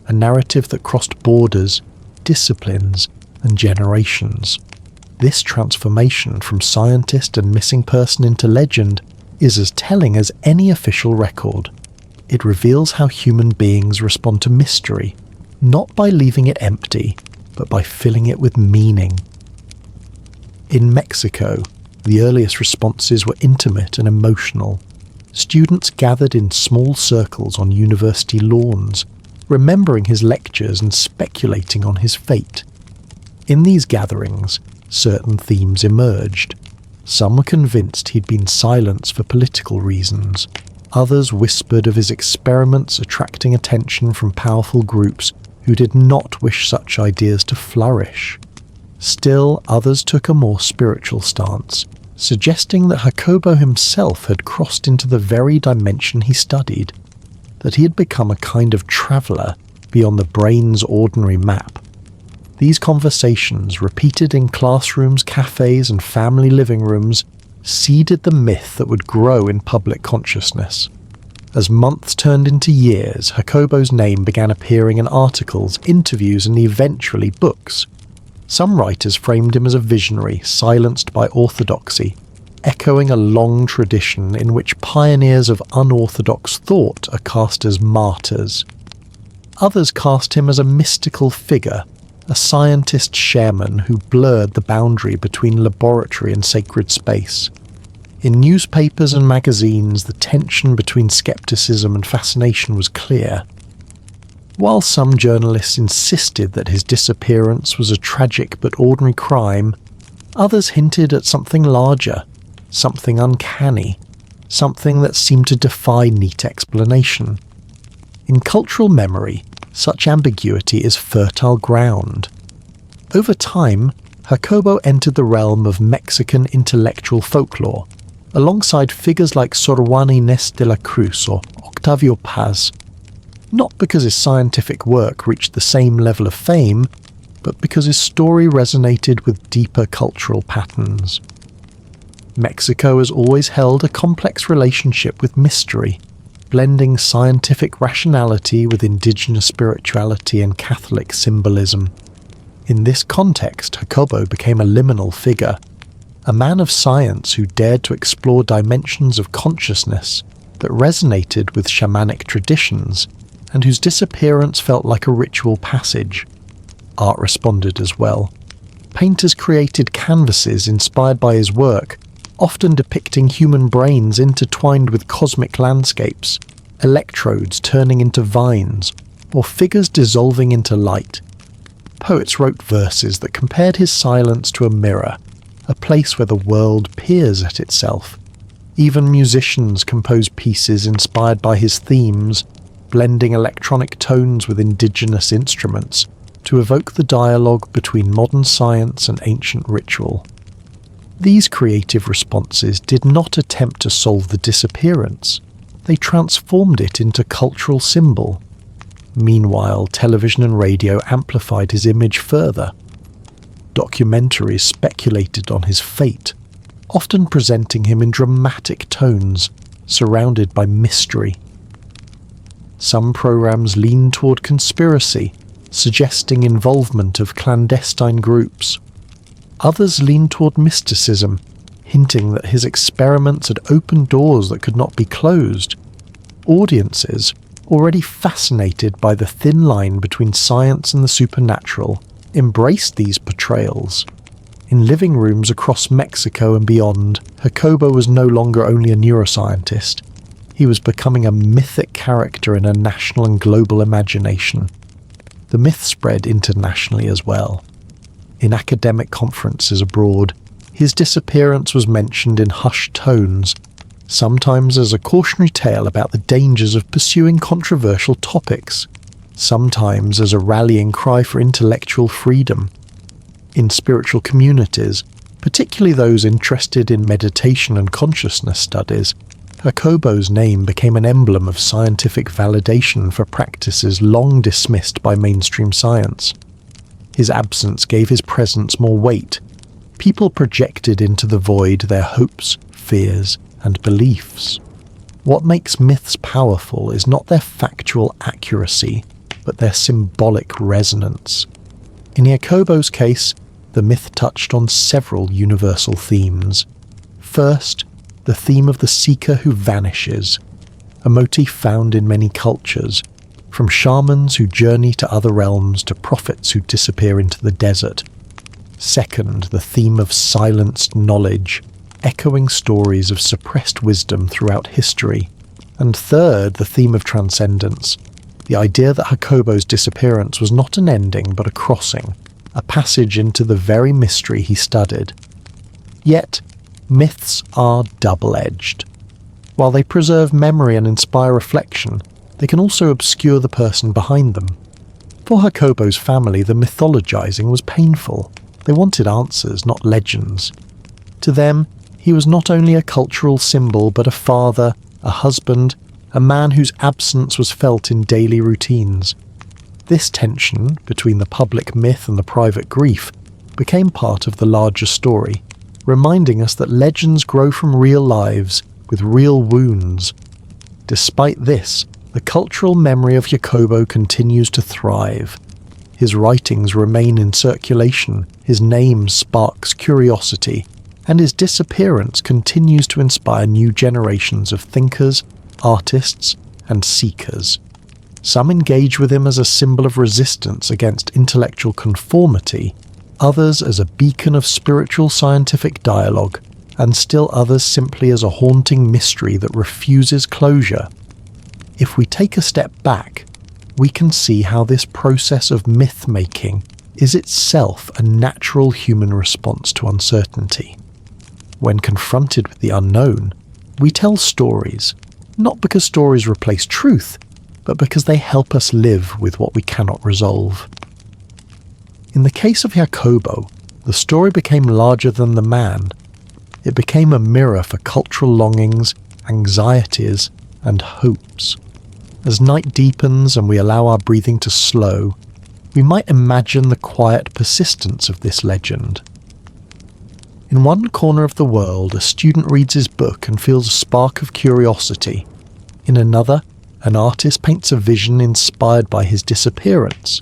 a narrative that crossed borders, disciplines, and generations. This transformation from scientist and missing person into legend is as telling as any official record. It reveals how human beings respond to mystery, not by leaving it empty, but by filling it with meaning. In Mexico, the earliest responses were intimate and emotional. Students gathered in small circles on university lawns, remembering his lectures and speculating on his fate. In these gatherings, certain themes emerged. Some were convinced he'd been silenced for political reasons. Others whispered of his experiments attracting attention from powerful groups who did not wish such ideas to flourish. Still, others took a more spiritual stance, suggesting that Jacobo himself had crossed into the very dimension he studied, that he had become a kind of traveller beyond the brain's ordinary map. These conversations, repeated in classrooms, cafes, and family living rooms, seeded the myth that would grow in public consciousness. As months turned into years, Jacobo's name began appearing in articles, interviews, and eventually books. Some writers framed him as a visionary, silenced by orthodoxy, echoing a long tradition in which pioneers of unorthodox thought are cast as martyrs. Others cast him as a mystical figure, a scientist shaman who blurred the boundary between laboratory and sacred space. In newspapers and magazines, the tension between skepticism and fascination was clear. While some journalists insisted that his disappearance was a tragic but ordinary crime, others hinted at something larger, something uncanny, something that seemed to defy neat explanation. In cultural memory, such ambiguity is fertile ground. Over time, Jacobo entered the realm of Mexican intellectual folklore, alongside figures like Sor Juan Inés de la Cruz or Octavio Paz, not because his scientific work reached the same level of fame, but because his story resonated with deeper cultural patterns. Mexico has always held a complex relationship with mystery, blending scientific rationality with indigenous spirituality and Catholic symbolism. In this context, Jacobo became a liminal figure, a man of science who dared to explore dimensions of consciousness that resonated with shamanic traditions, and whose disappearance felt like a ritual passage. Art responded as well. Painters created canvases inspired by his work, often depicting human brains intertwined with cosmic landscapes, electrodes turning into vines, or figures dissolving into light. Poets wrote verses that compared his silence to a mirror, a place where the world peers at itself. Even musicians composed pieces inspired by his themes, blending electronic tones with indigenous instruments to evoke the dialogue between modern science and ancient ritual. These creative responses did not attempt to solve the disappearance. They transformed it into cultural symbol. Meanwhile, television and radio amplified his image further. Documentaries speculated on his fate, often presenting him in dramatic tones, surrounded by mystery. Some programs leaned toward conspiracy, suggesting involvement of clandestine groups. Others leaned toward mysticism, hinting that his experiments had opened doors that could not be closed. Audiences, already fascinated by the thin line between science and the supernatural, embraced these portrayals. In living rooms across Mexico and beyond, Jacobo was no longer only a neuroscientist. He was becoming a mythic character in a national and global imagination. The myth spread internationally as well. In academic conferences abroad, his disappearance was mentioned in hushed tones, sometimes as a cautionary tale about the dangers of pursuing controversial topics, sometimes as a rallying cry for intellectual freedom. In spiritual communities, particularly those interested in meditation and consciousness studies, Jacobo's name became an emblem of scientific validation for practices long dismissed by mainstream science. His absence gave his presence more weight. People projected into the void their hopes, fears, and beliefs. What makes myths powerful is not their factual accuracy, but their symbolic resonance. In Jacobo's case, the myth touched on several universal themes. First, the theme of the seeker who vanishes, a motif found in many cultures, from shamans who journey to other realms to prophets who disappear into the desert. Second, the theme of silenced knowledge, echoing stories of suppressed wisdom throughout history. And third, the theme of transcendence, the idea that Jacobo's disappearance was not an ending but a crossing, a passage into the very mystery he studied. Yet, Myths are double-edged. While they preserve memory and inspire reflection, they can also obscure the person behind them. For Jacobo's family, the mythologizing was painful. They wanted answers, not legends. To them, he was not only a cultural symbol, but a father, a husband, a man whose absence was felt in daily routines. This tension between the public myth and the private grief became part of the larger story, reminding us that legends grow from real lives with real wounds. Despite this, the cultural memory of Jacobo continues to thrive. His writings remain in circulation, his name sparks curiosity, and his disappearance continues to inspire new generations of thinkers, artists, and seekers. Some engage with him as a symbol of resistance against intellectual conformity, others as a beacon of spiritual scientific dialogue, and still others simply as a haunting mystery that refuses closure. If we take a step back, we can see how this process of myth-making is itself a natural human response to uncertainty. When confronted with the unknown, we tell stories, not because stories replace truth, but because they help us live with what we cannot resolve. In the case of Jacobo, the story became larger than the man. It became a mirror for cultural longings, anxieties, and hopes. As night deepens and we allow our breathing to slow, we might imagine the quiet persistence of this legend. In one corner of the world, a student reads his book and feels a spark of curiosity. In another, an artist paints a vision inspired by his disappearance.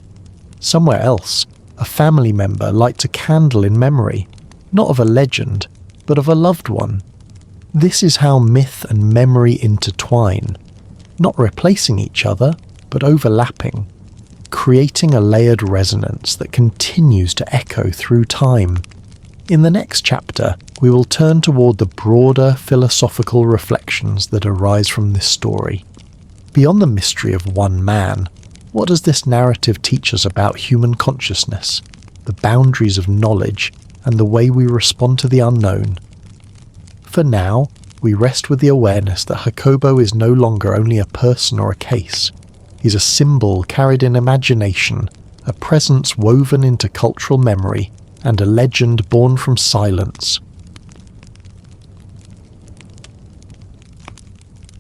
Somewhere else, a family member lights a candle in memory, not of a legend, but of a loved one. This is how myth and memory intertwine, not replacing each other, but overlapping, creating a layered resonance that continues to echo through time. In the next chapter, we will turn toward the broader philosophical reflections that arise from this story. Beyond the mystery of one man, what does this narrative teach us about human consciousness, the boundaries of knowledge, and the way we respond to the unknown? For now, we rest with the awareness that Jacobo is no longer only a person or a case. He's a symbol carried in imagination, a presence woven into cultural memory, and a legend born from silence.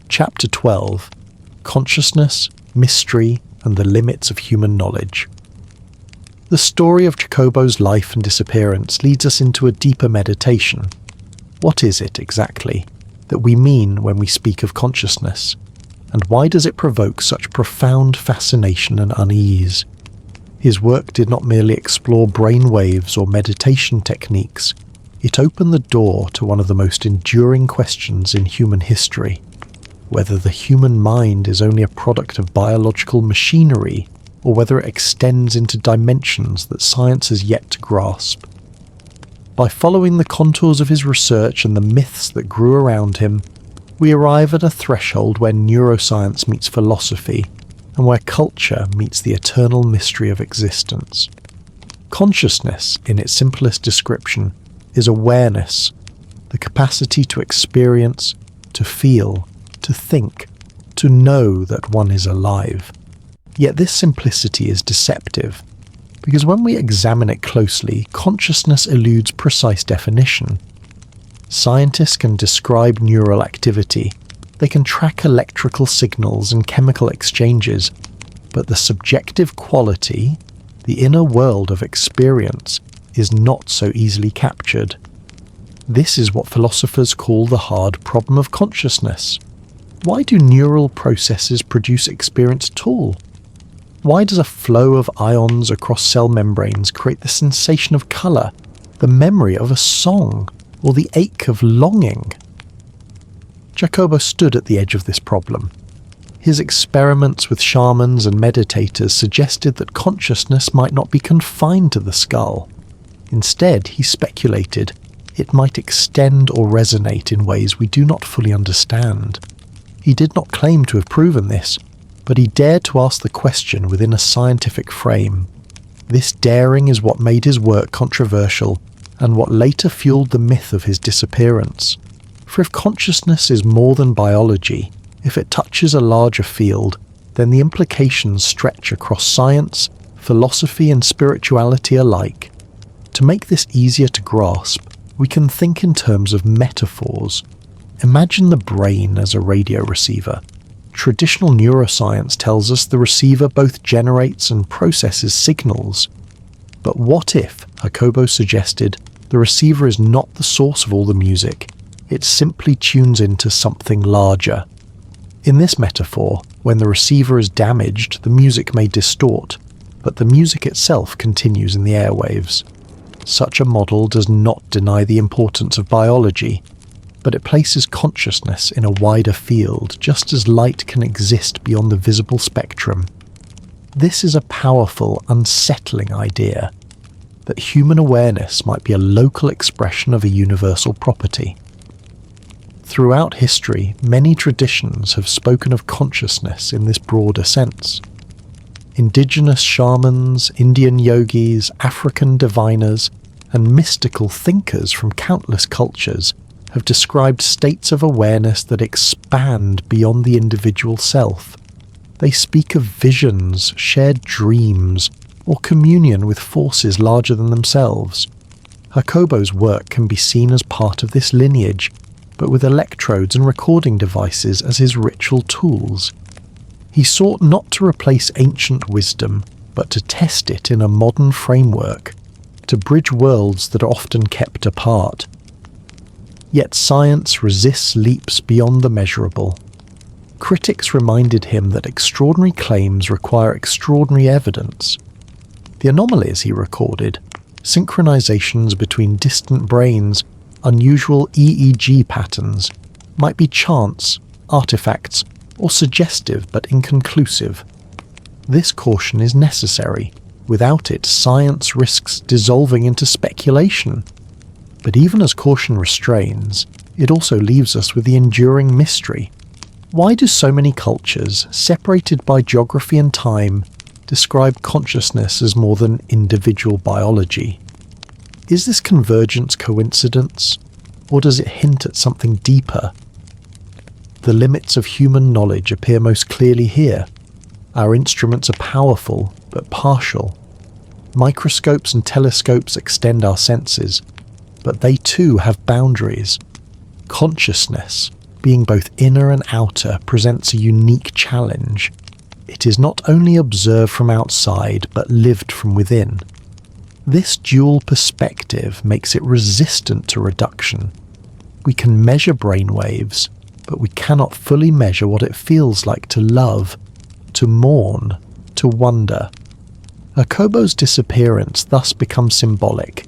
Chapter 12: Consciousness, Mystery, and the Limits of Human Knowledge. The story of Jacobo's life and disappearance leads us into a deeper meditation. What is it, exactly, that we mean when we speak of consciousness? And why does it provoke such profound fascination and unease? His work did not merely explore brain waves or meditation techniques. It opened the door to one of the most enduring questions in human history: whether the human mind is only a product of biological machinery, or whether it extends into dimensions that science has yet to grasp. By following the contours of his research and the myths that grew around him, we arrive at a threshold where neuroscience meets philosophy, and where culture meets the eternal mystery of existence. Consciousness, in its simplest description, is awareness, the capacity to experience, to feel, to think, to know that one is alive. Yet this simplicity is deceptive, because when we examine it closely, consciousness eludes precise definition. Scientists can describe neural activity, they can track electrical signals and chemical exchanges, but the subjective quality, the inner world of experience, is not so easily captured. This is what philosophers call the hard problem of consciousness. Why do neural processes produce experience at all? Why does a flow of ions across cell membranes create the sensation of colour, the memory of a song, or the ache of longing? Jacobo stood at the edge of this problem. His experiments with shamans and meditators suggested that consciousness might not be confined to the skull. Instead, he speculated it might extend or resonate in ways we do not fully understand. He did not claim to have proven this, but he dared to ask the question within a scientific frame. This daring is what made his work controversial and what later fueled the myth of his disappearance. For if consciousness is more than biology, if it touches a larger field, then the implications stretch across science, philosophy and spirituality alike. To make this easier to grasp, we can think in terms of metaphors. Imagine the brain as a radio receiver. Traditional neuroscience tells us the receiver both generates and processes signals. But what if, Jacobo suggested, the receiver is not the source of all the music, it simply tunes into something larger? In this metaphor, when the receiver is damaged, the music may distort, but the music itself continues in the airwaves. Such a model does not deny the importance of biology, but it places consciousness in a wider field, just as light can exist beyond the visible spectrum. This is a powerful, unsettling idea, that human awareness might be a local expression of a universal property. Throughout history, many traditions have spoken of consciousness in this broader sense. Indigenous shamans, Indian yogis, African diviners, and mystical thinkers from countless cultures have described states of awareness that expand beyond the individual self. They speak of visions, shared dreams, or communion with forces larger than themselves. Jacobo's work can be seen as part of this lineage, but with electrodes and recording devices as his ritual tools. He sought not to replace ancient wisdom, but to test it in a modern framework, to bridge worlds that are often kept apart. Yet science resists leaps beyond the measurable. Critics reminded him that extraordinary claims require extraordinary evidence. The anomalies he recorded, synchronizations between distant brains, unusual EEG patterns, might be chance, artifacts, or suggestive but inconclusive. This caution is necessary. Without it, science risks dissolving into speculation. But even as caution restrains, it also leaves us with the enduring mystery. Why do so many cultures, separated by geography and time, describe consciousness as more than individual biology? Is this convergence coincidence, or does it hint at something deeper? The limits of human knowledge appear most clearly here. Our instruments are powerful, but partial. Microscopes and telescopes extend our senses, but they too have boundaries. Consciousness, being both inner and outer, presents a unique challenge. It is not only observed from outside, but lived from within. This dual perspective makes it resistant to reduction. We can measure brainwaves, but we cannot fully measure what it feels like to love, to mourn, to wonder. Jacobo's disappearance thus becomes symbolic,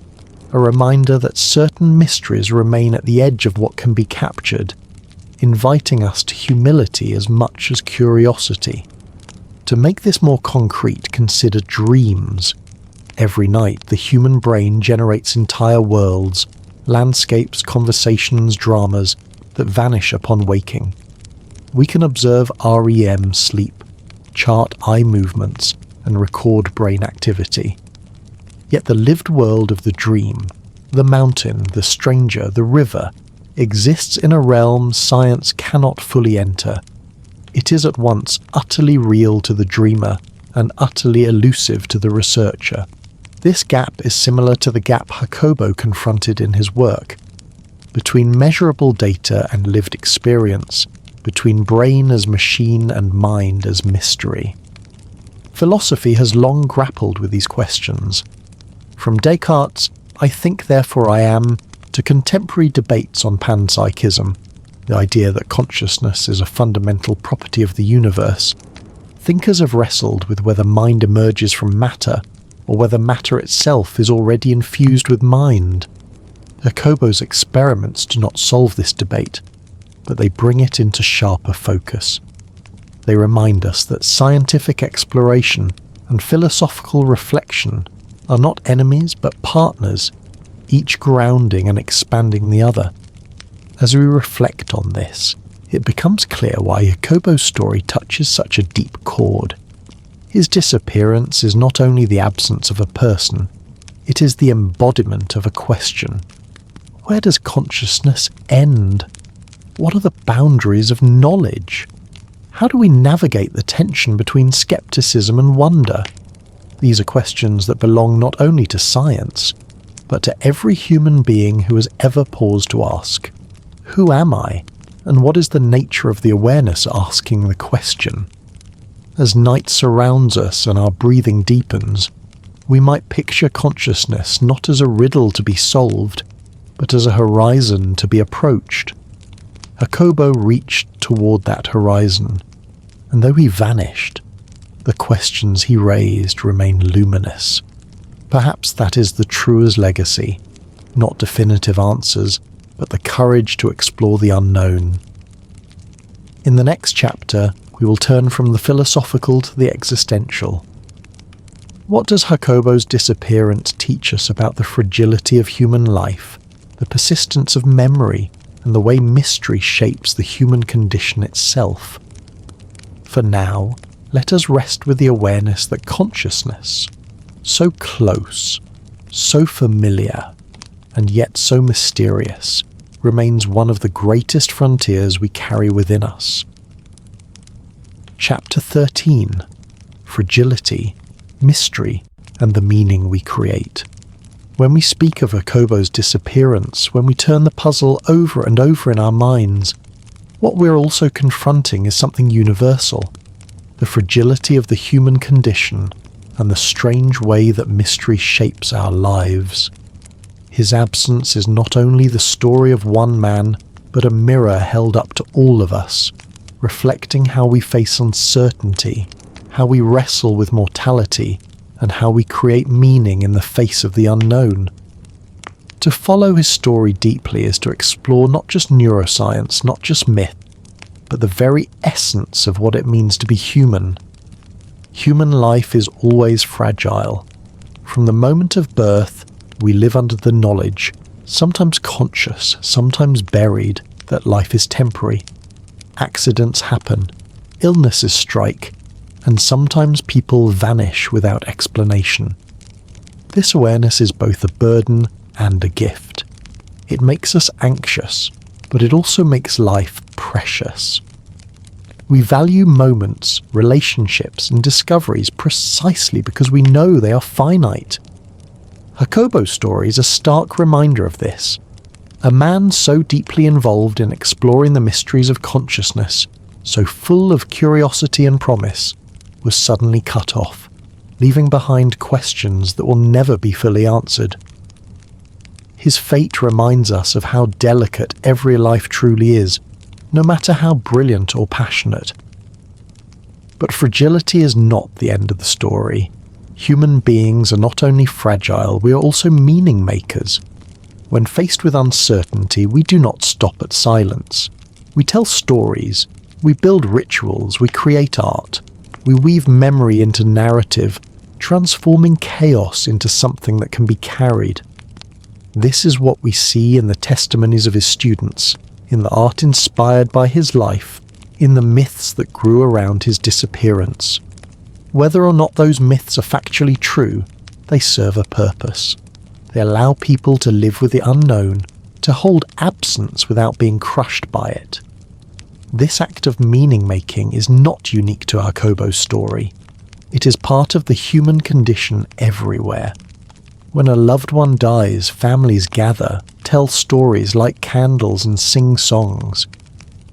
a reminder that certain mysteries remain at the edge of what can be captured, inviting us to humility as much as curiosity. To make this more concrete, consider dreams. Every night, the human brain generates entire worlds, landscapes, conversations, dramas that vanish upon waking. We can observe REM sleep, chart eye movements, and record brain activity. Yet the lived world of the dream, the mountain, the stranger, the river, exists in a realm science cannot fully enter. It is at once utterly real to the dreamer and utterly elusive to the researcher. This gap is similar to the gap Jacobo confronted in his work, between measurable data and lived experience, between brain as machine and mind as mystery. Philosophy has long grappled with these questions. From Descartes' "I think therefore I am," to contemporary debates on panpsychism, the idea that consciousness is a fundamental property of the universe, thinkers have wrestled with whether mind emerges from matter, or whether matter itself is already infused with mind. Jacobo's experiments do not solve this debate, but they bring it into sharper focus. They remind us that scientific exploration and philosophical reflection are not enemies but partners, each grounding and expanding the other. As we reflect on this, it becomes clear why Jacobo's story touches such a deep chord. His disappearance is not only the absence of a person, It is the embodiment of a question. Where does consciousness end? What are the boundaries of knowledge? How do we navigate the tension between skepticism and wonder? These are questions that belong not only to science, but to every human being who has ever paused to ask, who am I, and what is the nature of the awareness asking the question? As night surrounds us and our breathing deepens, we might picture consciousness not as a riddle to be solved, but as a horizon to be approached. Jacobo reached toward that horizon, and though he vanished, the questions he raised remain luminous. Perhaps that is the truest legacy, not definitive answers, but the courage to explore the unknown. In the next chapter, we will turn from the philosophical to the existential. What does Jacobo's disappearance teach us about the fragility of human life, the persistence of memory, and the way mystery shapes the human condition itself? For now, let us rest with the awareness that consciousness, so close, so familiar, and yet so mysterious, remains one of the greatest frontiers we carry within us. Chapter 13: Fragility, Mystery, and the Meaning We Create. When we speak of Jacobo's disappearance, when we turn the puzzle over and over in our minds, what we're also confronting is something universal: the fragility of the human condition and the strange way that mystery shapes our lives. His absence is not only the story of one man, but a mirror held up to all of us, reflecting how we face uncertainty, how we wrestle with mortality, and how we create meaning in the face of the unknown. To follow his story deeply is to explore not just neuroscience, not just myth, but the very essence of what it means to be human. Human life is always fragile. From the moment of birth, we live under the knowledge, sometimes conscious, sometimes buried, that life is temporary. Accidents happen, illnesses strike, and sometimes people vanish without explanation. This awareness is both a burden and a gift. It makes us anxious, but it also makes life precious. We value moments, relationships, and discoveries precisely because we know they are finite. Jacobo's story is a stark reminder of this. A man so deeply involved in exploring the mysteries of consciousness, so full of curiosity and promise, was suddenly cut off, leaving behind questions that will never be fully answered. His fate reminds us of how delicate every life truly is, no matter how brilliant or passionate. But fragility is not the end of the story. Human beings are not only fragile, we are also meaning makers. When faced with uncertainty, we do not stop at silence. We tell stories, we build rituals, we create art, we weave memory into narrative, transforming chaos into something that can be carried. This is what we see in the testimonies of his students, in the art inspired by his life, in the myths that grew around his disappearance. Whether or not those myths are factually true, they serve a purpose. They allow people to live with the unknown, to hold absence without being crushed by it. This act of meaning-making is not unique to Jacobo's story. It is part of the human condition everywhere. When a loved one dies, families gather, tell stories, light candles, and sing songs.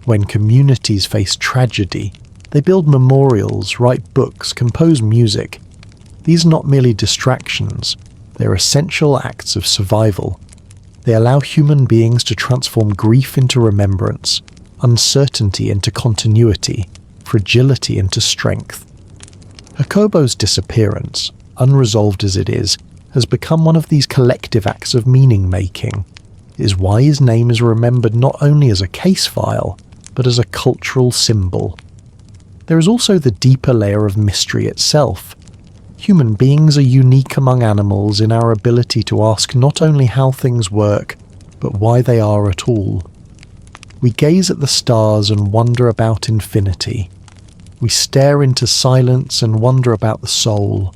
When communities face tragedy, they build memorials, write books, compose music. These are not merely distractions, they are essential acts of survival. They allow human beings to transform grief into remembrance, uncertainty into continuity, fragility into strength. Jacobo's disappearance, unresolved as it is, has become one of these collective acts of meaning-making. It is why his name is remembered not only as a case file, but as a cultural symbol. There is also the deeper layer of mystery itself. Human beings are unique among animals in our ability to ask not only how things work, but why they are at all. We gaze at the stars and wonder about infinity. We stare into silence and wonder about the soul.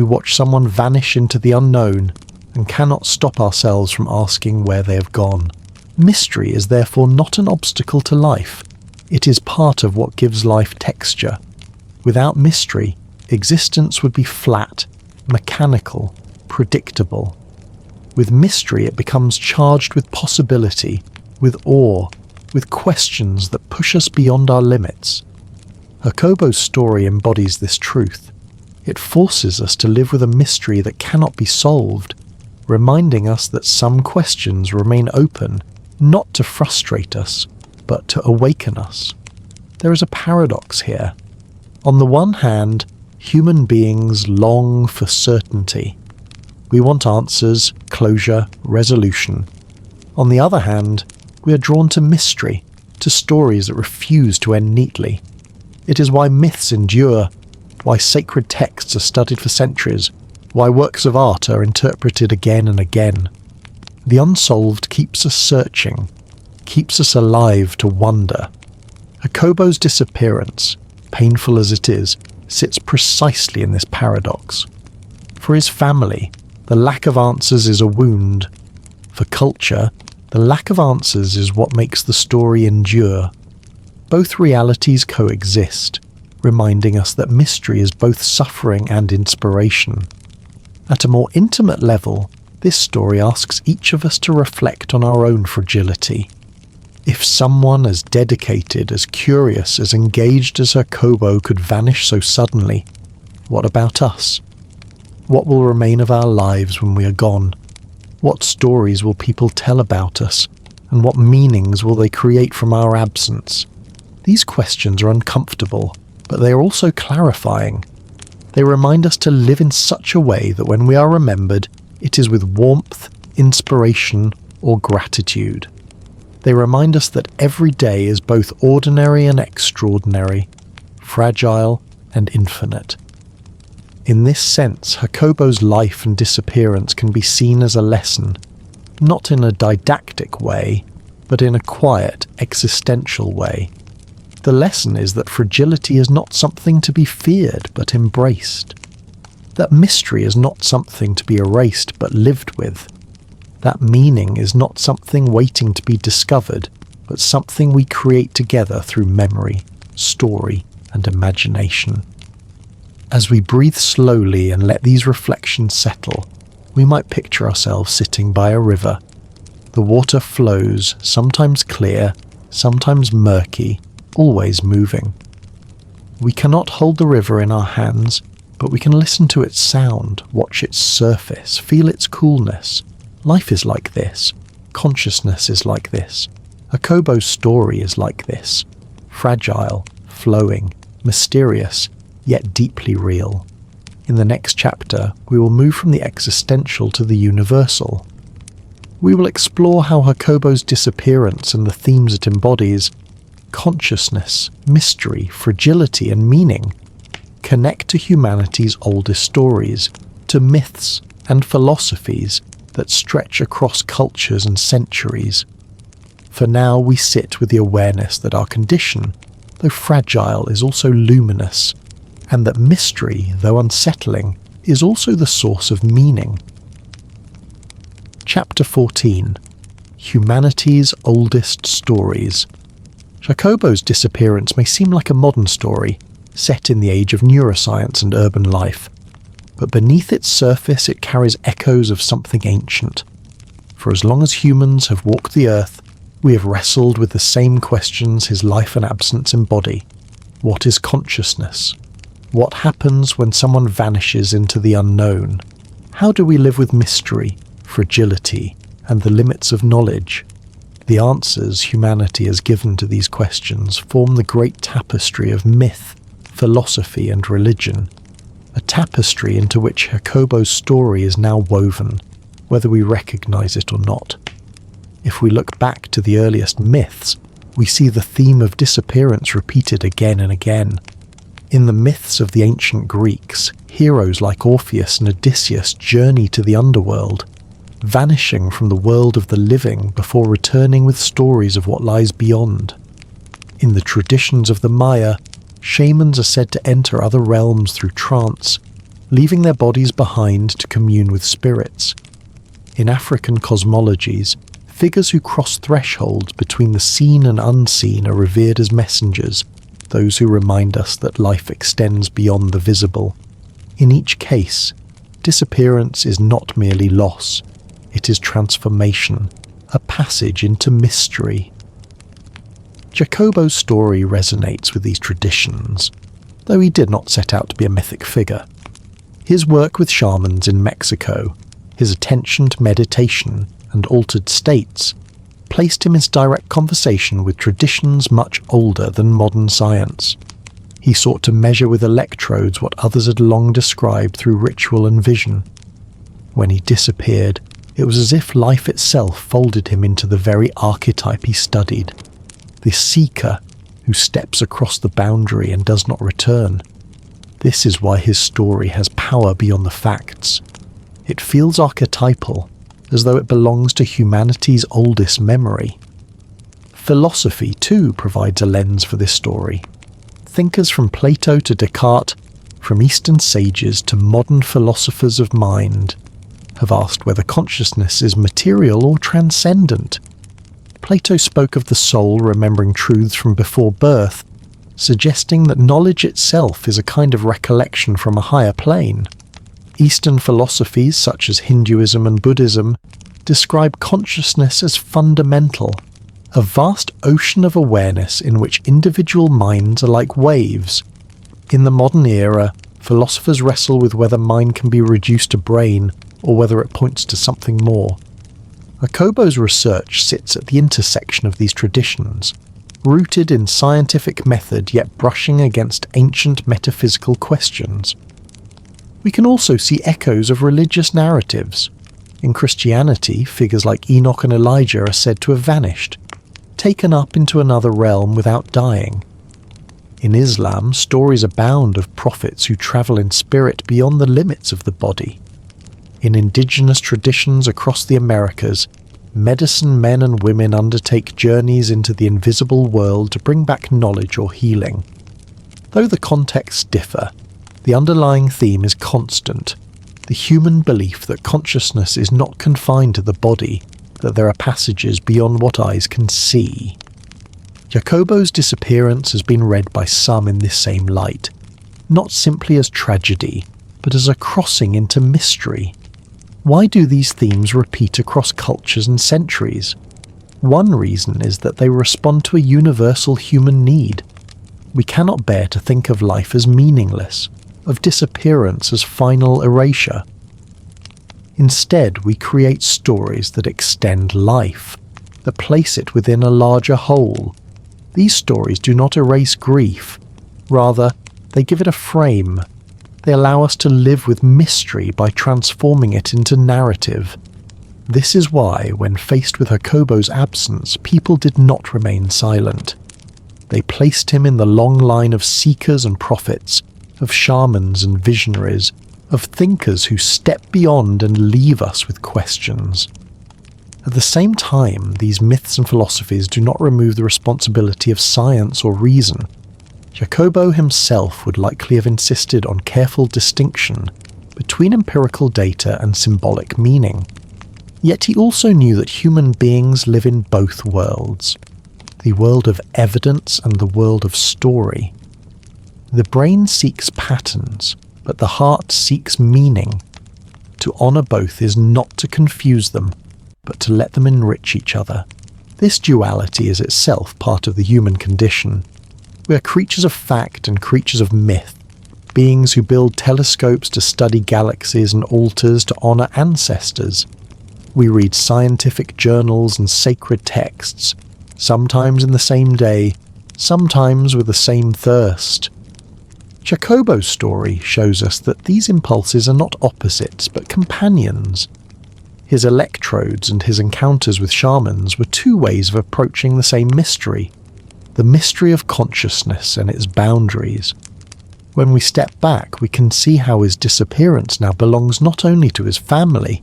We watch someone vanish into the unknown and cannot stop ourselves from asking where they have gone. Mystery is therefore not an obstacle to life. It is part of what gives life texture. Without mystery, existence would be flat, mechanical, predictable. With mystery, it becomes charged with possibility, with awe, with questions that push us beyond our limits. Jacobo's story embodies this truth. It forces us to live with a mystery that cannot be solved, reminding us that some questions remain open, not to frustrate us, but to awaken us. There is a paradox here. On the one hand, human beings long for certainty. We want answers, closure, resolution. On the other hand, we are drawn to mystery, to stories that refuse to end neatly. It is why myths endure, why sacred texts are studied for centuries, why works of art are interpreted again and again. The unsolved keeps us searching, keeps us alive to wonder. Jacobo's disappearance, painful as it is, sits precisely in this paradox. For his family, the lack of answers is a wound. For culture, the lack of answers is what makes the story endure. Both realities coexist, reminding us that mystery is both suffering and inspiration. At a more intimate level, this story asks each of us to reflect on our own fragility. If someone as dedicated, as curious, as engaged as Jacobo could vanish so suddenly, what about us? What will remain of our lives when we are gone? What stories will people tell about us, and what meanings will they create from our absence? These questions are uncomfortable, but they are also clarifying. They remind us to live in such a way that when we are remembered, it is with warmth, inspiration, or gratitude. They remind us that every day is both ordinary and extraordinary, fragile and infinite. In this sense, Jacobo's life and disappearance can be seen as a lesson, not in a didactic way, but in a quiet, existential way. The lesson is that fragility is not something to be feared but embraced. That mystery is not something to be erased but lived with. That meaning is not something waiting to be discovered, but something we create together through memory, story, and imagination. As we breathe slowly and let these reflections settle, we might picture ourselves sitting by a river. The water flows, sometimes clear, sometimes murky, always moving. We cannot hold the river in our hands, but we can listen to its sound, watch its surface, feel its coolness. Life is like this. Consciousness is like this. Jacobo's story is like this. Fragile, flowing, mysterious, yet deeply real. In the next chapter, we will move from the existential to the universal. We will explore how Jacobo's disappearance and the themes it embodies, consciousness, mystery, fragility, and meaning, connect to humanity's oldest stories, to myths and philosophies that stretch across cultures and centuries. For now, we sit with the awareness that our condition, though fragile, is also luminous, and that mystery, though unsettling, is also the source of meaning. Chapter 14. Humanity's Oldest Stories. Jacobo's disappearance may seem like a modern story, set in the age of neuroscience and urban life, but beneath its surface it carries echoes of something ancient. For as long as humans have walked the earth, we have wrestled with the same questions his life and absence embody. What is consciousness? What happens when someone vanishes into the unknown? How do we live with mystery, fragility, and the limits of knowledge? The answers humanity has given to these questions form the great tapestry of myth, philosophy, and religion. A tapestry into which Jacobo's story is now woven, whether we recognize it or not. If we look back to the earliest myths, we see the theme of disappearance repeated again and again. In the myths of the ancient Greeks, heroes like Orpheus and Odysseus journey to the underworld, vanishing from the world of the living before returning with stories of what lies beyond. In the traditions of the Maya, shamans are said to enter other realms through trance, leaving their bodies behind to commune with spirits. In African cosmologies, figures who cross thresholds between the seen and unseen are revered as messengers, those who remind us that life extends beyond the visible. In each case, disappearance is not merely loss, it is transformation, a passage into mystery. Jacobo's story resonates with these traditions, though he did not set out to be a mythic figure. His work with shamans in Mexico, his attention to meditation and altered states, placed him in direct conversation with traditions much older than modern science. He sought to measure with electrodes what others had long described through ritual and vision. When he disappeared, it was as if life itself folded him into the very archetype he studied, the seeker who steps across the boundary and does not return. This is why his story has power beyond the facts. It feels archetypal, as though it belongs to humanity's oldest memory. Philosophy, too, provides a lens for this story. Thinkers from Plato to Descartes, from Eastern sages to modern philosophers of mind, have asked whether consciousness is material or transcendent. Plato spoke of the soul remembering truths from before birth, suggesting that knowledge itself is a kind of recollection from a higher plane. Eastern philosophies such as Hinduism and Buddhism describe consciousness as fundamental, a vast ocean of awareness in which individual minds are like waves. In the modern era, philosophers wrestle with whether mind can be reduced to brain or whether it points to something more. Jacobo's research sits at the intersection of these traditions, rooted in scientific method yet brushing against ancient metaphysical questions. We can also see echoes of religious narratives. In Christianity, figures like Enoch and Elijah are said to have vanished, taken up into another realm without dying. In Islam, stories abound of prophets who travel in spirit beyond the limits of the body. In indigenous traditions across the Americas, medicine men and women undertake journeys into the invisible world to bring back knowledge or healing. Though the contexts differ, the underlying theme is constant, the human belief that consciousness is not confined to the body, that there are passages beyond what eyes can see. Jacobo's disappearance has been read by some in this same light, not simply as tragedy, but as a crossing into mystery. Why do these themes repeat across cultures and centuries? One reason is that they respond to a universal human need. We cannot bear to think of life as meaningless, of disappearance as final erasure. Instead, we create stories that extend life, that place it within a larger whole. These stories do not erase grief. Rather, they give it a frame. They allow us to live with mystery by transforming it into narrative. This is why, when faced with Jacobo's absence, people did not remain silent. They placed him in the long line of seekers and prophets, of shamans and visionaries, of thinkers who step beyond and leave us with questions. At the same time, these myths and philosophies do not remove the responsibility of science or reason. Jacobo himself would likely have insisted on careful distinction between empirical data and symbolic meaning. Yet he also knew that human beings live in both worlds, the world of evidence and the world of story. The brain seeks patterns, but the heart seeks meaning. To honour both is not to confuse them, but to let them enrich each other. This duality is itself part of the human condition. We are creatures of fact and creatures of myth, beings who build telescopes to study galaxies and altars to honour ancestors. We read scientific journals and sacred texts, sometimes in the same day, sometimes with the same thirst. Jacobo's story shows us that these impulses are not opposites but companions. His electrodes and his encounters with shamans were two ways of approaching the same mystery, the mystery of consciousness and its boundaries. When we step back, we can see how his disappearance now belongs not only to his family,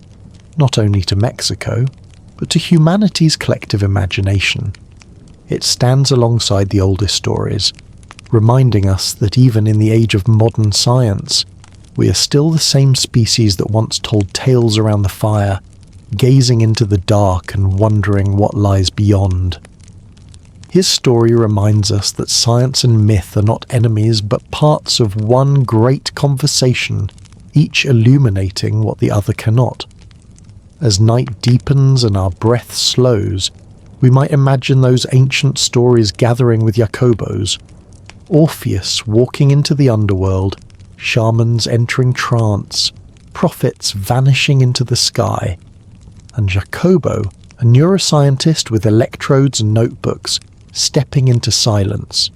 not only to Mexico, but to humanity's collective imagination. It stands alongside the oldest stories, reminding us that even in the age of modern science, we are still the same species that once told tales around the fire, gazing into the dark and wondering what lies beyond. His story reminds us that science and myth are not enemies but parts of one great conversation, each illuminating what the other cannot. As night deepens and our breath slows, we might imagine those ancient stories gathering with Jacobos, Orpheus walking into the underworld, shamans entering trance, prophets vanishing into the sky, and Jacobo, a neuroscientist with electrodes and notebooks, stepping into silence.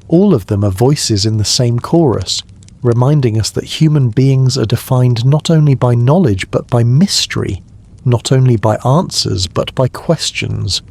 All of them are voices in the same chorus, reminding us that human beings are defined not only by knowledge but by mystery, not only by answers but by questions.